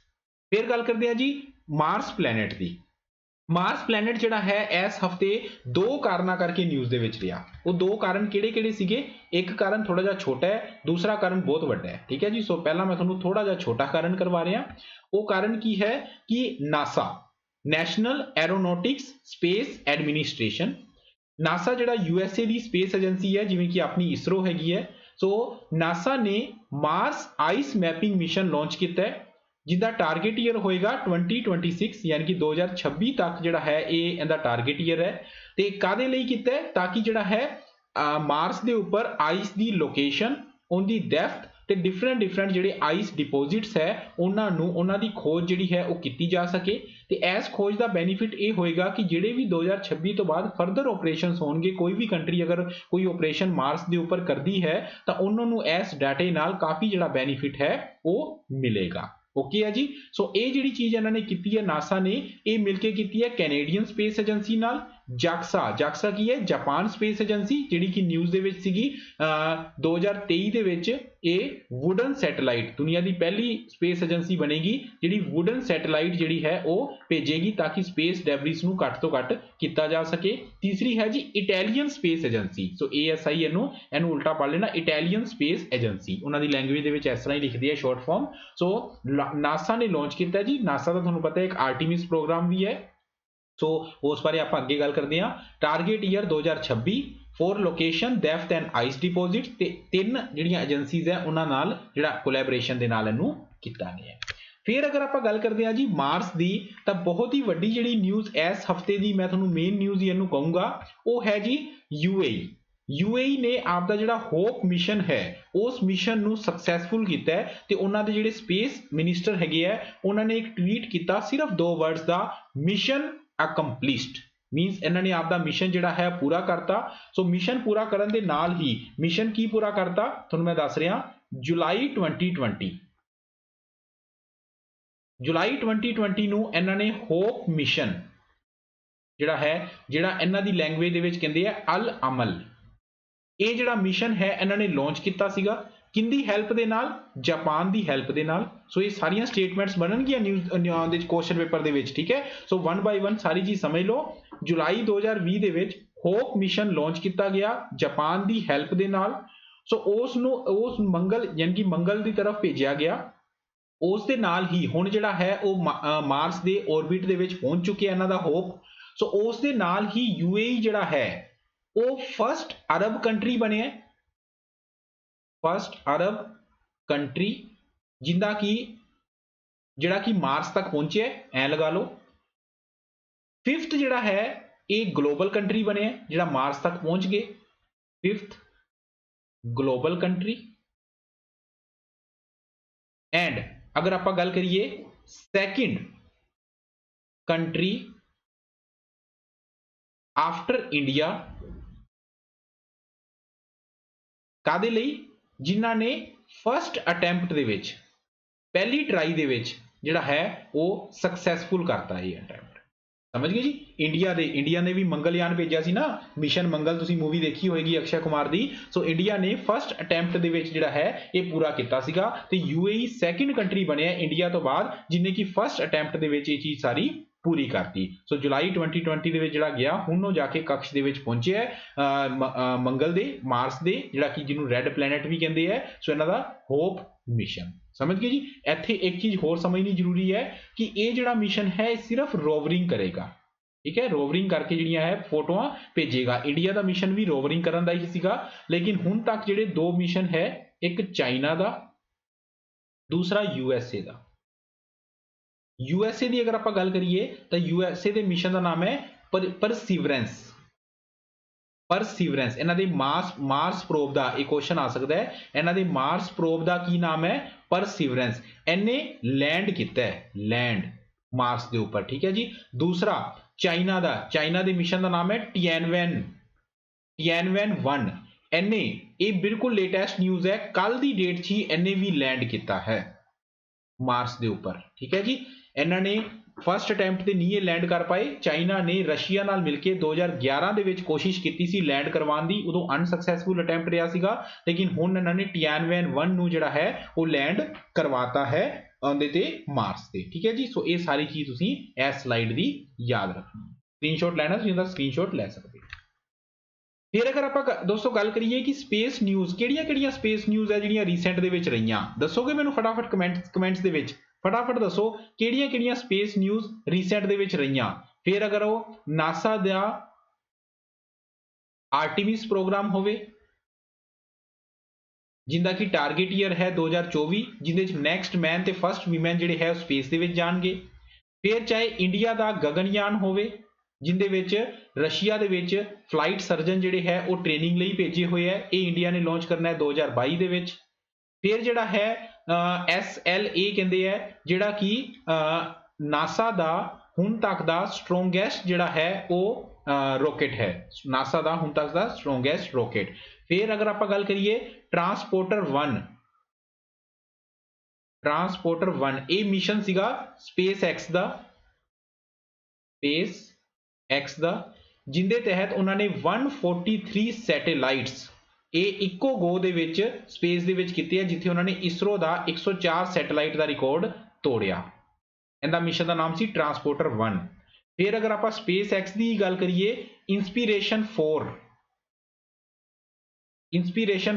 ਫਿਰ ਗੱਲ ਕਰਦੇ ਹਾਂ ਜੀ ਮਾਰਸ ਪਲੈਨਟ ਦੀ। ਮਾਰਸ ਪਲੈਨਟ ਜਿਹੜਾ ਹੈ ਇਸ ਹਫਤੇ 2 ਕਾਰਨਾਂ ਕਰਕੇ ਨਿਊਜ਼ ਦੇ ਵਿੱਚ ਰਿਹਾ। ਉਹ 2 ਕਾਰਨ ਕਿਹੜੇ ਸੀਗੇ? ਇੱਕ ਕਾਰਨ ਥੋੜਾ ਜਿਹਾ ਛੋਟਾ ਹੈ, ਦੂਸਰਾ ਕਾਰਨ ਬਹੁਤ ਵੱਡਾ ਹੈ, ਠੀਕ ਹੈ ਜੀ। ਸੋ ਪਹਿਲਾਂ ਮੈਂ ਤੁਹਾਨੂੰ ਥੋੜਾ ਜਿਹਾ ਛੋਟਾ ਕਾਰਨ ਕਰਵਾ ਰਿਹਾ। ਉਹ ਕਾਰਨ ਕੀ ਹੈ ਕਿ NASA, national aeronautics space administration, NASA ਜਿਹੜਾ USA ਦੀ ਸਪੇਸ ਏਜੰਸੀ ਹੈ ਜਿਵੇਂ ਕਿ ਆਪਣੀ ਇਸਰੋ ਹੈਗੀ ਹੈ। ਸੋ ਨਾਸਾ ਨੇ Mars ice mapping mission launch ਕੀਤਾ ਹੈ ਜਿਹਦਾ ਟਾਰਗੇਟ ਈਅਰ ਹੋਏਗਾ 2026, ਯਾਨੀ ਕਿ 2026 ਤੱਕ ਜਿਹੜਾ ਹੈ ਇਹ ਇਹਦਾ ਟਾਰਗੇਟ ਈਅਰ ਹੈ। ਤੇ ਕਾਦੇ ਲਈ ਕੀਤਾ ਹੈ? ਤਾਂ ਕਿ ਜਿਹੜਾ ਹੈ ਮਾਰਸ ਦੇ ਉੱਪਰ ਆਈਸ ਦੀ ਲੋਕੇਸ਼ਨ, ਉਹਦੀ ਡੈਪਥ ਤੇ ਡਿਫਰੈਂਟ ਜਿਹੜੇ ਆਈਸ ਡਿਪੋਜ਼ਿਟਸ ਹੈ ਉਹਨਾਂ ਦੀ ਖੋਜ ਜਿਹੜੀ ਹੈ ਉਹ ਕੀਤੀ ਜਾ ਸਕੇ। ਤੇ ਇਸ ਖੋਜ ਦਾ ਬੈਨੀਫਿਟ ਇਹ ਹੋਏਗਾ ਕਿ ਜਿਹੜੇ ਵੀ 2026 ਤੋਂ ਬਾਅਦ ਫਰਦਰ ਆਪਰੇਸ਼ਨਸ ਹੋਣਗੇ, ਕੋਈ ਵੀ ਕੰਟਰੀ ਅਗਰ ਕੋਈ ਆਪਰੇਸ਼ਨ ਮਾਰਸ ਦੇ ਉੱਪਰ ਕਰਦੀ ਹੈ ਤਾਂ ਉਹਨਾਂ ਨੂੰ ਇਸ ਡਾਟੇ ਨਾਲ ਕਾਫੀ ਜਿਹੜਾ ਬੈਨੀਫਿਟ ਹੈ ਉਹ ਮਿਲੇਗਾ। ਓਕੇ ਹੈ ਜੀ। ਸੋ ਇਹ ਜਿਹੜੀ ਚੀਜ਼ ਇਹਨਾਂ ਨੇ ਕੀਤੀ ਹੈ ਨਾਸਾ ਨੇ, ਇਹ ਮਿਲ ਕੇ ਕੀਤੀ ਹੈ ਕੈਨੇਡੀਅਨ ਸਪੇਸ ਏਜੰਸੀ ਨਾਲ। ਜਾਕਸਾ ਕੀ ਹੈ? ਜਾਪਾਨ ਸਪੇਸ ਏਜੰਸੀ, ਜਿਹੜੀ ਕਿ ਨਿਊਜ਼ ਦੇ ਵਿੱਚ ਸੀਗੀ 2023 ਦੇ ਵਿੱਚ ਇਹ ਵੁਡਨ ਸੈਟੇਲਾਈਟ, ਦੁਨੀਆ ਦੀ ਪਹਿਲੀ ਸਪੇਸ ਏਜੰਸੀ ਬਣੇਗੀ ਜਿਹੜੀ ਵੁਡਨ ਸੈਟੇਲਾਈਟ ਜਿਹੜੀ ਹੈ ਉਹ ਭੇਜੇਗੀ ਤਾਂ ਕਿ ਸਪੇਸ ਡੈਬਰਿਸ ਨੂੰ ਘੱਟ ਤੋਂ ਘੱਟ ਕੀਤਾ ਜਾ ਸਕੇ। ਤੀਸਰੀ ਹੈ ਜੀ ਇਟਾਲੀਅਨ ਸਪੇਸ ਏਜੰਸੀ। ਸੋ ASI ਇਹਨੂੰ ਉਲਟਾ ਪੜ੍ਹ ਲੈਣਾ, ਇਟਾਲੀਅਨ ਸਪੇਸ ਏਜੰਸੀ। ਉਹਨਾਂ ਦੀ ਲੈਂਗੁਏਜ ਦੇ ਵਿੱਚ ਇਸ ਤਰ੍ਹਾਂ ਹੀ ਲਿਖਦੀ ਹੈ ਸ਼ਾਰਟ ਫਾਰਮ। ਸੋ ਨਾਸਾ ਨੇ ਲਾਂਚ ਕੀਤਾ ਜੀ। ਨਾਸਾ ਦਾ ਤੁਹਾਨੂੰ ਪਤਾ ਹੈ ਇੱਕ ਆਰਟੀਮਿਸ ਪ੍ਰੋਗਰਾਮ ਵੀ ਹੈ। ਸੋ ਉਸ ਬਾਰੇ ਆਪਾਂ ਅੱਗੇ ਗੱਲ ਕਰਦੇ ਹਾਂ। Target year 2026 for location, depth and ice deposit, ਤੇ 3 ਜਿਹੜੀਆਂ ਏਜੰਸੀਜ਼ ਹੈ ਉਹਨਾਂ ਨਾਲ ਜਿਹੜਾ ਕੋਲੈਬੋਰੇਸ਼ਨ ਦੇ ਨਾਲ ਇਹਨੂੰ ਕੀਤਾ ਗਿਆ ਹੈ। ਫਿਰ ਅਗਰ ਆਪਾਂ ਗੱਲ ਕਰਦੇ ਹਾਂ ਜੀ ਮਾਰਸ ਦੀ, ਤਾਂ ਬਹੁਤ ਹੀ ਵੱਡੀ ਜਿਹੜੀ ਨਿਊਜ਼ ਇਸ ਹਫਤੇ ਦੀ ਮੈਂ ਤੁਹਾਨੂੰ ਮੇਨ ਨਿਊਜ਼ ਇਹਨੂੰ ਕਹੂੰਗਾ ਉਹ ਹੈ ਜੀ UAE ਨੇ ਆਪ ਦਾ ਜਿਹੜਾ ਹੋਪ ਮਿਸ਼ਨ ਹੈ ਉਸ ਮਿਸ਼ਨ ਨੂੰ ਸਕਸੈਸਫੁਲ ਕੀਤਾ ਹੈ। ਤੇ ਉਹਨਾਂ ਦੇ ਜਿਹੜੇ ਸਪੇਸ ਮਿਨਿਸਟਰ ਹੈਗੇ ਆ ਉਹਨਾਂ ਨੇ ਇੱਕ ਟਵੀਟ ਕੀਤਾ ਸਿਰਫ 2 ਵਰਡਸ ਦਾ, ਮਿਸ਼ਨ accomplished, ਮੀਨਸ ਇਹਨਾਂ ਨੇ ਆਪਦਾ ਮਿਸ਼ਨ ਜਿਹੜਾ ਹੈ ਪੂਰਾ ਕਰਤਾ। ਸੋ ਮਿਸ਼ਨ ਪੂਰਾ ਕਰਨ ਦੇ ਨਾਲ ਹੀ ਮਿਸ਼ਨ ਕੀ ਪੂਰਾ ਕਰਤਾ ਤੁਹਾਨੂੰ ਮੈਂ ਦੱਸ ਰਿਹਾ। ਜੁਲਾਈ 2020 ਨੂੰ ਇਹਨਾਂ ਨੇ ਹੋਪ ਮਿਸ਼ਨ ਜਿਹੜਾ ਇਹਨਾਂ ਦੀ ਲੈਂਗੁਏਜ ਦੇ ਵਿੱਚ ਕਹਿੰਦੇ ਆ ਅਲ ਅਮਲ, ਇਹ ਜਿਹੜਾ ਮਿਸ਼ਨ ਹੈ ਇਹਨਾਂ ਨੇ ਲਾਂਚ ਕੀਤਾ ਸੀਗਾ। ਕਿੰਦੀ ਹੈਲਪ ਦੇ ਨਾਲ? ਜਾਪਾਨ ਦੀ ਹੈਲਪ ਦੇ ਨਾਲ। ਸੋ ਇਹ ਸਾਰੀਆਂ ਸਟੇਟਮੈਂਟਸ ਬਣਨਗੀਆਂ ਨਿਊਜ਼ ਦੇ ਕੁਐਸਚਨ ਪੇਪਰ ਦੇ ਵਿੱਚ, ਠੀਕ ਹੈ। ਸੋ 1 ਬਾਈ 1 ਸਾਰੀ ਚੀਜ਼ ਸਮਝ ਲਓ। ਜੁਲਾਈ 2020 ਦੇ ਵਿੱਚ ਹੋਪ ਮਿਸ਼ਨ ਲਾਂਚ ਕੀਤਾ ਗਿਆ ਜਾਪਾਨ ਦੀ ਹੈਲਪ ਦੇ ਨਾਲ। ਸੋ ਉਸ ਮੰਗਲ ਯਾਨੀ ਕਿ ਮੰਗਲ ਦੀ ਤਰਫ ਭੇਜਿਆ ਗਿਆ। ਉਸ ਦੇ ਨਾਲ ਹੀ ਹੁਣ ਜਿਹੜਾ ਹੈ ਉਹ ਮਾਰਸ ਦੇ ਔਰਬਿਟ ਦੇ ਵਿੱਚ ਪਹੁੰਚ ਚੁੱਕਿਆ ਇਹਨਾਂ ਦਾ ਹੋਪ। ਸੋ ਉਸ ਦੇ ਨਾਲ ਹੀ UAE ਜਿਹੜਾ ਹੈ ਉਹ ਫਸਟ ਅਰਬ ਕੰਟਰੀ ਬਣਿਆ, ਫਸਟ ਅਰਬ ਕੰਟਰੀ ਜਿਹੜਾ ਕਿ ਮਾਰਸ ਤੱਕ ਪਹੁੰਚਿਆ, ਐ ਲਗਾ ਲਓ। 5th ਜਿਹੜਾ ਹੈ ਇਹ ਗਲੋਬਲ ਕੰਟਰੀ ਬਣਿਆ ਜਿਹੜਾ ਮਾਰਸ ਤੱਕ ਪਹੁੰਚ ਗਏ 5th। Global country. एंड अगर आप गल करिए सैकेंड कंट्री आफ्टर इंडिया कादे लई, जिन्हां ने फर्स्ट अटैम्प्ट दे विच पहली ट्राई दे विच जिहड़ा है वो सक्सैसफुल करता है ये अटैम्प्ट। समझ गए जी। इंडिया ने भी मंगलयान भेजा सी ना, मिशन मंगल तुसी मूवी देखी होएगी अक्षय कुमार दी। सो इंडिया ने फर्स्ट अटैम्प्ट दे विच जिहड़ा है ये पूरा कीता सीगा ते यूएई सैकेंड कंट्री बनिया इंडिया तो बाद जिन्हें कि फर्स्ट अटैम्प्ट दे विच ये चीज सारी पूरी करती। सो जुलाई 2020 ਦੇ ਵਿੱਚ ਜਿਹੜਾ ਗਿਆ ਹੁਣ ਉਹ ਜਾ ਕੇ ਕਕਸ਼ ਦੇ ਵਿੱਚ ਪਹੁੰਚਿਆ ਮੰਗਲ ਦੇ ਮਾਰਸ ਦੇ ਜਿਹੜਾ ਕਿ ਜਿਹਨੂੰ ਰੈੱਡ ਪਲੈਨਟ ਵੀ ਕਹਿੰਦੇ ਆ। ਸੋ ਇਹਨਾਂ ਦਾ ਹੋਪ ਮਿਸ਼ਨ। समझ गए जी। ਇੱਥੇ एक चीज होर समझनी जरूरी है कि ये ਜਿਹੜਾ मिशन है सिर्फ रोवरिंग करेगा, ठीक है। रोवरिंग करके ਜਿਹੜੀਆਂ है फोटोआं भेजेगा। इंडिया ਦਾ मिशन भी रोवरिंग ਕਰਨ ਦਾ ਹੀ ਸੀਗਾ, लेकिन ਹੁਣ तक ਜਿਹੜੇ दो मिशन है, एक चाइना ਦਾ, दूसरा यूएसए ਦਾ। यूएसए ਦੀ अगर ਆਪਾਂ ਗੱਲ करिए तो यूएसए ਦੇ मिशन ਦਾ नाम है परसिवरेंस। परसिवरेंस ਇਹਨਾਂ ਦੇ मार्स प्रोब ਦਾ एक क्वेश्चन आ सकता है, ਇਹਨਾਂ ਦੇ मार्स प्रोब ਦਾ ਕੀ नाम है, परसिवरेंस। इन्हें लैंड किया है, लैंड मार्स के ऊपर, ठीक है जी। दूसरा चाइना का, चाइना के मिशन का नाम है टियानवेन 1। इन्हें ये बिल्कुल लेटेस्ट न्यूज़ है, कल की डेट च ही इन्हें भी लैंड किया है मार्स के ऊपर, ठीक है जी। इन्होंने फर्स्ट अटैम्प्ट से नहीं लैंड कर पाए। चाइना ने रशिया नाल मिलके 2011 ਦੇ ਵਿੱਚ कोशिश की सी लैंड करवाने की, उदों अनसक्सैसफुल अटैम्प्ट रहा सीगा, लेकिन हुण इन्होंने टियानवेन 1 ਨੂੰ ਜਿਹੜਾ है वो लैंड करवाता है ਉਹਦੇ ਤੇ ਮਾਰਸ ਤੇ, ठीक है जी। सो ये सारी चीज ਤੁਸੀਂ इस स्लाइड ਦੀ याद रखनी। स्क्रीनशॉट लेना ਤੁਸੀਂ ਉਹਦਾ स्क्रीनशॉट ले सकते हो। फिर अगर आप दोस्तों गल करिए कि स्पेस न्यूज़ ਕਿਹੜੀਆਂ स्पेस न्यूज़ है ਜਿਹੜੀਆਂ ਰੀਸੈਂਟ ਦੇ ਵਿੱਚ ਰਹੀਆਂ, ਦੱਸੋਗੇ ਮੈਨੂੰ फटाफट कमेंट्स ਦੇ ਵਿੱਚ फटाफट दसो ਕਿਹੜੀਆਂ स्पेस न्यूज़ रीसेंट ਦੇ ਵਿੱਚ ਰਹੀਆਂ। फिर अगर ਉਹ नासा ਦਾ आर्टिमिस प्रोग्राम होवे जिंदा की टारगेट ईयर है 2024, जिंदे नैक्सट मैन ते फर्स्ट वीमैन जिहड़े है स्पेस दे विच जाणगे। फिर चाहे इंडिया का गगनयान होवे जिंदे विच रशिया दे विच फ्लाइट सर्जन जिहड़े है वो ट्रेनिंग लई भेजे हुए है, ये इंडिया ने लॉन्च करना है 2022 दे विच। फिर जिहड़ा है SLA कहंदे है जिहड़ा कि नासा दा हुण तक दा स्ट्रोंगेस्ट जिहड़ा है वो रॉकेट है, नासा दा हुण तक दा स्ट्रोंगेस्ट रॉकेट। फिर अगर आप गल करिए ट्रांसपोर्टर 1 ये मिशन सीगा स्पेस एक्स दा जिंदे तहत उन्होंने 143 सैटेलाइट्स ये eco go they which space दे विच कीते, जिथे उन्होंने इसरो दा 104 सैटेलाइट का रिकॉर्ड तोड़िया। इनका मिशन का नाम सी ट्रांसपोर्टर 1। फिर अगर आप स्पेस एक्स की गल करिए इंस्पीरेशन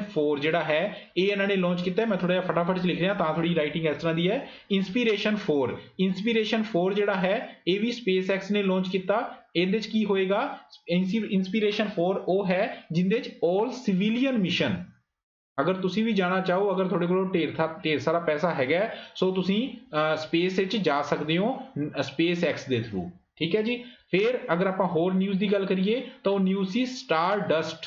4 जिहड़ा है ये इन्होंने लॉन्च किया। मैं थोड़ा फटाफट लिख रहा तां थोड़ी राइटिंग इस तरह की है। इंस्पीरेशन 4 जिहड़ा है ये भी स्पेस एक्स ने लॉन्च किया। इहदे च की होएगा, इंस्पीरेशन 4 वो है जिंदे च ऑल सिविलियन मिशन, अगर तुसी भी जाना चाहो, अगर थोड़े को ढेर सारा पैसा हैगा सो तुसी स्पेस विच जा सकते हो स्पेस एक्स के थ्रू, ठीक है जी। फिर अगर आप होर न्यूज़ की गल करिए तो न्यूज़ सी स्टारडस्ट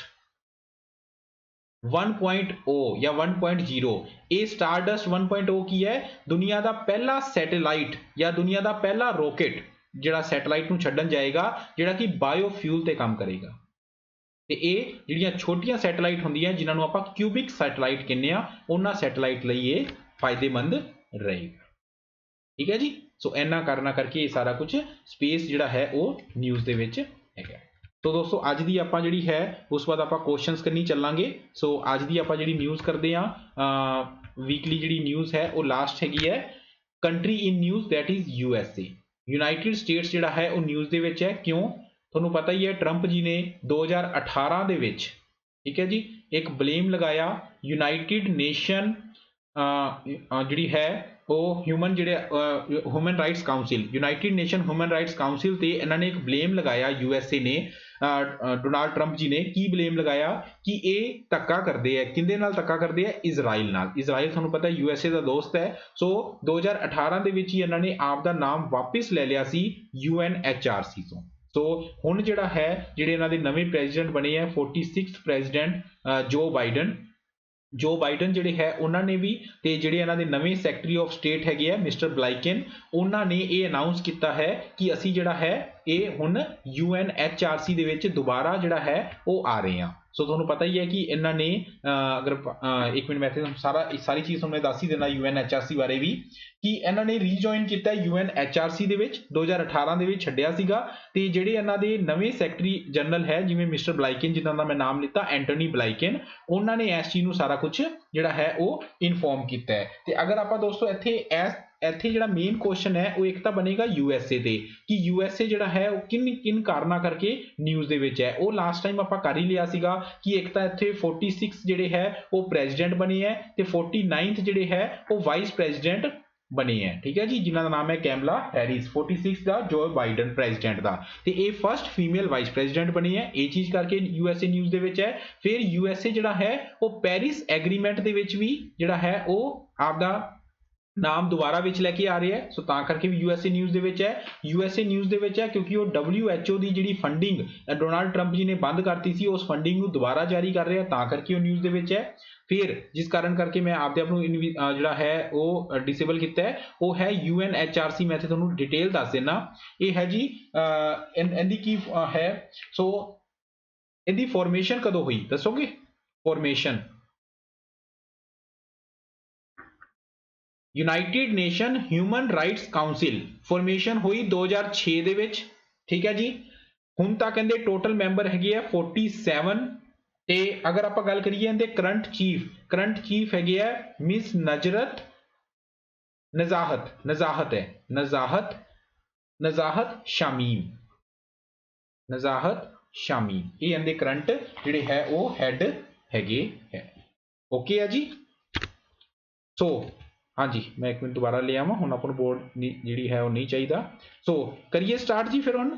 1.0 या 1.0। ये स्टारडस्ट 1.0 की है दुनिया का पहला सैटेलाइट या दुनिया का पहला रॉकेट जिहड़ा सैटेलाइट नूं छड्डण जाएगा जिहड़ा कि बायोफ्यूल ते काम करेगा। ते ये जिहड़ियां छोटियां सैटेलाइट होंदियां जिन्हां नूं आपां क्यूबिक सैटेलाइट कहने आ, उन्हां सैटेलाइट लई ये फायदेमंद रहेगा, ठीक है जी। सो इन्ना करना करके ये सारा कुछ स्पेस जिहड़ा है वो न्यूज़ दे विच हैगा। तो दोस्तों अज दी आपां जिहड़ी है उस बाद आपां क्वेश्चनस करनी चलांगे। सो अज दी आपां जिहड़ी न्यूज़ करदे आ वीकली जिहड़ी न्यूज़ है वो लास्ट हैगी है country in news that is USA. United states जिहड़ा है वो न्यूज़ दे विच है, क्यों ਤੁਹਾਨੂੰ पता ही है ट्रंप जी ने 2018 ਦੇ ਵਿੱਚ, ठीक है जी, एक ब्लेम लगाया यूनाइटेड नेशन जिहड़ी है वो human rights council, United nation human rights council ते इन्होंने एक ब्लेम लगाया यूएसए ने, डोनाल्ड ट्रंप जी ने की ब्लेम लगाया कि ये धक्का करते हैं, किंदे नाल धक्का करते हैं, इजराइल नाल। इजराइल तुहानूं पता है यूएसए का दोस्त है। सो 2018 ਦੇ ਵਿੱਚ ही इन्होंने आप दा नाम वापस ले लिया सी UNHRC ਤੋਂ। सो हुण जिहड़ा है जिहड़े इन्हां दे नवे प्रेजिडेंट बने हैं 46th प्रेजिडेंट जो बाइडन, ਜੋ ਬਾਈਡਨ ਜਿਹੜੇ ਹੈ ਉਹਨਾਂ ਨੇ ਵੀ ਤੇ ਜਿਹੜੇ ਇਹਨਾਂ ਦੇ ਨਵੇਂ ਸੈਕਟਰੀ ਆਫ ਸਟੇਟ ਹੈਗੇ ਆ ਮਿਸਟਰ ਬਲਾਈਕਨ, ਉਹਨਾਂ ਨੇ ਇਹ ਅਨਾਉਂਸ ਕੀਤਾ ਹੈ ਕਿ ਅਸੀਂ ਜਿਹੜਾ ਹੈ ਇਹ ਹੁਣ UNHRC ਦੇ ਵਿੱਚ ਦੁਬਾਰਾ ਜਿਹੜਾ ਹੈ ਉਹ ਆ ਰਹੇ ਹਾਂ। ਸੋ ਤੁਹਾਨੂੰ ਪਤਾ ਹੀ ਹੈ ਕਿ ਇਹਨਾਂ ਨੇ ਅਗਰ ਇੱਕ ਮਿੰਟ ਮੈਂ ਇੱਥੇ ਸਾਰੀ ਚੀਜ਼ ਤੁਹਾਨੂੰ ਦੱਸ ਹੀ ਦੇਣਾ UNHRC ਬਾਰੇ ਵੀ, ਕਿ ਇਹਨਾਂ ਨੇ ਰੀਜੁਆਇਨ ਕੀਤਾ UNHRC ਦੇ ਵਿੱਚ 2018 ਦੇ ਵਿੱਚ ਛੱਡਿਆ ਸੀਗਾ। ਤੇ ਜਿਹੜੇ ਇਹਨਾਂ ਦੇ ਨਵੇਂ ਸੈਕਟਰੀ ਜਨਰਲ ਹੈ ਜਿਵੇਂ ਮਿਸਟਰ ਬਲਾਈਕਨ, ਜਿਨ੍ਹਾਂ ਦਾ ਮੈਂ ਨਾਮ ਲਿੱਤਾ ਐਂਟਨੀ ਬਲਾਈਕਨ, ਉਹਨਾਂ ਨੇ ਇਸ ਚੀਜ਼ ਨੂੰ ਸਾਰਾ ਕੁਝ ਜਿਹੜਾ ਹੈ ਉਹ ਇਨਫੋਰਮ ਕੀਤਾ ਹੈ। ਤੇ ਅਗਰ ਆਪਾਂ ਦੋਸਤੋ ਇੱਥੇ ਜਿਹੜਾ ਮੇਨ ਕੁਐਸਚਨ ਹੈ ਉਹ ਇੱਕ ਤਾਂ ਬਣੇਗਾ USA ਤੇ, ਕਿ USA ਜਿਹੜਾ ਹੈ ਉਹ ਕਿਨ ਕਾਰਨਾਂ ਕਰਕੇ ਨਿਊਜ਼ ਦੇ ਵਿੱਚ ਹੈ। ਉਹ ਲਾਸਟ ਟਾਈਮ ਆਪਾਂ ਕਰ ਹੀ ਲਿਆ ਸੀਗਾ ਕਿ ਇੱਕ ਤਾਂ ਇੱਥੇ 46 ਜਿਹੜੇ ਹੈ ਉਹ ਪ੍ਰੈਜ਼ੀਡੈਂਟ ਬਣੇ ਹੈ ਤੇ 49th ਜਿਹੜੇ ਹੈ ਉਹ ਵਾਈਸ ਪ੍ਰੈਜ਼ੀਡੈਂਟ ਬਣੇ ਹੈ, ਠੀਕ ਹੈ ਜੀ, ਜਿਨ੍ਹਾਂ ਦਾ ਨਾਮ ਹੈ ਕੈਮਲਾ ਹੈਰਿਸ। 46 ਦਾ ਜੋ ਬਾਈਡਨ ਪ੍ਰੈਜ਼ੀਡੈਂਟ ਦਾ, ਤੇ ਇਹ ਫਸਟ ਫੀਮੇਲ ਵਾਈਸ ਪ੍ਰੈਜ਼ੀਡੈਂਟ ਬਣੀ ਹੈ। ਇਹ ਚੀਜ਼ ਕਰਕੇ USA ਨਿਊਜ਼ ਦੇ ਵਿੱਚ ਹੈ। ਫਿਰ USA ਜਿਹੜਾ ਹੈ ਉਹ ਪੈਰਿਸ ਐਗਰੀਮੈਂਟ ਦੇ ਵਿੱਚ ਵੀ ਜਿਹੜਾ ਹੈ ਉਹ ਆਪਦਾ ਨਾਮ ਦੁਬਾਰਾ ਵਿੱਚ ਲੈ ਕੇ ਆ ਰਿਹਾ ਹੈ। ਸੋ ਤਾਂ ਕਰਕੇ ਵੀ USA ਨਿਊਜ਼ ਦੇ ਵਿੱਚ ਹੈ। USA ਨਿਊਜ਼ ਦੇ ਵਿੱਚ ਹੈ ਕਿਉਂਕਿ ਉਹ WHO ਦੀ ਜਿਹੜੀ ਫੰਡਿੰਗ ਡੋਨਾਲਡ ਟਰੰਪ ਜੀ ਨੇ ਬੰਦ ਕਰਤੀ ਸੀ, ਉਸ ਫੰਡਿੰਗ ਨੂੰ ਦੁਬਾਰਾ ਜਾਰੀ ਕਰ ਰਿਹਾ, ਤਾਂ ਕਰਕੇ ਉਹ ਨਿਊਜ਼ ਦੇ ਵਿੱਚ ਹੈ। ਫਿਰ ਜਿਸ ਕਾਰਨ ਕਰਕੇ ਮੈਂ ਆਪਦੇ ਆਪ ਨੂੰ ਜਿਹੜਾ ਹੈ ਉਹ ਡਿਸੇਬਲ ਕੀਤਾ ਹੈ, ਉਹ ਹੈ UNHRC। ਮੈਂ ਇੱਥੇ ਤੁਹਾਨੂੰ ਡਿਟੇਲ ਦੱਸ ਦੇਣਾ। ਇਹ ਹੈ ਜੀ ਇਹਦੀ ਕੀ ਹੈ, ਸੋ ਇਹਦੀ ਫਾਰਮੇਸ਼ਨ ਕਦੋਂ ਹੋਈ ਦੱਸੋਗੇ? Formation United nation human rights council formation ਹੋਈ 2006 ਦੇ ਵਿੱਚ, ਠੀਕ ਹੈ ਜੀ। ਹੁਣ ਤਾਂ ਕਹਿੰਦੇ ਟੋਟਲ ਮੈਂਬਰ ਹੈਗੇ ਆ 47। ਤੇ ਅਗਰ ਆਪਾਂ ਗੱਲ ਕਰੀਏ ਇਹਦੇ ਕਰੰਟ ਚੀਫ ਹੈਗੇ ਆ ਮਿਸ ਨਜ਼ਾਹਤ ਸ਼ਾਮੀਮ, ਇਹ ਇਹਦੇ ਕਰੰਟ ਜਿਹੜੇ ਹੈ ਉਹ ਹੈਡ ਹੈਗੇ ਹੈ। ਓਕੇ ਆ ਜੀ। ਸੋ ਹਾਂਜੀ, ਮੈਂ ਇੱਕ ਮਿੰਟ ਦੁਬਾਰਾ ਲੈ ਆਵਾਂ, ਹੁਣ ਆਪਾਂ ਨੂੰ ਬੋਰਡ ਜਿਹੜੀ ਹੈ ਉਹ ਨਹੀਂ ਚਾਹੀਦਾ। ਸੋ ਕਰੀਏ ਸਟਾਰਟ ਜੀ ਫਿਰ ਹੁਣ।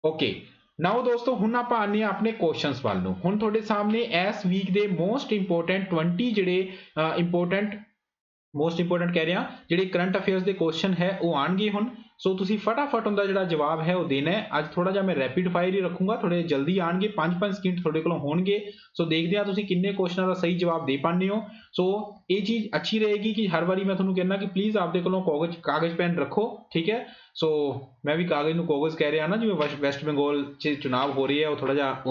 ਓਕੇ ਨਾਓ ਦੋਸਤੋ, ਹੁਣ ਆਪਾਂ ਆਨੇ ਆ ਆਪਣੇ ਕੁਐਸਚਨਸ ਵੱਲ ਨੂੰ। ਹੁਣ ਤੁਹਾਡੇ ਸਾਹਮਣੇ ਇਸ ਵੀਕ ਦੇ ਮੋਸਟ ਇੰਪੋਰਟੈਂਟ 20 ਜਿਹੜੇ ਮੋਸਟ ਇੰਪੋਰਟੈਂਟ ਕਹਿ ਰਿਹਾ ਜਿਹੜੇ ਕਰੰਟ ਅਫੇਅਰਸ ਦੇ ਕੁਐਸਚਨ ਹੈ ਉਹ ਆਣਗੇ ਹੁਣ। ਸੋ ਤੁਸੀਂ ਫਟਾਫਟ ਉਹਦਾ ਜਿਹੜਾ ਜਵਾਬ ਹੈ ਉਹ ਦੇਣਾ ਹੈ। ਅੱਜ ਥੋੜਾ ਜਿਹਾ ਮੈਂ ਰੈਪਿਡ ਫਾਇਰ ਹੀ ਰੱਖੂੰਗਾ, ਥੋੜੇ ਜਲਦੀ ਆਣਗੇ, 5-5 ਸਕਿੰਟ ਤੁਹਾਡੇ ਕੋਲ ਹੋਣਗੇ। ਸੋ ਦੇਖਦੇ ਆ ਤੁਸੀਂ ਕਿੰਨੇ ਕੁਐਸਚਨਾਂ ਦਾ ਸਹੀ ਜਵਾਬ ਦੇ ਪਾਉਂਦੇ ਹੋ। ਸੋ ਇਹ ਚੀਜ਼ ਅੱਛੀ ਰਹੇਗੀ ਕਿ ਹਰ ਵਾਰੀ ਮੈਂ ਤੁਹਾਨੂੰ ਕਹਿੰਦਾ ਕਿ ਪਲੀਜ਼ ਆਪਦੇ ਕੋਲੋਂ ਕਾਗਜ਼ ਪੈਨ ਰੱਖੋ, ਠੀਕ ਹੈ। ਸੋ ਮੈਂ ਵੀ ਕਾਗਜ਼ ਨੂੰ ਕਾਗਜ਼ ਕਹਿ ਰਿਹਾ ਨਾ, ਜਿਵੇਂ ਵੈਸਟ ਬੰਗਾਲ 'ਚ ਚੁਣਾਵ ਹੋ ਰਹੀ ਹੈ, ਉਹ ਥੋੜਾ ਜਿਹਾ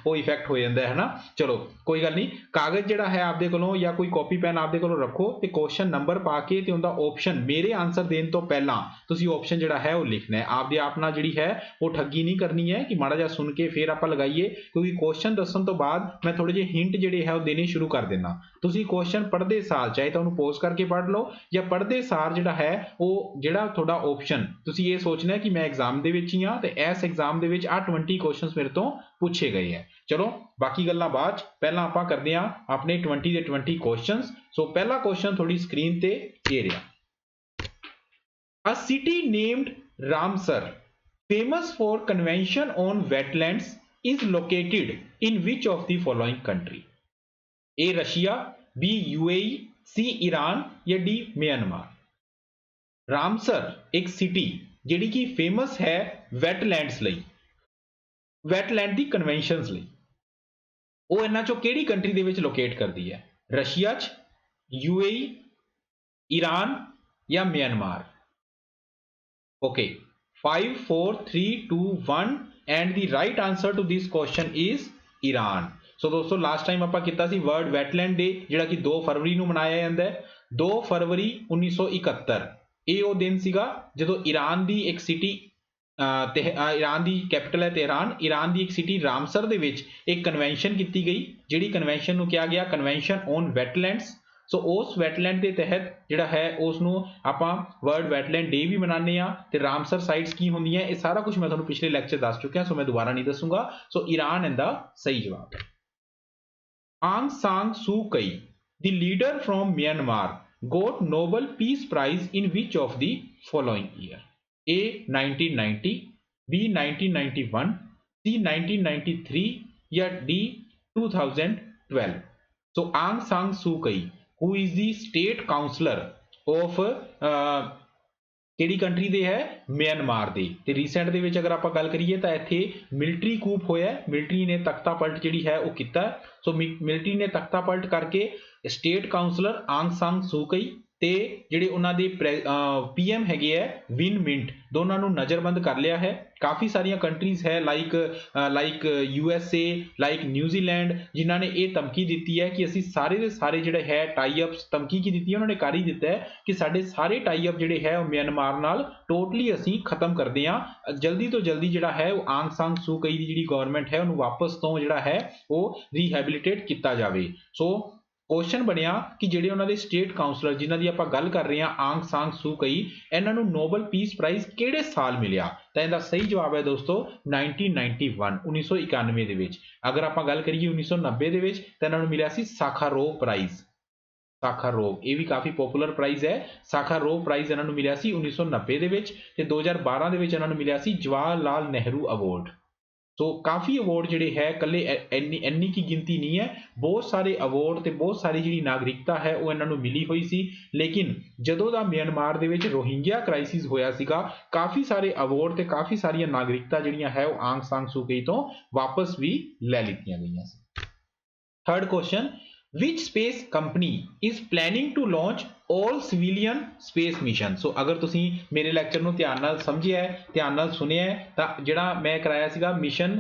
ਉਹ ਇਫੈਕਟ ਹੋ ਜਾਂਦਾ ਹੈ ਨਾ। ਚਲੋ ਕੋਈ ਗੱਲ ਨਹੀਂ, ਕਾਗਜ਼ ਜਿਹੜਾ ਹੈ ਆਪਦੇ ਕੋਲੋਂ ਜਾਂ ਕੋਈ ਕਾਪੀ ਪੈਨ ਆਪਦੇ ਕੋਲੋਂ ਰੱਖੋ ਤੇ ਕੁਐਸਚਨ ਨੰਬਰ ਪਾ ਕੇ ਤੇ ਉਹਦਾ ਆਪਸ਼ਨ ਮੇਰੇ ਆਨਸਰ ਦੇਣ ਤੋਂ ਪਹਿਲਾਂ ਤੁਸੀਂ ਆਪਸ਼ਨ ਜਿਹੜਾ ਹੈ ਉਹ ਲਿਖਣਾ ਹੈ। ਆਪਦੇ ਆਪ ਨਾਲ ਜਿਹੜੀ ਹੈ ਉਹ ਠੱਗੀ ਨਹੀਂ ਕਰਨੀ ਹੈ ਕਿ ਮਾੜਾ ਜਿਹਾ ਸੁਣ ਕੇ ਫਿਰ ਆਪਾਂ ਲਗਾਈਏ, ਕਿਉਂਕਿ ਕੁਐਸਚਨ ਦੱਸਣ ਤੋਂ ਬਾਅਦ ਮੈਂ ਥੋੜੇ ਜਿਹੇ ਹਿੰਟ ਜਿਹੜੇ ਹੈ ਉਹ ਦੇਣੇ ਸ਼ੁਰੂ ਕਰ ਦੇਣਾ। ਤੁਸੀਂ ਕੁਐਸਚਨ ਪੜ੍ਹਦੇ ਸਾਰ ਚਾਹੇ ਤਾਂ ਉਹਨੂੰ ਪੌਜ਼ ਕਰਕੇ ਪੜ੍ਹ ਲਓ, ਜਾਂ ਪੜ੍ਹਦੇ ਸਾਰ ਜਿਹੜਾ ਹੈ ਉਹ ਜਿਹੜਾ ਤੁਹਾਡਾ ਆਪਸ਼ਨ ਤੁਸੀਂ ਇਹ ਸੋਚਣਾ ਕਿ ਮੈਂ ਐਗਜ਼ਾਮ ਦੇ ਵਿੱਚ ਹੀ ਆ ਤੇ ਇਸ ਐਗਜ਼ਾਮ ਦੇ ਵਿੱਚ 20 ਕੁਐਸਚਨਸ ਮੇਰੇ ਤੋਂ ਪੁੱਛੇ ਗਏ ਹੈ। ਚਲੋ ਬਾਕੀ ਗੱਲਾਂ ਬਾਅਦ ਚ, ਪਹਿਲਾਂ ਆਪਾਂ ਕਰਦੇ ਆ ਆਪਣੇ 20 ਦੇ 20 ਕੁਐਸਚਨਸ। ਸੋ ਪਹਿਲਾ ਕੁਐਸਚਨ ਤੁਹਾਡੀ ਸਕਰੀਨ ਤੇ ਇਹ ਰਿਹਾ। A city named Ramsar, famous for convention on wetlands, is located in which of the following country? A Russia, B UAE, C Iran या D म्यांमार। रामसर एक सिटी ਜਿਹੜੀ ਕਿ ਫੇਮਸ ਹੈ ਵੈਟਲੈਂਡਸ ਲਈ, ਵੈਟਲੈਂਡ ਦੀ ਕਨਵੈਨਸ਼ਨਸ ਲਈ, ਉਹ ਇਹਨਾਂ ਚੋਂ ਕਿਹੜੀ ਕੰਟਰੀ ਦੇ ਵਿੱਚ ਲੋਕੇਟ ਕਰਦੀ ਹੈ? ਰਸ਼ੀਆ 'ਚ, UAE, ईरान या Myanmar. Okay, 5 4 3 2 1 and the right answer to this question is Iran. So दोस्तों लास्ट टाइम ਆਪਾਂ ਕੀਤਾ ਸੀ ਵਰਲਡ ਵੈਟਲੈਂਡ ਡੇ, ਜਿਹੜਾ ਕਿ 2 ਫਰਵਰੀ ਨੂੰ ਮਨਾਇਆ ਜਾਂਦਾ ਹੈ। 2 ਫਰਵਰੀ 1971 ਇਹ ਉਹ ਦਿਨ ਸੀਗਾ ਜਦੋਂ ईरान ਦੀ ਇੱਕ ਸਿਟੀ ईरान ਦੀ ਕੈਪੀਟਲ ਹੈ ਤੇਹਰਾਨ, ईरान ਦੀ ਇੱਕ ਸਿਟੀ ਰਾਮਸਰ ਦੇ ਵਿੱਚ ਇੱਕ ਕਨਵੈਨਸ਼ਨ ਕੀਤੀ ਗਈ, ਜਿਹੜੀ ਕਨਵੈਨਸ਼ਨ ਨੂੰ ਕਿਹਾ ਗਿਆ ਕਨਵੈਨਸ਼ਨ ਔਨ ਵੈਟਲੈਂਡਸ। ਸੋ ਉਸ ਵੈਟਲੈਂਡ ਦੇ ਤਹਿਤ ਜਿਹੜਾ ਹੈ ਉਸ ਨੂੰ ਆਪਾਂ ਵਰਲਡ ਵੈਟਲੈਂਡ ਡੇ ਵੀ ਮਨਾਉਂਦੇ ਆ। ਤੇ ਰਾਮਸਰ ਸਾਈਟਸ ਕੀ ਹੁੰਦੀਆਂ ਇਹ ਸਾਰਾ ਕੁਝ ਮੈਂ ਤੁਹਾਨੂੰ ਪਿਛਲੇ ਲੈਕਚਰ ਦੱਸ ਚੁੱਕਿਆ, ਸੋ ਮੈਂ ਦੁਬਾਰਾ ਨਹੀਂ ਦੱਸੂਗਾ। ਸੋ ईरान ਇਹਦਾ ਸਹੀ ਜਵਾਬ ਹੈ। ਆਂਗ ਸਾਂਗ ਸੂ ਕਈ, the leader from Myanmar, got Nobel Peace Prize in which of the following year? A 1990, B 1991, C 1993 या D 2012। So Aung San Suu Kyi, who is the state counselor of ਕਿਹੜੀ ਕੰਟਰੀ ਦੇ ਹੈ? ਮਿਆਂਮਾਰ ਦੇ। ਤੇ ਰੀਸੈਂਟ ਦੇ ਵਿੱਚ ਅਗਰ ਆਪਾਂ ਗੱਲ ਕਰੀਏ ਤਾਂ ਇੱਥੇ ਮਿਲਟਰੀ ਕੂਪ ਹੋਇਆ, ਮਿਲਟਰੀ ਨੇ ਤਖਤਾ ਪਲਟ ਜਿਹੜੀ ਹੈ ਉਹ ਕੀਤਾ। ਸੋ ਮਿਲਟਰੀ ਨੇ ਤਖਤਾ ਪਲਟ ਕਰਕੇ ਸਟੇਟ ਕਾਉਂਸਲਰ ਆਂਗ ਸਾਂਗ ਸੂਕੀ ਤੇ ਜਿਹੜੇ ਉਹਨਾਂ ਦੇ PM ਹੈਗੇ ਹੈ ਵਿਨ ਮਿੰਟ, ਦੋਨਾਂ ਨੂੰ ਨਜ਼ਰਬੰਦ ਕਰ ਲਿਆ ਹੈ। ਕਾਫੀ ਸਾਰੀਆਂ ਕੰਟਰੀਜ਼ ਹੈ ਲਾਈਕ USA, ਲਾਈਕ ਨਿਊਜ਼ੀਲੈਂਡ, ਜਿਨ੍ਹਾਂ ਨੇ ਇਹ ਧਮਕੀ ਦਿੱਤੀ ਹੈ ਕਿ ਅਸੀਂ ਸਾਰੇ ਦੇ ਸਾਰੇ ਜਿਹੜੇ ਹੈ ਟਾਈ ਅਪਸ, ਧਮਕੀ ਕੀ ਦਿੱਤੀ ਹੈ ਉਹਨਾਂ ਨੇ ਕਰ ਹੀ ਦਿੱਤਾ ਹੈ ਕਿ ਸਾਡੇ ਸਾਰੇ ਟਾਈ ਅਪ ਜਿਹੜੇ ਹੈ ਉਹ ਮਿਆਂਮਾਰ ਨਾਲ ਟੋਟਲੀ ਅਸੀਂ ਖਤਮ ਕਰਦੇ ਹਾਂ। ਜਲਦੀ ਤੋਂ ਜਲਦੀ ਜਿਹੜਾ ਹੈ ਉਹ ਆਂਗ ਸਾਂਗ ਸੂ ਕੀ ਦੀ ਜਿਹੜੀ ਗਵਰਨਮੈਂਟ ਹੈ ਉਹਨੂੰ ਵਾਪਸ ਤੋਂ ਜਿਹੜਾ ਹੈ ਉਹ ਰੀਹੈਬਿਲਿਟੇਟ ਕੀਤਾ ਜਾਵੇ। ਸੋ ਕੁਐਸਚਨ ਬਣਿਆ ਕਿ ਜਿਹੜੇ ਉਹਨਾਂ ਦੇ ਸਟੇਟ ਕਾਉਂਸਲਰ ਜਿਨ੍ਹਾਂ ਦੀ ਆਪਾਂ ਗੱਲ ਕਰ ਰਹੇ ਹਾਂ ਆਂਗ ਸਾਂਗ ਸੂ ਕੀ, ਇਹਨਾਂ ਨੂੰ ਨੋਬਲ ਪੀਸ ਪ੍ਰਾਈਜ਼ ਕਿਹੜੇ ਸਾਲ ਮਿਲਿਆ? ਤਾਂ ਇਹਦਾ ਸਹੀ ਜਵਾਬ ਹੈ ਦੋਸਤੋ 1991 ਦੇ ਵਿੱਚ। ਅਗਰ ਆਪਾਂ ਗੱਲ ਕਰੀਏ 1990 ਦੇ ਵਿੱਚ ਤਾਂ ਇਹਨਾਂ ਨੂੰ ਮਿਲਿਆ ਸੀ ਸਾਖਾਰੋਵ ਪ੍ਰਾਈਜ਼। ਸਾਖਾਰੋਵ, ਇਹ ਵੀ ਕਾਫੀ ਪਪੂਲਰ ਪ੍ਰਾਈਜ਼ ਹੈ। ਸਾਖਾਰੋਵ ਪ੍ਰਾਈਜ਼ ਇਹਨਾਂ ਨੂੰ ਮਿਲਿਆ ਸੀ 1990 ਦੇ ਵਿੱਚ ਤੇ 2012 ਦੇ ਵਿੱਚ ਇਹਨਾਂ ਨੂੰ ਮਿਲਿਆ ਸੀ ਜਵਾਹਰ ਲਾਲ ਨਹਿਰੂ ਅਵਾਰਡ। ਸੋ ਕਾਫੀ ਅਵਾਰਡ ਜਿਹੜੇ ਹੈ ਇਕੱਲੇ ਇੰਨੀ ਕੀ ਗਿਣਤੀ ਨਹੀਂ ਹੈ, ਬਹੁਤ ਸਾਰੇ ਅਵਾਰਡ ਤੇ ਬਹੁਤ ਸਾਰੀ ਜਿਹੜੀ ਨਾਗਰਿਕਤਾ ਹੈ ਉਹ ਇਹਨਾਂ ਨੂੰ ਮਿਲੀ ਹੋਈ ਸੀ। ਲੇਕਿਨ ਜਦੋਂ ਦਾ ਮਿਆਂਮਾਰ ਦੇ ਵਿੱਚ ਰੋਹਿੰਗਿਆ ਕ੍ਰਾਈਸਿਸ ਹੋਇਆ ਸੀਗਾ, ਕਾਫੀ ਸਾਰੇ ਅਵਾਰਡ ਤੇ ਕਾਫੀ ਸਾਰੀਆਂ ਨਾਗਰਿਕਤਾ ਜਿਹੜੀਆਂ ਹੈ ਉਹ ਆਂਗ ਸਾਂਗ ਸੂ ਕੀ ਤੋਂ ਵਾਪਸ ਵੀ ਲੈ ਲਿੱਤੀਆਂ ਗਈਆਂ ਸੀ। Third question, which space company is planning to launch all civilian space mission? ਸੋ ਅਗਰ ਤੁਸੀਂ ਮੇਰੇ ਲੈਕਚਰ ਨੂੰ ਧਿਆਨ ਨਾਲ ਸਮਝਿਆ ਹੈ, ਧਿਆਨ ਨਾਲ ਸੁਣਿਆ ਹੈ, ਤਾਂ ਜਿਹੜਾ ਮੈਂ ਕਰਾਇਆ ਸੀਗਾ ਮਿਸ਼ਨ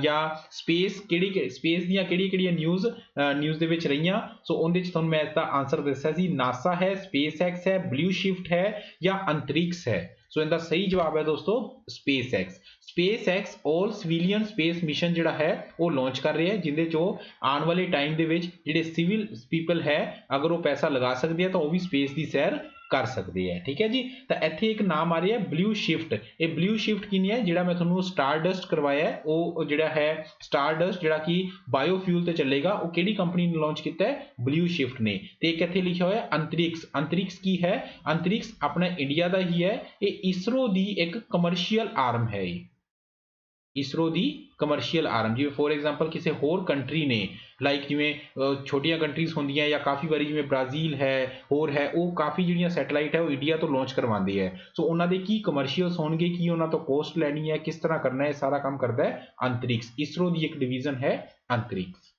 ਜਾਂ ਸਪੇਸ ਸਪੇਸ ਦੀਆਂ ਕਿਹੜੀਆਂ ਨਿਊਜ਼ ਦੇ ਵਿੱਚ ਰਹੀਆਂ, ਸੋ ਉਹਦੇ ਵਿੱਚ ਤੁਹਾਨੂੰ ਮੈਂ ਇਸਦਾ ਆਨਸਰ ਦੱਸਿਆ ਸੀ ਨਾਸਾ ਹੈ, SpaceX ਹੈ, ਬਲੂ ਸ਼ਿਫਟ ਹੈ ਜਾਂ ਅੰਤਰਿਕਸ ਹੈ। ਸੋ ਇਹਦਾ ਸਹੀ ਜਵਾਬ ਹੈ ਦੋਸਤੋ SpaceX। SpaceX all civilian space mission ਜਿਹੜਾ ਹੈ ਉਹ ਲਾਂਚ ਕਰ ਰਿਹਾ ਹੈ, ਜਿਹਦੇ ਚ ਉਹ ਆਉਣ ਵਾਲੇ ਟਾਈਮ ਦੇ ਵਿੱਚ ਜਿਹੜੇ ਸਿਵਲ ਪੀਪਲ ਹੈ ਅਗਰ ਉਹ ਪੈਸਾ ਲਗਾ ਸਕਦੇ ਆ ਤਾਂ ਉਹ ਵੀ ਸਪੇਸ ਦੀ ਸੈਰ ਕਰ ਸਕਦੇ ਆ। ਠੀਕ ਹੈ ਜੀ, ਤਾਂ ਇੱਥੇ ਇੱਕ ਨਾਮ ਆ ਰਿਹਾ ਬਲੂ ਸ਼ਿਫਟ। ਇਹ ਬਲੂ ਸ਼ਿਫਟ ਕੀ ਨਹੀਂ ਹੈ, ਜਿਹੜਾ ਮੈਂ ਤੁਹਾਨੂੰ ਸਟਾਰਡਸਟ ਕਰਵਾਇਆ ਹੈ ਉਹ ਜਿਹੜਾ ਹੈ ਸਟਾਰਡਸਟ ਜਿਹੜਾ ਕਿ ਬਾਇਓਫਿਊਲ ਤੇ ਚੱਲੇਗਾ, ਉਹ ਕਿਹੜੀ ਕੰਪਨੀ ਨੇ ਲਾਂਚ ਕੀਤਾ ਹੈ? ਬਲੂ ਸ਼ਿਫਟ ਨੇ। ਤੇ ਇੱਕ ਇੱਥੇ ਲਿਖਿਆ ਹੋਇਆ ਅੰਤਰਿਕਸ। ਅੰਤਰਿਕਸ ਕੀ ਹੈ? ਅੰਤਰਿਕਸ ਆਪਣਾ ਇੰਡੀਆ ਦਾ ਹੀ ਹੈ, ਇਹ ਇਸਰੋ ਦੀ ਇੱਕ ਕਮਰਸ਼ੀਅਲ ਆਰਮ ਹੈ। ਇਸਰੋ ਦੀ ਕਮਰਸ਼ੀਅਲ ਆਰਮ, ਜਿਵੇਂ ਫੋਰ ਐਗਜ਼ਾਮਪਲ ਕਿਸੇ ਹੋਰ ਕੰਟਰੀ ਨੇ ਲਾਈਕ ਜਿਵੇਂ ਛੋਟੀਆਂ ਕੰਟਰੀਜ਼ ਹੁੰਦੀਆਂ ਜਾਂ ਕਾਫੀ ਵਾਰੀ ਜਿਵੇਂ ਬ੍ਰਾਜ਼ੀਲ ਹੈ ਹੋਰ ਹੈ, ਉਹ ਕਾਫੀ ਜਿਹੜੀਆਂ ਸੈਟੇਲਾਈਟ ਹੈ ਉਹ ਇੰਡੀਆ ਤੋਂ ਲਾਂਚ ਕਰਵਾਉਂਦੀ ਹੈ। ਸੋ ਉਹਨਾਂ ਦੇ ਕੀ ਕਮਰਸ਼ੀਅਲਸ ਹੋਣਗੇ, ਕੀ ਉਹਨਾਂ ਤੋਂ ਕੋਸਟ ਲੈਣੀ ਹੈ, ਕਿਸ ਤਰ੍ਹਾਂ ਕਰਨਾ ਹੈ, ਸਾਰਾ ਕੰਮ ਕਰਦਾ ਹੈ ਅੰਤਰਿਕਸ। ਇਸਰੋ ਦੀ ਇੱਕ ਡਿਵੀਜ਼ਨ ਹੈ ਅੰਤਰਿਕਸ।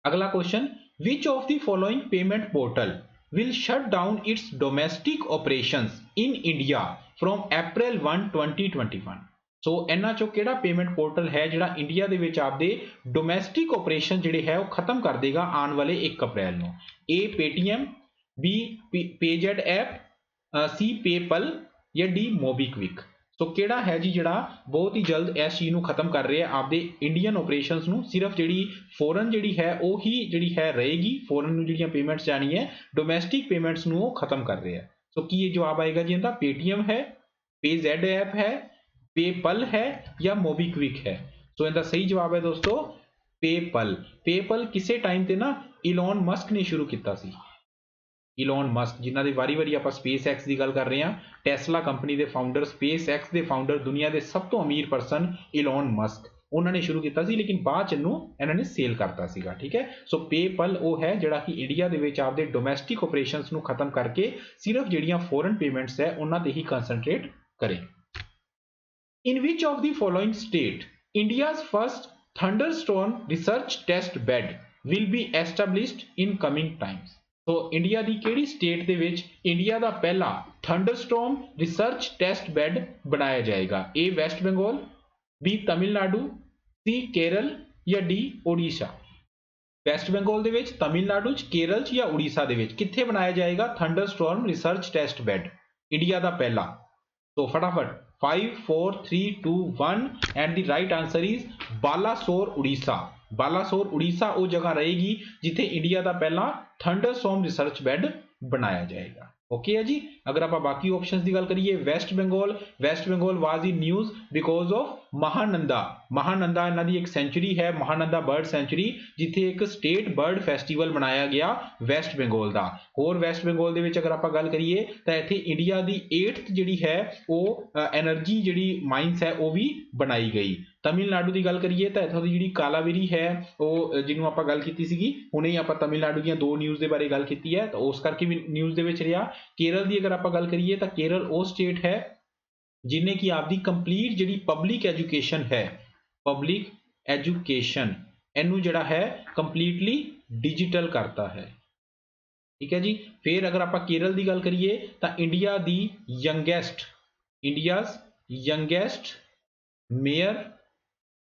ਅਗਲਾ question, which of the following payment portal will shut down its domestic operations in India from April 1, 2021? ਸੋ ਇਹਨਾਂ ਚੋਂ ਕਿਹੜਾ ਪੇਮੈਂਟ ਪੋਰਟਲ ਹੈ ਜਿਹੜਾ ਇੰਡੀਆ ਦੇ ਵਿੱਚ ਆਪਦੇ ਡੋਮੈਸਟਿਕ ਆਪਰੇਸ਼ਨ ਜਿਹੜੇ ਹੈ ਉਹ ਖਤਮ ਕਰ ਦੇਗਾ ਆਉਣ ਵਾਲੇ 1 ਅਪ੍ਰੈਲ ਨੂੰ? A Paytm, B Payjet app, C PayPal ਜਾਂ D MobiKwik? ਸੋ ਕਿਹੜਾ ਹੈ ਜੀ ਜਿਹੜਾ ਬਹੁਤ ਹੀ ਜਲਦ ਇਸ ਚੀਜ਼ ਨੂੰ ਖਤਮ ਕਰ ਰਿਹਾ ਆਪਦੇ ਇੰਡੀਅਨ ਆਪਰੇਸ਼ਨਸ ਨੂੰ? ਸਿਰਫ ਜਿਹੜੀ ਫੋਰਨ ਜਿਹੜੀ ਹੈ ਉਹੀ ਜਿਹੜੀ ਹੈ ਰਹੇਗੀ, ਫੋਰਨ ਨੂੰ ਜਿਹੜੀਆਂ ਪੇਮੈਂਟਸ ਜਾਣੀ ਹੈ, ਡੋਮੈਸਟਿਕ ਪੇਮੈਂਟਸ ਨੂੰ ਉਹ ਖਤਮ ਕਰ ਰਿਹਾ। ਸੋ ਕੀ ਇਹ ਜਵਾਬ ਆਏਗਾ ਜੀ ਇਹਦਾ? Paytm ਹੈ, Payz ਐਪ ਹੈ, PayPal ਹੈ ਜਾਂ MobiKwik ਹੈ? ਸੋ ਇਹਦਾ ਸਹੀ ਜਵਾਬ ਹੈ ਦੋਸਤੋ PayPal। PayPal ਕਿਸੇ ਟਾਈਮ ਤੇ ਨਾ ਇਲਨ ਮਸਕ ਨੇ ਸ਼ੁਰੂ ਕੀਤਾ ਸੀ। ਇਲਨ ਮਸਕ ਜਿਨ੍ਹਾਂ ਦੇ ਵਾਰੀ ਆਪਾਂ SpaceX ਦੀ ਗੱਲ ਕਰ ਰਹੇ ਹਾਂ, ਟੈਸਲਾ ਕੰਪਨੀ ਦੇ ਫਾਊਂਡਰ, SpaceX ਦੇ ਫਾਊਂਡਰ, ਦੁਨੀਆ ਦੇ ਸਭ ਤੋਂ ਅਮੀਰ ਪਰਸਨ ਇਲਨ ਮਸਕ, ਉਹਨਾਂ ਨੇ ਸ਼ੁਰੂ ਕੀਤਾ ਸੀ ਲੇਕਿਨ ਬਾਅਦ ਚ ਇਹਨਾਂ ਨੇ ਸੇਲ ਕਰਤਾ ਸੀਗਾ। ਠੀਕ ਹੈ, ਸੋ PayPal ਉਹ ਹੈ ਜਿਹੜਾ ਕਿ ਇੰਡੀਆ ਦੇ ਵਿੱਚ ਆਪਦੇ ਡੋਮੈਸਟਿਕ ਆਪਰੇਸ਼ਨਸ ਨੂੰ ਖਤਮ ਕਰਕੇ ਸਿਰਫ ਜਿਹੜੀਆਂ ਫੋਰਨ ਪੇਮੈਂਟਸ ਹੈ ਉਹਨਾਂ ਤੇ ਹੀ ਕੰਸੰਟਰੇਟ ਕਰੇ। In which of the following state India's first thunderstorm research test bed will be established in coming times? So India ਦੀ ਕਿਹੜੀ ਸਟੇਟ ਦੇ ਵਿੱਚ ਇੰਡੀਆ ਦਾ ਪਹਿਲਾ ਥੰਡਰਸਟਾਰਮ ਰਿਸਰਚ ਟੈਸਟ ਬੈਡ ਬਣਾਇਆ ਜਾਏਗਾ? A West Bengal, B Tamil Nadu, C Kerala ਜਾਂ D ਓਡੀਸ਼ਾ? ਵੈਸਟ ਬੰਗਾਲ ਦੇ ਵਿੱਚ, ਤਮਿਲਨਾਡੂ ਚ, ਕੇਰਲ ਚ ਜਾਂ ਉੜੀਸਾ ਦੇ ਵਿੱਚ ਕਿੱਥੇ ਬਣਾਇਆ ਜਾਏਗਾ thunderstorm research test bed India ਦਾ ਪਹਿਲਾ? ਸੋ ਫਟਾਫਟ 5 4 3 2 1 and the right answer is Balasore Orissa. Balasore Orissa ਉਹ ਜਗ੍ਹਾ ਰਹੇਗੀ ਜਿੱਥੇ ਇੰਡੀਆ ਦਾ ਪਹਿਲਾ ਥੰਡਰਸਟਾਰਮ ਰਿਸਰਚ ਬੈਡ ਬਣਾਇਆ ਜਾਏਗਾ। ਓਕੇ ਹੈ ਜੀ। ਅਗਰ ਆਪਾਂ ਬਾਕੀ ਆਪਸ਼ਨਸ ਦੀ ਗੱਲ ਕਰੀਏ, West Bengal was in news because of Mahananda ਇਹਨਾਂ ਦੀ ਇੱਕ ਸੈਂਚੁਰੀ ਹੈ, ਮਹਾਨੰਦਾ ਬਰਡ ਸੈਂਚੁਰੀ, ਜਿੱਥੇ ਇੱਕ ਸਟੇਟ ਬਰਡ ਫੈਸਟੀਵਲ ਮਨਾਇਆ ਗਿਆ ਵੈਸਟ ਬੰਗਾਲ ਦਾ। ਹੋਰ ਵੈਸਟ ਬੰਗਾਲ ਦੇ ਵਿੱਚ ਅਗਰ ਆਪਾਂ ਗੱਲ ਕਰੀਏ ਤਾਂ ਇੱਥੇ ਇੰਡੀਆ ਦੀ 8th ਜਿਹੜੀ ਹੈ ਉਹ એનર્ਜੀ ਜਿਹੜੀ ਮਾਈਨਸ ਹੈ ਉਹ ਵੀ ਬਣਾਈ ਗਈ। तमिलनाडु की गल करिए तो इत्थों की जिहड़ी कालावेरी है वो जिन्हों आपां गल कीती सीगी हुणे ही आपां तमिलनाडु दी दो न्यूज़ के बारे गल कीती है तो उस करके भी न्यूज़ दे विच रहा। केरल की अगर आपां गल करिए तो केरल वो स्टेट है जिन्हें कि आपकी कंप्लीट जिहड़ी पब्लिक एजुकेशन है, पब्लिक एजुकेशन इनू जिहड़ा है कंप्लीटली डिजिटल करता है। ठीक है जी। फिर अगर आप केरल की गल करिए तो इंडिया दी youngest mayor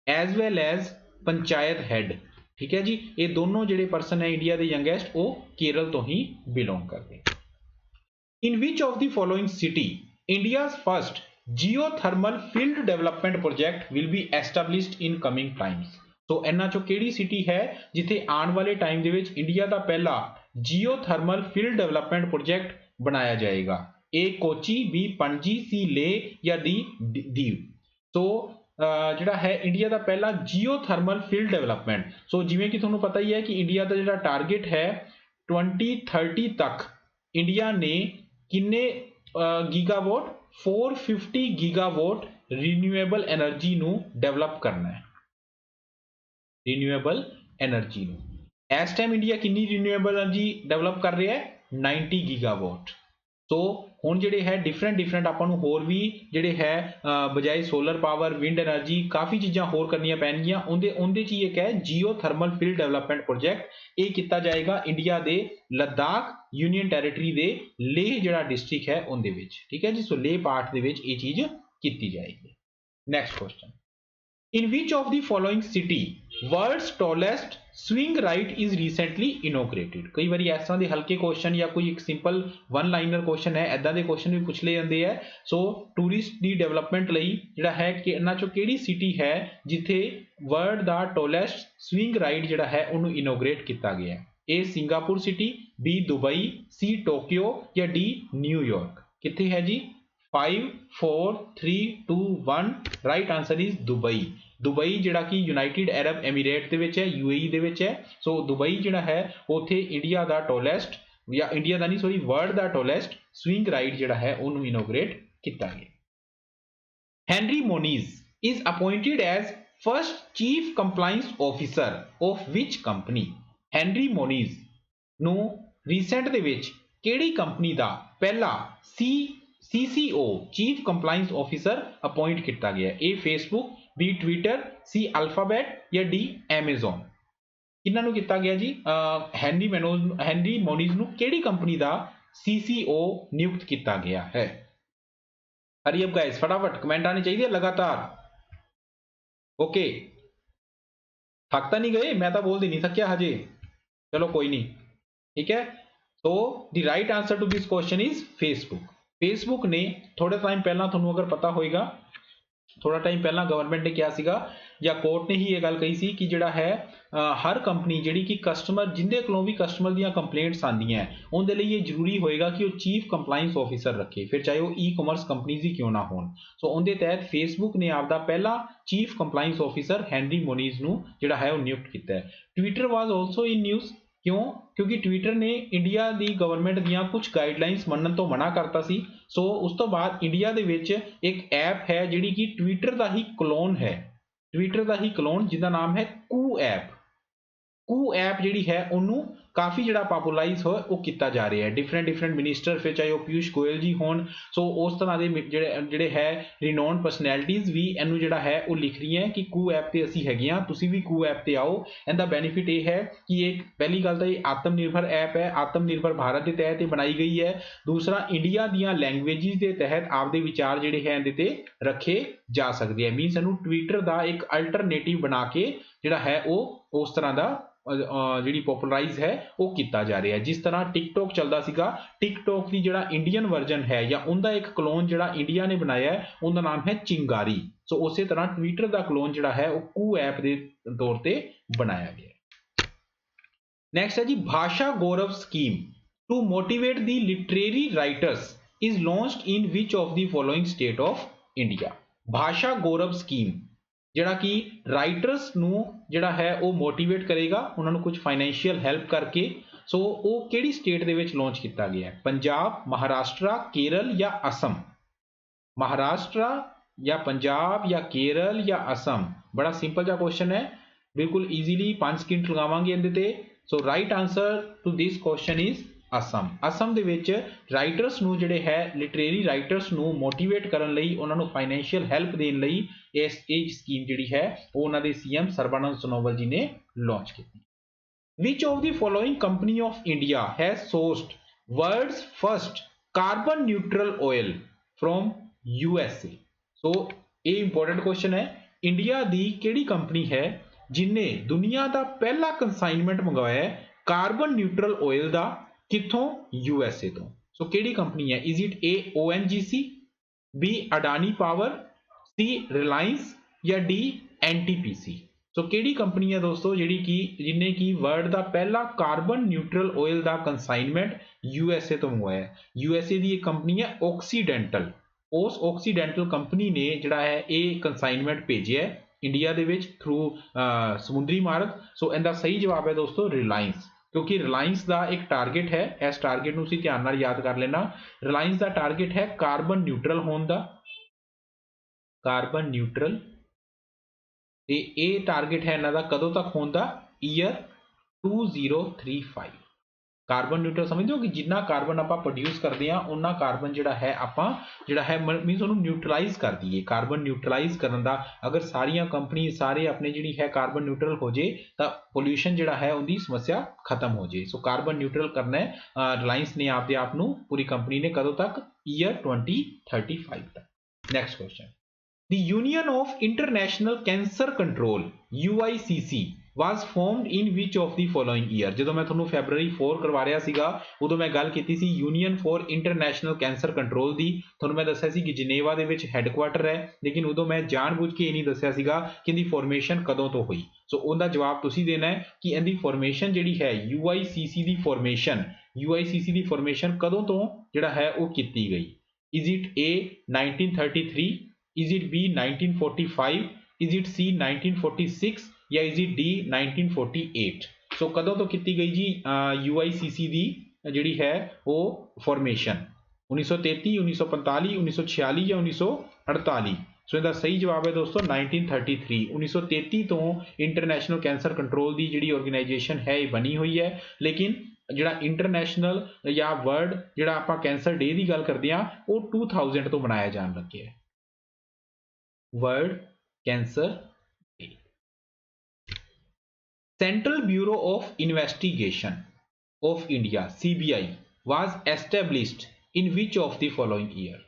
as well as panchayat head. ठीक है जी। ये दोनों जिहड़े परसन है इंडिया के यंगेस्ट वो केरल तो ही बिलोंग करते। In which of the following city India's first geothermal field development project will be established in coming times. तो इन्हां चों किहड़ी सिटी है जिथे आने वाले टाइम दे विच इंडिया का पहला जियोथर्मल फील्ड डेवलपमेंट प्रोजेक्ट बनाया जाएगा? ए कोची, बी पणजी, सी लेह या डी दीव। तो जिहड़ा है इंडिया का पहला जियोथर्मल फील्ड डेवलपमेंट। सो जिवें कि तुहानूं पता ही है कि इंडिया का जिहड़ा टारगेट है 2030 तक इंडिया ने किन्ने गीगावोट 450 गीगावोट रिन्यूएबल एनर्जी नूं डेवलप करना है। रिन्यूएबल एनर्जी नूं इस टाइम इंडिया किन्नी रिन्यूएबल एनर्जी डेवलप कर रहा है? 90 गीगावोट। तो हुण जिहड़े है डिफरेंट आपां नूं होर भी जिहड़े है बजाय सोलर पावर विंड एनर्जी काफ़ी चीज़ां होर करनियां पैणगियां। उहदे च एक है जियोथर्मल फील्ड डेवलपमेंट प्रोजेक्ट। ये किया जाएगा इंडिया के लद्दाख यूनियन टैरेटरी के लेह जिहड़ा डिस्ट्रिक्ट है उहदे विच। ठीक है जी। सो लेह पार्ट दे विच ये चीज़ की जाएगी। Next question, in which of the following city world's tallest swing ride is recently inaugurated. कई बार इस तरह के हल्के क्वेश्चन या कोई एक सिंपल वन लाइनर क्वेश्चन है इदा के क्वेश्चन भी पूछ ले जाते हैं। सो टूरिस्ट की डेवलपमेंट लई जिहड़ा है कि इन्हां चों किहड़ी सिटी है जिथे वर्ल्ड का टॉलेस्ट स्विंग राइड जिहड़ा है उन्होंने इनोग्रेट किया गया है? A Singapore city, B Dubai, C Tokyo या डी न्यूयॉर्क। कित्थे है जी? 5 4 3 2 1 right answer is Dubai. Dubai जिहड़ा कि यूनाइटेड अरब एमीरेट दे विच है, यूएई दे विच है। सो दुबई जिहड़ा है उत्थे इंडिया का टॉलेस्ट या इंडिया का नहीं सॉरी वर्ल्ड का टॉलेस्ट स्विंग राइड जिहड़ा है उन्होंने इनोग्रेट किया गया। Henry Moniz is appointed as first chief compliance officer of which company? Henry Moniz नूं रीसेंट दे विच किहड़ी कंपनी का पहला CCO chief compliance officer appoint किया गया? A Facebook, B Twitter, C Alphabet या डी एमेजॉन। किन्हां नूं किया गया जी? हेनरी मोनीज नूं किहड़ी कंपनी का CCO नियुक्त किया गया है? हरी अप गाइस, फटाफट कमेंट आने चाहिए लगातार। ओके, थक तो नहीं गए? मैं तो बोल नहीं थकिया हजे, चलो कोई नहीं। ठीक है। तो the right answer to this question is Facebook. Facebook ने थोड़े टाइम पहला तुहानूं अगर पता होएगा थोड़ा टाइम पहला गवर्नमेंट ने क्या सीगा या कोर्ट ने ही ये गल कही सी कि जिहड़ा है हर कंपनी जिहड़ी कि कस्टमर जिंदे कोलों भी कस्टमर दीयां कंप्लेंट्स आंदियां है उनके लिए ये जरूरी होएगा कि वो चीफ कंप्लाइंस ऑफिसर रखे, फिर चाहे वो ई-कॉमर्स कंपनीज ही क्यों ना होन। सो उनके तहत फेसबुक ने आपका पहला chief compliance officer Henry Moniz नूं जिहड़ा है वो नियुक्त किया है। Twitter was also in news. क्यों? क्योंकि ट्विटर ने इंडिया की गवर्नमेंट दियां कुछ गाइडलाइंस मनन तो मना करता सी। सो उस तो बाद इंडिया दे विच एक ऐप है जिहड़ी कि ट्विटर का ही क्लोन है, ट्विटर का ही क्लोन जिसका नाम है कू ऐप। कू ऐप जिहड़ी है उन्होंने काफ़ी जिहड़ा पॉपुलराइज हो वो किया जा रहा है। डिफरेंट मिनिस्टर फिर चाहे वो पीयूष गोयल जी होन, सो उस तरह के जिहड़े है रिनोन पर्सनैलिटीज़ भी इनू जिहड़ा है वो लिख रही हैं कि कू ऐप ते असीं हैगे आ, तुसीं भी कू ऐप ते आओ। इनका बेनीफिट ये है कि एक पहली गल तो ये आत्मनिर्भर ऐप है, आत्मनिर्भर भारत के तहत ये बनाई गई है। दूसरा इंडिया दीयां लैंग्वेजिज के तहत आपदे विचार जिहड़े है इहदे ते रखे जा सकते हैं। मीनस इनू ट्विटर का एक अल्टरनेटिव बना के जिहड़ा है वो उस तरह का जिहड़ी पॉपुलराइज है वो किया जा रहा है। जिस तरह टिकटॉक चलता सीगा, टिकटॉक की जिहड़ा इंडियन वर्जन है या उनका एक क्लोन जिहड़ा इंडिया ने बनाया है उनका नाम है चिंगारी। सो उसी तरह ट्विटर का क्लोन जिहड़ा है वो कू ऐप के तौर पर बनाया गया। नेक्स्ट है जी Bhasha Gaurav scheme to motivate the literary writers is launched in which of the following state of India. Bhasha Gaurav scheme जिहड़ा कि राइटर्स नूं जिहड़ा है वो मोटिवेट करेगा, उन्होंने कुछ फाइनैशियल हैल्प करके। सो वो किहड़ी स्टेट दे विच लॉन्च किया गया है? पंजाब, महाराष्ट्र, केरल या असम? महाराष्ट्र, या पंजाब या केरल या असम? बड़ा सिंपल जा क्वेश्चन है, बिल्कुल ईजीली 5 सकिंट लगावांगे इहदे ते। So right answer to this question is Assam. Assam ਦੇ ਵਿੱਚ ਰਾਈਟਰਸ ਨੂੰ ਜਿਹੜੇ ਹੈ ਲਿਟਰੇਰੀ ਰਾਈਟਰਸ ਨੂੰ ਮੋਟੀਵੇਟ ਕਰਨ ਲਈ, ਉਹਨਾਂ ਨੂੰ ਫਾਈਨੈਂਸ਼ੀਅਲ ਹੈਲਪ ਦੇਣ ਲਈ ਇਹ ਸਕੀਮ ਜਿਹੜੀ ਹੈ ਉਹ ਉਹਨਾਂ ਦੇ ਸੀਐਮ ਸਰਬਾਨੰਦ ਸੋਨੋਵਾਲ ਜੀ ਨੇ ਲਾਂਚ ਕੀਤੀ। Which of the following company of India has sourced world's first carbon neutral oil from USA? So ਇਹ important question ਹੈ। ਇੰਡੀਆ ਦੀ ਕਿਹੜੀ ਕੰਪਨੀ ਹੈ ਜਿਨੇ ਦੁਨੀਆ ਦਾ ਪਹਿਲਾ ਕੰਸਾਈਨਮੈਂਟ ਮੰਗਵਾਇਆ ਹੈ ਕਾਰਬਨ ਨਿਊਟਰਲ ਆਇਲ ਦਾ, ਕਿੱਥੋਂ? USA ਤੋਂ। ਸੋ ਕਿਹੜੀ ਕੰਪਨੀ ਹੈ? Is it A ONGC, B Adani power, C Reliance ਜਾਂ D NTPC? ਸੋ ਕਿਹੜੀ ਕੰਪਨੀ ਹੈ ਦੋਸਤੋ ਜਿਹੜੀ ਕਿ ਜਿਨੇ ਕਿ ਵਰਲਡ ਦਾ ਪਹਿਲਾ ਕਾਰਬਨ ਨਿਊਟਰਲ ਆਇਲ ਦਾ ਕੰਸਾਈਨਮੈਂਟ USA ਤੋਂ ਮੰਗਵਾਇਆ? USA ਦੀ ਇੱਕ ਕੰਪਨੀ ਹੈ ਓਕਸੀਡੈਂਟਲ। ਉਸ ਓਕਸੀਡੈਂਟਲ ਕੰਪਨੀ ਨੇ ਜਿਹੜਾ ਹੈ ਇਹ ਕੰਸਾਈਨਮੈਂਟ ਭੇਜਿਆ ਇੰਡੀਆ ਦੇ ਵਿੱਚ ਥਰੂ ਸਮੁੰਦਰੀ ਮਾਰਗ। ਸੋ ਇਹਦਾ ਸਹੀ ਜਵਾਬ ਹੈ ਦੋਸਤੋ ਰਿਲਾਇੰਸ, ਕਿਉਂਕਿ ਰਿਲਾਇੰਸ ਦਾ ਇੱਕ ਟਾਰਗੇਟ ਹੈ, ਇਸ ਟਾਰਗੇਟ ਨੂੰ ਤੁਸੀਂ ਧਿਆਨ ਨਾਲ ਯਾਦ ਕਰ ਲੈਣਾ। ਰਿਲਾਇੰਸ ਦਾ ਟਾਰਗੇਟ ਹੈ ਕਾਰਬਨ ਨਿਊਟਰਲ ਹੋਣ ਦਾ, ਕਾਰਬਨ ਨਿਊਟਰਲ, ਤੇ ਇਹ ਟਾਰਗੇਟ ਹੈ ਇਹਨਾਂ ਦਾ ਕਦੋਂ ਤੱਕ ਹੋਣ ਦਾ? ਈਅਰ 2035। ਕਾਰਬਨ ਨਿਊਟਰਲ ਸਮਝਦੇ ਹੋ ਕਿ ਜਿੰਨਾ ਕਾਰਬਨ ਆਪਾਂ ਪ੍ਰੋਡਿਊਸ ਕਰਦੇ ਹਾਂ ਉਹਨਾਂ ਕਾਰਬਨ ਜਿਹੜਾ ਹੈ ਆਪਾਂ ਜਿਹੜਾ ਹੈ ਮੀਨਸ ਉਹਨੂੰ ਨਿਊਟਰਲਾਈਜ਼ ਕਰ ਦਈਏ। ਕਾਰਬਨ ਨਿਊਟਰਲਾਈਜ਼ ਕਰਨ ਦਾ ਅਗਰ ਸਾਰੀਆਂ ਕੰਪਨੀ ਸਾਰੇ ਆਪਣੇ ਜਿਹੜੀ ਹੈ ਕਾਰਬਨ ਨਿਊਟਰਲ ਹੋ ਜੇ ਤਾਂ ਪੋਲਿਊਸ਼ਨ ਜਿਹੜਾ ਹੈ ਉਹਦੀ ਸਮੱਸਿਆ ਖਤਮ ਹੋ ਜੇ। ਸੋ ਕਾਰਬਨ ਨਿਊਟਰਲ ਕਰਨਾ ਹੈ ਰਿਲਾਇੰਸ ਨੇ ਆਪਦੇ ਆਪ ਨੂੰ, ਪੂਰੀ ਕੰਪਨੀ ਨੇ, ਕਦੋਂ ਤੱਕ? ਈਅਰ 2035 ਤੱਕ। Next question, The Union of International Cancer Control UICC was formed in which of the following year? ਜਦੋਂ ਮੈਂ ਤੁਹਾਨੂੰ ਫੈਬਰੂਅਰੀ 4 ਕਰਵਾ ਰਿਹਾ ਸੀਗਾ ਉਦੋਂ ਮੈਂ ਗੱਲ ਕੀਤੀ ਸੀ union for international cancer control ਦੀ। ਤੁਹਾਨੂੰ ਮੈਂ ਦੱਸਿਆ ਸੀ ਕਿ ਜਨੇਵਾ ਦੇ ਵਿੱਚ ਹੈੱਡਕੁਆਟਰ ਹੈ, ਲੇਕਿਨ ਉਦੋਂ ਮੈਂ ਜਾਣਬੁੱਝ ਕੇ ਇਹ ਨਹੀਂ ਦੱਸਿਆ ਸੀਗਾ ਕਿ ਇਹਦੀ ਫਾਰਮੇਸ਼ਨ ਕਦੋਂ ਤੋਂ ਹੋਈ। ਸੋ ਉਹਦਾ ਜਵਾਬ ਤੁਸੀਂ ਦੇਣਾ ਹੈ ਕਿ ਇਹਦੀ ਫਾਰਮੇਸ਼ਨ ਜਿਹੜੀ ਹੈ UICC ਦੀ ਫਾਰਮੇਸ਼ਨ ਕਦੋਂ ਤੋਂ ਜਿਹੜਾ ਹੈ ਉਹ ਕੀਤੀ ਗਈ? Is it A 1933? Is it B 1945? Is it C 1946? ਜਾਂ is it D 1948? ਸੋ ਕਦੋਂ ਤੋਂ ਕੀਤੀ ਗਈ ਜੀ UICC ਦੀ ਜਿਹੜੀ ਹੈ ਉਹ ਫਾਰਮੇਸ਼ਨ? 1933, 1945, 1946 ਜਾਂ 1948? ਸੋ ਇਹਦਾ ਸਹੀ ਜਵਾਬ ਹੈ ਦੋਸਤੋ 1933। 1933 ਤੋਂ ਇੰਟਰਨੈਸ਼ਨਲ ਕੈਂਸਰ ਕੰਟਰੋਲ ਦੀ ਜਿਹੜੀ ਆਰਗੇਨਾਈਜੇਸ਼ਨ ਹੈ ਇਹ ਬਣੀ ਹੋਈ ਹੈ, ਲੇਕਿਨ ਜਿਹੜਾ ਇੰਟਰਨੈਸ਼ਨਲ ਜਾਂ ਵਰਲਡ ਜਿਹੜਾ ਆਪਾਂ ਕੈਂਸਰ ਡੇ ਦੀ ਗੱਲ ਕਰਦੇ ਹਾਂ ਉਹ 2000 ਤੋਂ ਮਨਾਇਆ ਜਾਣ ਲੱਗਿਆ ਹੈ, world cancer day. Central Bureau of Investigation of India CBI was established in which of the following year?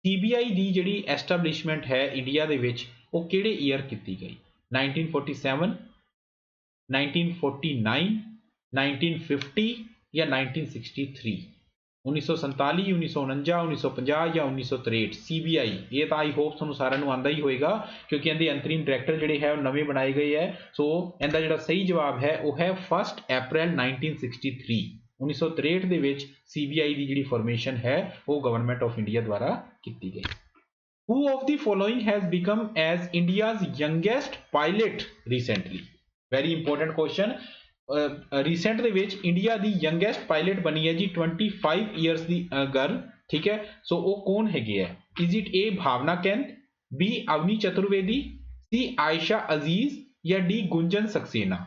CBI ਦੀ ਜਿਹੜੀ ਐਸਟੈਬਲਿਸ਼ਮੈਂਟ ਹੈ ਇੰਡੀਆ ਦੇ ਵਿੱਚ ਉਹ ਕਿਹੜੇ ਈਅਰ ਕੀਤੀ ਗਈ? 1947, 1949, 1950 ਜਾਂ 1963? 1947, 1949, 1950 ਜਾਂ 1963? CBI ਇਹ ਤਾਂ ਆਈ ਹੋਪ ਤੁਹਾਨੂੰ ਸਾਰਿਆਂ ਨੂੰ ਆਉਂਦਾ ਹੀ ਹੋਏਗਾ ਕਿਉਂਕਿ ਇਹਦੇ ਅੰਤਰਿਮ ਡਾਇਰੈਕਟਰ ਜਿਹੜੇ ਹੈ ਉਹ ਨਵੇਂ ਬਣਾਏ ਗਏ ਹੈ। ਸੋ ਇਹਦਾ ਜਿਹੜਾ ਸਹੀ ਜਵਾਬ ਹੈ ਉਹ ਹੈ 1 ਅਪ੍ਰੈਲ 1963। 1963 ਦੇ ਵਿੱਚ CBI ਦੀ ਜਿਹੜੀ ਫਾਰਮੇਸ਼ਨ ਹੈ ਉਹ ਗਵਰਨਮੈਂਟ ਆਫ ਇੰਡੀਆ ਦੁਆਰਾ ਕੀਤੀ ਗਈ। Who of the following has become as India's youngest pilot recently? Very important question. Recent ਦੇ ਵਿੱਚ ਇੰਡੀਆ ਦੀ ਯੰਗੈਸਟ ਪਾਇਲਟ ਬਣੀ ਹੈ ਜੀ 25 ਇਅਰਸ ਦੀ ਗਰਲ, ਠੀਕ ਹੈ। ਸੋ ਉਹ ਕੌਣ ਹੈਗੇ ਹੈ? ਇਜ਼ ਇਟ A ਭਾਵਨਾ ਕੈਂਤ, B ਅਵਨੀ ਚਤੁਰਵੇਦੀ, C ਆਇਸ਼ਾ ਅਜ਼ੀਜ਼ ਜਾਂ D Gunjan Saxena?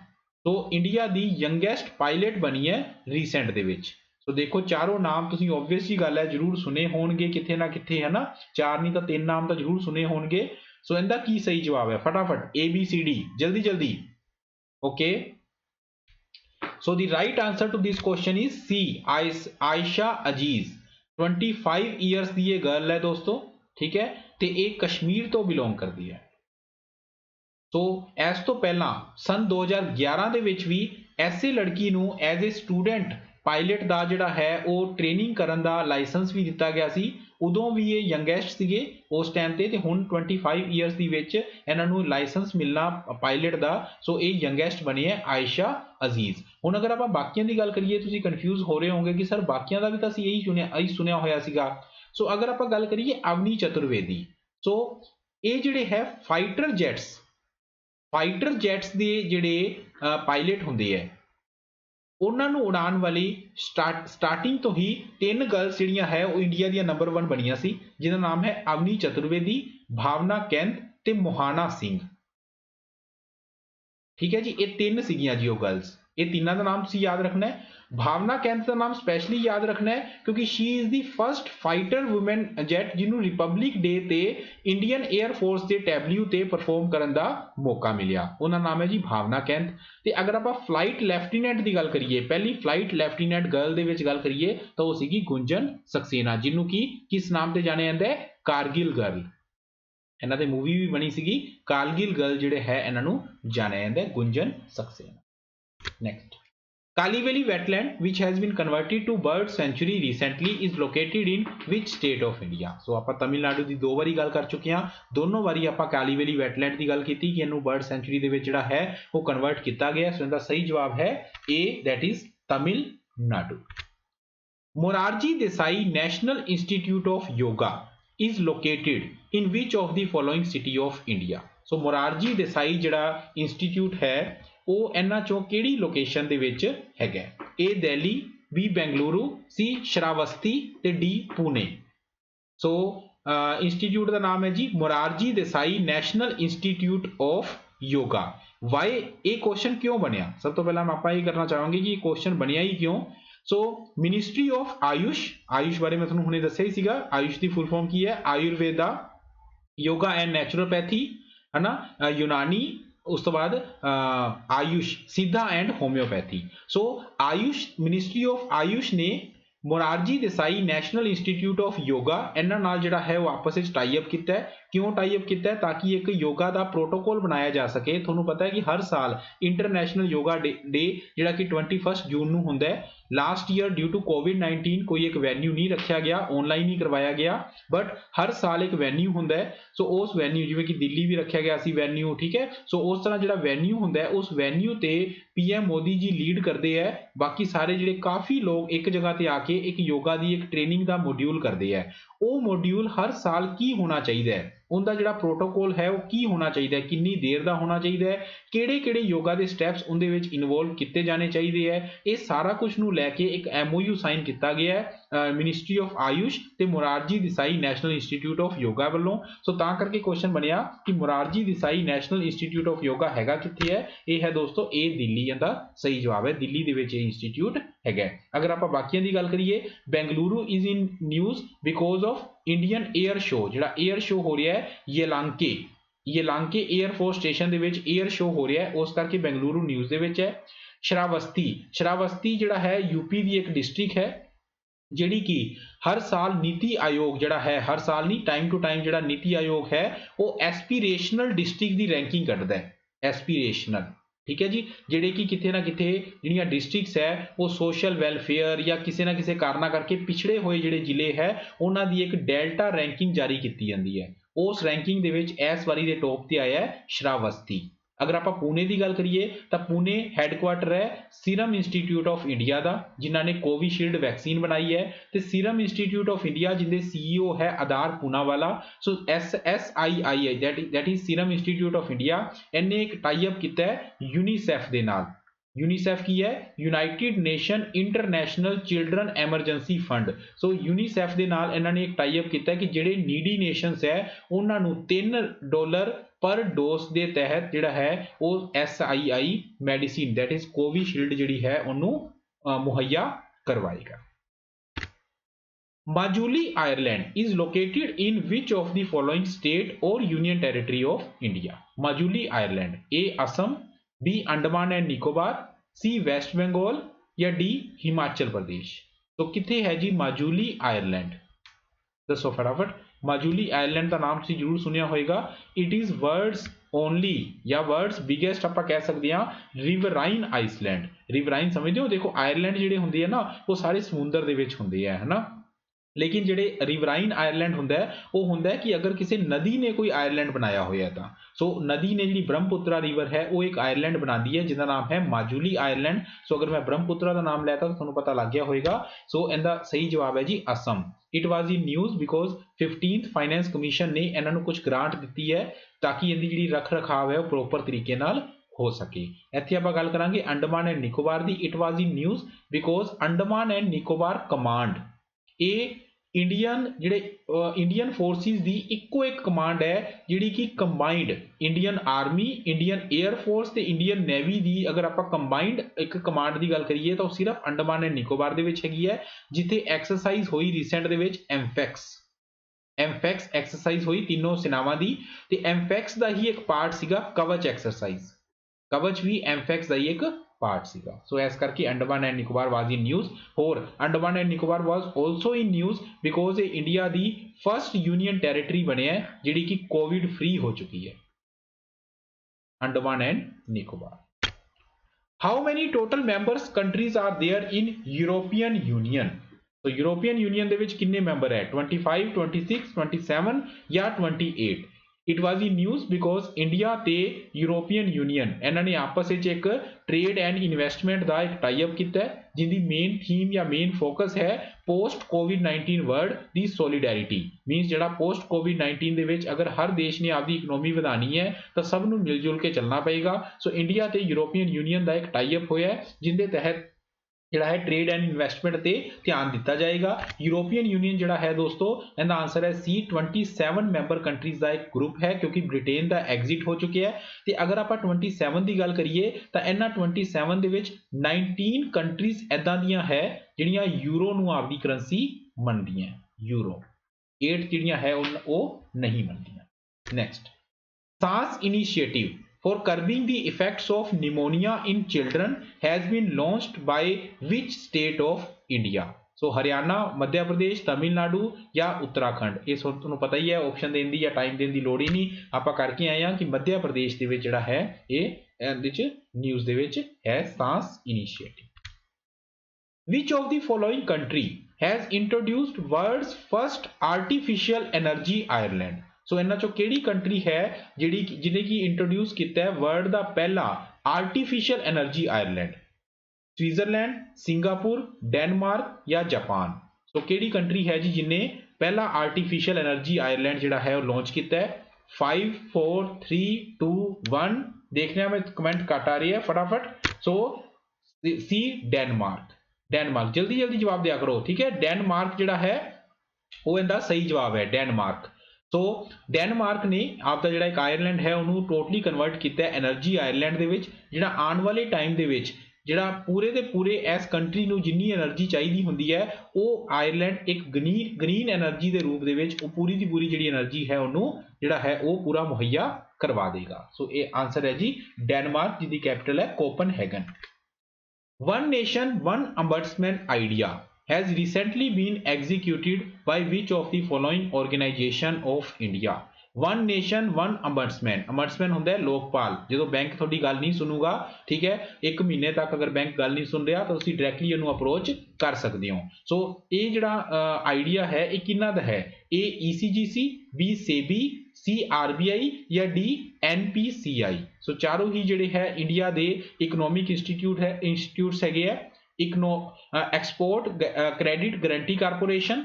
So India ਦੀ ਯੰਗੈਸਟ ਪਾਇਲਟ ਬਣੀ ਹੈ ਰੀਸੈਂਟ ਦੇ ਵਿੱਚ। ਸੋ ਦੇਖੋ ਚਾਰੋਂ ਨਾਮ ਤੁਸੀਂ ਓਬਵੀਅਸ ਜੀ ਗੱਲ ਹੈ ਜ਼ਰੂਰ ਸੁਣੇ ਹੋਣਗੇ ਕਿਤੇ ਨਾ ਕਿਤੇ, ਹੈ ਨਾ, 4 ਨਹੀਂ ਤਾਂ 3 ਨਾਮ ਤਾਂ ਜ਼ਰੂਰ ਸੁਣੇ ਹੋਣਗੇ। ਸੋ ਇਹਦਾ ਕੀ ਸਹੀ ਜਵਾਬ ਹੈ? ਫਟਾਫਟ ABCD ਜਲਦੀ ਜਲਦੀ। Okay, so the right answer to this question is C Ayesha Aziz. 25 years ਦੀ ਇਹ ਗਰਲ ਹੈ ਦੋਸਤੋ, ਠੀਕ ਹੈ, ਤੇ ਇਹ ਕਸ਼ਮੀਰ ਤੋਂ ਬਿਲੋਂਗ ਕਰਦੀ ਹੈ। ਸੋ ਇਸ ਤੋਂ ਪਹਿਲਾਂ ਸਨ 2011 ਦੇ ਵਿੱਚ ਵੀ ਐਸੇ ਲੜਕੀ ਨੂੰ ਐਜ਼ ਏ ਸਟੂਡੈਂਟ ਪਾਇਲਟ ਦਾ ਜਿਹੜਾ ਹੈ ਉਹ ਟ੍ਰੇਨਿੰਗ ਕਰਨ ਦਾ ਲਾਇਸੈਂਸ ਵੀ ਦਿੱਤਾ ਗਿਆ ਸੀ। ਉਦੋਂ ਵੀ ਇਹ ਯੰਗੈਸਟ ਸੀਗੇ ਉਸ ਟਾਈਮ ਤੇ ਹੁਣ 25 ਇਅਰਸ ਦੀ ਵਿੱਚ ਇਹਨਾਂ ਨੂੰ ਲਾਇਸੈਂਸ ਮਿਲਣਾ ਪਾਇਲਟ ਦਾ। ਸੋ ਇਹ ਯੰਗੈਸਟ ਬਣੇ ਹੈ ਆਇਸ਼ਾ ਅਜ਼ੀਜ਼। ਹੁਣ ਅਗਰ ਆਪਾਂ ਬਾਕੀਆਂ ਦੀ ਗੱਲ ਕਰੀਏ ਤੁਸੀਂ ਕਨਫਿਊਜ਼ ਹੋ ਰਹੇ ਹੋਵੋਗੇ ਕਿ ਸਰ ਬਾਕੀਆਂ ਦਾ ਵੀ ਤਾਂ ਅਸੀਂ ਇਹੀ ਸੁਣਿਆ ਹੋਇਆ ਸੀਗਾ। ਸੋ ਅਗਰ ਆਪਾਂ ਗੱਲ ਕਰੀਏ ਅਵਨੀ ਚਤੁਰਵੇਦੀ, ਸੋ ਇਹ ਜਿਹੜੇ ਹੈ ਫਾਈਟਰ ਜੈਟਸ ਦੇ ਜਿਹੜੇ ਪਾਇਲਟ ਹੁੰਦੇ ਹੈ ਉਹਨਾਂ ਨੂੰ ਉਡਾਉਣ ਵਾਲੀ ਸਟਾਰਟਿੰਗ ਤੋਂ ਹੀ 3 ਗਰਲਸ ਜਿਹੜੀਆਂ ਹੈ ਉਹ ਇੰਡੀਆ ਦੀਆਂ ਨੰਬਰ 1 ਬਣੀਆਂ ਸੀ, ਜਿਹਦਾ ਨਾਮ ਹੈ ਅਵਨੀ ਚਤੁਰਵੇਦੀ, भावना कैंथ ते मोहाना सिंह। ठीक है जी, ये तीन सीगियां जी वो गर्ल्स, ये तीनों का नाम तुसीं याद रखना है। भावना कैंथ का नाम स्पैशली याद रखना है क्योंकि she is the first fighter women jet जिन्हों रिपब्लिक डे ते इंडियन एयर फोर्स के टैबल्यू ते परफॉर्म करने का मौका मिलिया। उनका नाम है जी भावना कैंथ। ते अगर आप फ्लाइट लैफ्टिनेंट की गल करिए, पहली फ्लाइट लैफ्टिनेंट गर्ल दे विच गल करिए तो वो सीगी गुंजन सक्सेना, जिन्हों की किस नाम से जाने जाता है, कारगिल गर्ल। इन्हां ते मूवी भी बनी सीगी कारगिल गर्ल, जिहड़े है इन्हां नूं जानिया जांदा है Gunjan Saxena. Next, Kali valley wetland which has been converted to bird sanctuary recently is located in which state of India? सो आपां तमिलनाडु दी 2 वारी गल कर चुके हां, दोनों वारी आपां काली वैली wetland दी गल कीती कि इहनूं बर्ड सेंचुरी दे विच जिहड़ा है वो कन्वर्ट किया गया। सो इहदा सही जवाब है A, that is Tamil Nadu. Morarji Desai national institute of yoga is located in which of the following city of India? सो मोरारजी देसाई जिहड़ा इंस्टीट्यूट है वो इन्हां चों किहड़ी लोकेशन दे विच हैगा? A Delhi, B Bengaluru, C Shravasti ते डी पुणे। सो इंस्टीट्यूट का नाम है जी Morarji Desai national institute of yoga. Why ये क्वेश्चन क्यों बनया? सब तो पहला हम आप ये करना चाहेंगे कि क्वेश्चन बनया ही क्यों। सो मिनिस्ट्री ऑफ आयुष, आयुष बारे में तुहानूं हुणे दस्सिया ही सीगा, आयुष की फुल फॉर्म की है? आयुर्वेदा, योगा एंड नैचुरोपैथी, है ना, यूनानी, उस तो बाद AYUSH Siddha and homeopathy. So AYUSH, ministry of AYUSH ने Morarji Desai national institute of yoga इन्हां नाल जिहड़ा है वो आपस में टाई अप किया है। क्यों टाई अप किया है? ताकि एक योगा का प्रोटोकॉल बनाया जा सके। तुहानूं पता है कि हर साल इंटरनैशनल योगा डे जिहड़ा कि 21 जून नूं हुंदा है। लास्ट ईयर ड्यू टू कोविड-19 कोई एक वैन्यू नहीं रखा गया, ऑनलाइन ही करवाया गया, बट हर साल एक वैन्यू हुंदा है। सो उस वैन्यू जिवें कि दिल्ली भी रखा गया सी वैन्यू, ठीक है। सो उस तरह जिहड़ा वैन्यू हुंदा है उस वैन्यू ते पीएम मोदी जी लीड करते हैं, बाकी सारे जिहड़े काफ़ी लोग एक जगह ते आके एक योगा की एक ट्रेनिंग का मॉड्यूल करते हैं। वो मॉड्यूल हर साल की होना चाहिए, उनका जिहड़ा प्रोटोकॉल है वो की होना चाहिए, कितनी देर का होना चाहिए, किहड़े-किहड़े योगा के स्टैप्स उनदे विच इन्वॉल्व किए जाने चाहिए है, ये सारा कुछ नूं लैके एक MOU साइन किया गया है मिनिस्ट्री ऑफ आयुष ते Morarji Desai national institute of yoga वालों। सो तां करके क्वेश्चन बनया कि Morarji Desai national institute of yoga हैगा कित्थे है? ये है दोस्तों ए दिल्ली, इहदा सही जवाब है, दिल्ली दे विच इंस्टीट्यूट हैगा। अगर आप बाकियां दी गल करिए, Bengaluru is in news because of Indian air show, जिहड़ा एयर शो हो रहा है येलांके एयरफोर्स स्टेशन दे विच एयर शो हो रहा है, उस करके बेंगलुरु न्यूज़ दे विच है। श्रावस्ती जिहड़ा है यूपी की एक डिस्ट्रिक्ट है, जिहड़ी कि हर साल नीति आयोग जिहड़ा है, हर साल नहीं टाइम टू टाइम जिहड़ा नीति आयोग है वो एस्पीरेशनल डिस्ट्रिक्ट की रैंकिंग कढदा है, एस्पीरेशनल, ठीक है जी। जिहड़े कि किथे ना किथे जिहड़ियां डिस्ट्रिक्ट्स है वो सोशल वेलफेयर या किसी ना किसी कारणा करके पिछड़े हुए जिहड़े जिले है उन्हां दी एक डेल्टा रैंकिंग जारी की जाती है। उस रैंकिंग दे विच इस वारी दे टॉप ते आया है श्रावस्ती। अगर आप पुणे की गल करिए तो पुणे हैडकुआटर है सीरम इंस्टीट्यूट ऑफ इंडिया का, जिन्होंने कोविशील्ड वैक्सीन बनाई है, तो सीरम इंस्टीट्यूट ऑफ इंडिया जिनके CEO है आधार पूनावाला। सो SSII that is serum institute of India, इन्हें एक टाई अप किया है यूनीसैफ के नाल। यूनीसैफ की है United Nation International Children Emergency Fund. So UNICEF के नाल इन्होंने एक टाई अप किया कि जिहड़े नीडी नेशनस है उन्होंने $3 पर डोज के तहत जिहड़ा है वो SII medicine that is Covishield जिहड़ी है उन्होंने मुहैया करवाएगा। Majuli island is located in which of the following state और union territory of India? Majuli island, A Assam, B Andaman and Nicobar, C West Bengal या डी हिमाचल प्रदेश। तो किथे है जी माजुली आयरलैंड? दसो फटाफट। माजुली आयरलैंड का नाम तुसीं जरूर सुनिया होगा। इट इज वर्ल्ड्स ओनली या वर्ल्ड्स बिगेस्ट आप कह सकते हैं रिवराइन आइसलैंड। रिवराइन समझते हो? देखो आयरलैंड जिहड़े हुंदे है ना वो सारे समुंदर दे विच हुंदे है ना, लेकिन जिहड़े रिवराइन आयरलैंड हुंदा है वो हुंदा है कि अगर किसी नदी ने कोई आयरलैंड बनाया होया तां। सो नदी ने जिहड़ी ब्रह्मपुत्रा रिवर है वो एक आयरलैंड बनाती है जिसका नाम है माजुली आयरलैंड। सो अगर मैं ब्रह्मपुत्रा का नाम लैता तो तुहानूं पता लग गया होगा। सो इहदा सही जवाब है जी Assam. It was in news because 15th finance commission ने इन्होंने कुछ ग्रांट दी है ताकि इनकी जिहड़ी रख रखाव है वो प्रॉपर तरीके नाल हो सके। इत्थे आपां गल करांगे Andaman and Nicobar the. It was in news because Andaman and Nicobar command A Indian forces की इको एक कमांड है जिहड़ी कि combined Indian army, Indian Air force ते इंडियन नेवी की अगर आप कंबाइंड एक कमांड की गल करिए तो सिर्फ अंडमान एंड निकोबार दे विच हैगी है, जिथे एक्सरसाइज हुई रिसेंट दे विच एमफैक्स एक्सरसाइज हुई तीनों सेनावां दी, ते एमफैक्स का ही एक पार्ट सीगा कवच एक्सरसाइज, कवच भी एमफैक्स का ही एक पार्ट सीगा। सो इस करके Andaman and Nicobar was in news. और Andaman and Nicobar was also in news because ये इंडिया दी फर्स्ट यूनियन टेरिटरी बने है जिहड़ी कि कोविड फ्री हो चुकी है, Andaman and Nicobar. How many total members countries are there in European Union? तो यूरोपियन यूनियन दे विच किन्ने मैंबर है? 25, 26, 27 या 28? It was in news because India ते यूरोपियन यूनियन इन्होंने आपस में एक ट्रेड एंड इन्वेस्टमेंट का एक टाई अप किया है, जिंदी मेन थीम या मेन फोकस है पोस्ट कोविड 19 वर्ल्ड दी सॉलीडैरिटी। मीनस जो पोस्ट कोविड 19 दे विच अगर हर देश ने आपकी इकनॉमी वधानी है तो सबनों मिलजुल के चलना पेगा। सो इंडिया ते यूरोपियन यूनियन का एक टाई अप होया है जिंदे तहत जिहड़ा है ट्रेड एंड इन्वेस्टमेंट ते ध्यान दिता जाएगा। यूरोपियन यूनियन जिहड़ा है दोस्तों इहदा आंसर है सी 27 मैंबर कंट्रीज का एक ग्रुप है, क्योंकि ब्रिटेन का एग्जिट हो चुके हैं। ते अगर आप 27 की गल करिए तो इन्हां 27 दे विच 19 कंट्रीज इदां दियां है जिहड़ियां यूरो नूं आपदी करंसी मनदियां, यूरो 8 जिहड़ियां है वो नहीं मनदियां। नेक्स्ट, सांस initiative for curbing the effects of pneumonia in children has been launched by which state of India? सो हरियाणा, मध्य प्रदेश, तमिलनाडु या उत्तराखंड? ये तुहानूं पता ही है, ऑप्शन देने की या टाइम देने की लोड़ ही नहीं, आप करके आए हैं कि मध्य प्रदेश दे विच जिहड़ा है ये न्यूज़ दे विच है सांस initiative. Which of the following country has introduced world's first artificial energy Ireland? सो इन्हां चों किहड़ी कंट्री है जिहने की इंट्रोड्यूस किया है वर्ल्ड का पहला artificial energy Ireland? Switzerland, Singapore, Denmark या जापान? सो किहड़ी कंट्री है जी जिन्हें पहला आर्टिफिशियल एनर्जी आयरलैंड जिहड़ा है वो लॉन्च किया है? 5 4 3 2 1 देखने में कमेंट कट आ रही है फटाफट। सो सी डेनमार्क जल्दी जल्दी जवाब दिया करो, ठीक है। डेनमार्क जिहड़ा है वो इनका सही जवाब है, डेनमार्क। तो डेनमार्क ने आपका जिहड़ा एक आयरलैंड है उन्होंने टोटली कन्वर्ट किया एनर्जी आयरलैंड दे विच, जिहड़ा आने वाले टाइम दे विच जिहड़ा पूरे दे पूरे इस कंट्री नूं जिन्नी एनर्जी चाहिदी हुंदी है वो आयरलैंड एक ग्रीन एनर्जी के रूप दे विच पूरी की पूरी जिहड़ी एनर्जी है उन्होंने जिहड़ा है वो पूरा मुहैया करवा देगा। सो ये आंसर है जी डेनमार्क, जिसकी कैपिटल है Copenhagen. One nation one ombudsman idea has recently been executed by which of the following organization of India? One nation one ombudsman, ombudsman होंदा है लोकपाल। जो बैंक थोड़ी गल नहीं सुनूगा, ठीक है, एक महीने तक अगर बैंक गल नहीं सुन रहा तो तुसीं डायरैक्टली इहनूं अप्रोच कर सकते हो। सो ये जिहड़ा आइडिया है ये किन्ना दा है? ए ECGC, बी सेबी, सी RBI या डी NPCI? सो चारों ही जिहड़े है इंडिया दे इकनॉमिक इंस्टीट्यूट्स हैगे है। एक्सपोर्ट क्रेडिट गारंटी कारपोरेशन,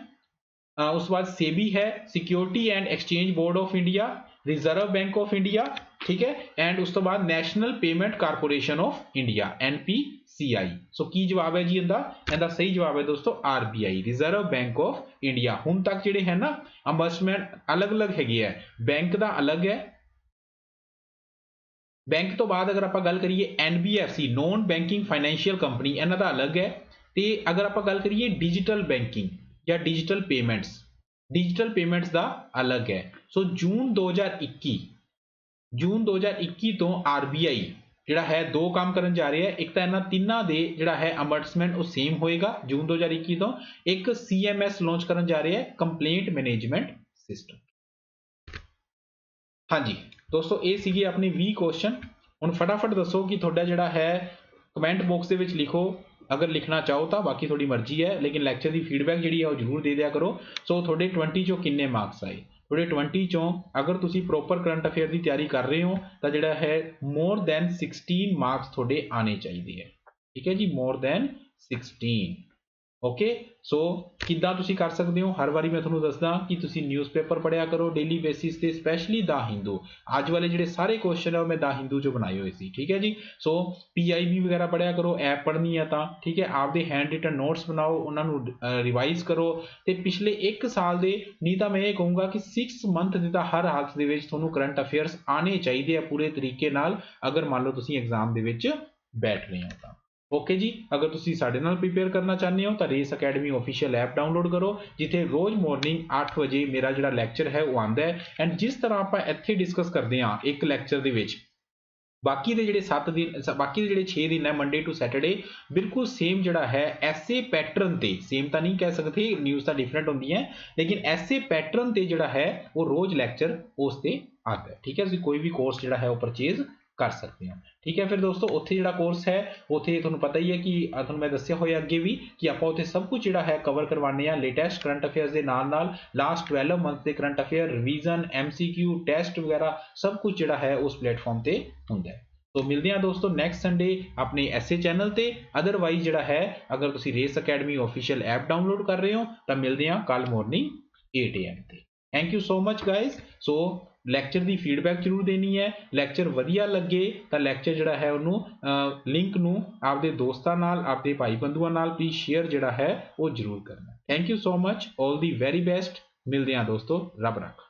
उस बाद सेबी है, security and exchange board of India, reserve bank of India, ठीक है, एंड उस तो बाद national payment corporation of India NPCI। सो की जवाब है जी इनका सही जवाब है दोस्तों RBI, reserve bank of India. हुण तक जिहड़े है ना अम्बड्समैन अलग अलग हैगे है, बैंक का अलग है, बैंक तो बाद अगर आप गल करिए NBFC non banking financial company इन्हां दा अलग है। तो अगर आप गल करिए डिजिटल बैंकिंग या डिजिटल पेमेंट्स का अलग है। सो जून 2021 तो RBI जिहड़ा है दो काम करन जा रहे हैं। एक तो इन्हां तिन्नां दे जिहड़ा है अम्बड्समैन वो सेम होएगा जून 2021 तो, एक CMS लॉन्च करन जा रहे हैं, कंप्लेंट मैनेजमेंट सिस्टम। हाँ जी दोस्तों ये सीगे अपने 20 क्वेश्चन। हुण फटाफट दसो कि तुहाडा जिहड़ा है कमेंट बॉक्स दे विच लिखो अगर लिखना चाहो तो, बाकी थोड़ी मर्जी है, लेकिन लैक्चर की फीडबैक जिहड़ी है वो जरूर दे दिया करो। सो थोड़े 20 चों किन्ने मार्क्स आए? थोड़े 20 चों अगर तुसी प्रॉपर करंट अफेयर की तैयारी कर रहे हो तो जिहड़ा है मोर दैन 16 मार्क्स थोड़े आने चाहिए है, ठीक है जी, मोर दैन 16। ਓਕੇ ਸੋ ਕਿੱਦਾਂ ਤੁਸੀਂ ਕਰ ਸਕਦੇ ਹੋ, ਹਰ ਵਾਰੀ ਮੈਂ ਤੁਹਾਨੂੰ ਦੱਸਦਾ ਕਿ ਤੁਸੀਂ ਨਿਊਜ਼ਪੇਪਰ ਪੜ੍ਹਿਆ ਕਰੋ ਡੇਲੀ ਬੇਸਿਸ ਤੇ, ਸਪੈਸ਼ਲੀ ਦਾ ਹਿੰਦੂ। ਅੱਜ ਵਾਲੇ ਜਿਹੜੇ ਸਾਰੇ ਕੁਐਸਚਨ ਹੈ ਉਹ ਮੈਂ ਦਾ ਹਿੰਦੂ ਚੋਂ ਬਣਾਏ ਹੋਏ ਸੀ, ਠੀਕ ਹੈ ਜੀ। ਸੋ PIB ਵਗੈਰਾ ਪੜ੍ਹਿਆ ਕਰੋ, ਐਪ ਪੜ੍ਹਨੀ ਹੈ ਤਾਂ ਠੀਕ ਹੈ, ਆਪਦੇ ਹੈਂਡ ਰਿਟਨ ਨੋਟਸ ਬਣਾਓ, ਉਹਨਾਂ ਨੂੰ ਰਿਵਾਈਜ਼ ਕਰੋ, ਤੇ ਪਿਛਲੇ 1 ਸਾਲ ਦੇ, ਨਹੀਂ ਤਾਂ ਮੈਂ ਇਹ ਕਹੂੰਗਾ ਕਿ 6 ਮੰਥ ਦੇ ਤਾਂ ਹਰ ਹਾਲਤ ਦੇ ਵਿੱਚ ਤੁਹਾਨੂੰ ਕਰੰਟ ਅਫੇਅਰਸ ਆਣੇ ਚਾਹੀਦੇ ਆ ਪੂਰੇ ਤਰੀਕੇ ਨਾਲ, ਅਗਰ ਮੰਨ ਲਓ ਤੁਸੀਂ ਐਗਜ਼ਾਮ ਦੇ ਵਿੱਚ ਬੈਠ ਰਹੇ ਹੋ ਤਾਂ। ਓਕੇ ਜੀ, ਅਗਰ ਤੁਸੀਂ ਸਾਡੇ ਨਾਲ ਪ੍ਰੀਪੇਅਰ ਕਰਨਾ ਚਾਹੁੰਦੇ ਹੋ ਤਾਂ race academy official app download ਕਰੋ, ਜਿੱਥੇ ਰੋਜ਼ ਮਾਰਨਿੰਗ 8 ਵਜੇ ਮੇਰਾ ਜਿਹੜਾ ਲੈਕਚਰ ਹੈ ਉਹ ਆਉਂਦਾ ਹੈ। ਐਂਡ ਜਿਸ ਤਰ੍ਹਾਂ ਆਪਾਂ ਇੱਥੇ ਡਿਸਕਸ ਕਰਦੇ ਹਾਂ ਇੱਕ ਲੈਕਚਰ ਦੇ ਵਿੱਚ, ਬਾਕੀ ਦੇ ਜਿਹੜੇ 7 ਦਿਨ, ਬਾਕੀ ਦੇ ਜਿਹੜੇ 6 ਦਿਨ ਹੈ ਮੰਡੇ ਟੂ ਸੈਟਰਡੇ, ਬਿਲਕੁਲ ਸੇਮ ਜਿਹੜਾ ਹੈ ਐਸੇ ਪੈਟਰਨ ਤੇ, ਸੇਮ ਤਾਂ ਨਹੀਂ ਕਹਿ ਸਕਦੇ, ਨਿਊਜ਼ ਤਾਂ ਡਿਫਰੈਂਟ ਹੁੰਦੀ ਹੈ, ਲੇਕਿਨ ਐਸੇ ਪੈਟਰਨ ਤੇ ਜਿਹੜਾ ਹੈ ਉਹ ਰੋਜ਼ ਲੈਕਚਰ ਉਸ ਤੇ ਆਉਂਦਾ ਹੈ, ਠੀਕ ਹੈ। ਤੁਸੀਂ ਕੋਈ ਵੀ ਕੋਰਸ ਜਿਹੜਾ ਹੈ ਉਹ ਪਰਚੇਜ਼ ਕਰ ਸਕਦੇ ਹੋ, ਠੀਕ ਹੈ। ਫਿਰ ਦੋਸਤੋ ਉੱਥੇ ਜਿਹੜਾ ਕੋਰਸ ਹੈ ਉੱਥੇ ਤੁਹਾਨੂੰ ਪਤਾ ਹੀ ਹੈ ਕਿ ਤੁਹਾਨੂੰ ਮੈਂ ਦੱਸਿਆ ਹੋਇਆ ਅੱਗੇ ਵੀ ਕਿ ਆਪਾਂ ਉੱਥੇ ਸਭ ਕੁਝ ਜਿਹੜਾ ਹੈ ਕਵਰ ਕਰਵਾਉਂਦੇ ਹਾਂ, ਲੇਟੈਸਟ ਕਰੰਟ ਅਫੇਅਰਸ ਦੇ ਨਾਲ ਨਾਲ ਲਾਸਟ 12 ਮੰਥ ਦੇ current affair, revision, MCQ, test ਵਗੈਰਾ ਸਭ ਕੁਝ ਜਿਹੜਾ ਹੈ ਉਸ ਪਲੇਟਫਾਰਮ ਤੇ ਹੁੰਦਾ ਹੈ। तो मिलते हैं दोस्तों नेक्स्ट संडे अपने ऐसे चैनल ते। अदरवाइज जड़ा है अगर तुसी Race Academy official app download कर रहे हो तो मिलते हैं कल मॉर्निंग 8 AM ते। Thank you so much guys. So lecture ਦੀ ਫੀਡਬੈਕ ਜ਼ਰੂਰ ਦੇਣੀ ਹੈ, ਲੈਕਚਰ ਵਧੀਆ ਲੱਗੇ ਤਾਂ ਲੈਕਚਰ ਜਿਹੜਾ ਹੈ ਉਹਨੂੰ ਲਿੰਕ ਨੂੰ ਆਪਦੇ ਦੋਸਤਾਂ ਨਾਲ, ਆਪਦੇ ਭਾਈ ਬੰਧੂਆਂ ਨਾਲ ਪਲੀਜ਼ ਸ਼ੇਅਰ ਜਿਹੜਾ ਹੈ ਉਹ ਜ਼ਰੂਰ ਕਰਨਾ। Thank you so much, all the very best. ਮਿਲਦੇ ਹਾਂ ਦੋਸਤੋ, ਰੱਬ ਰੱਖਾ।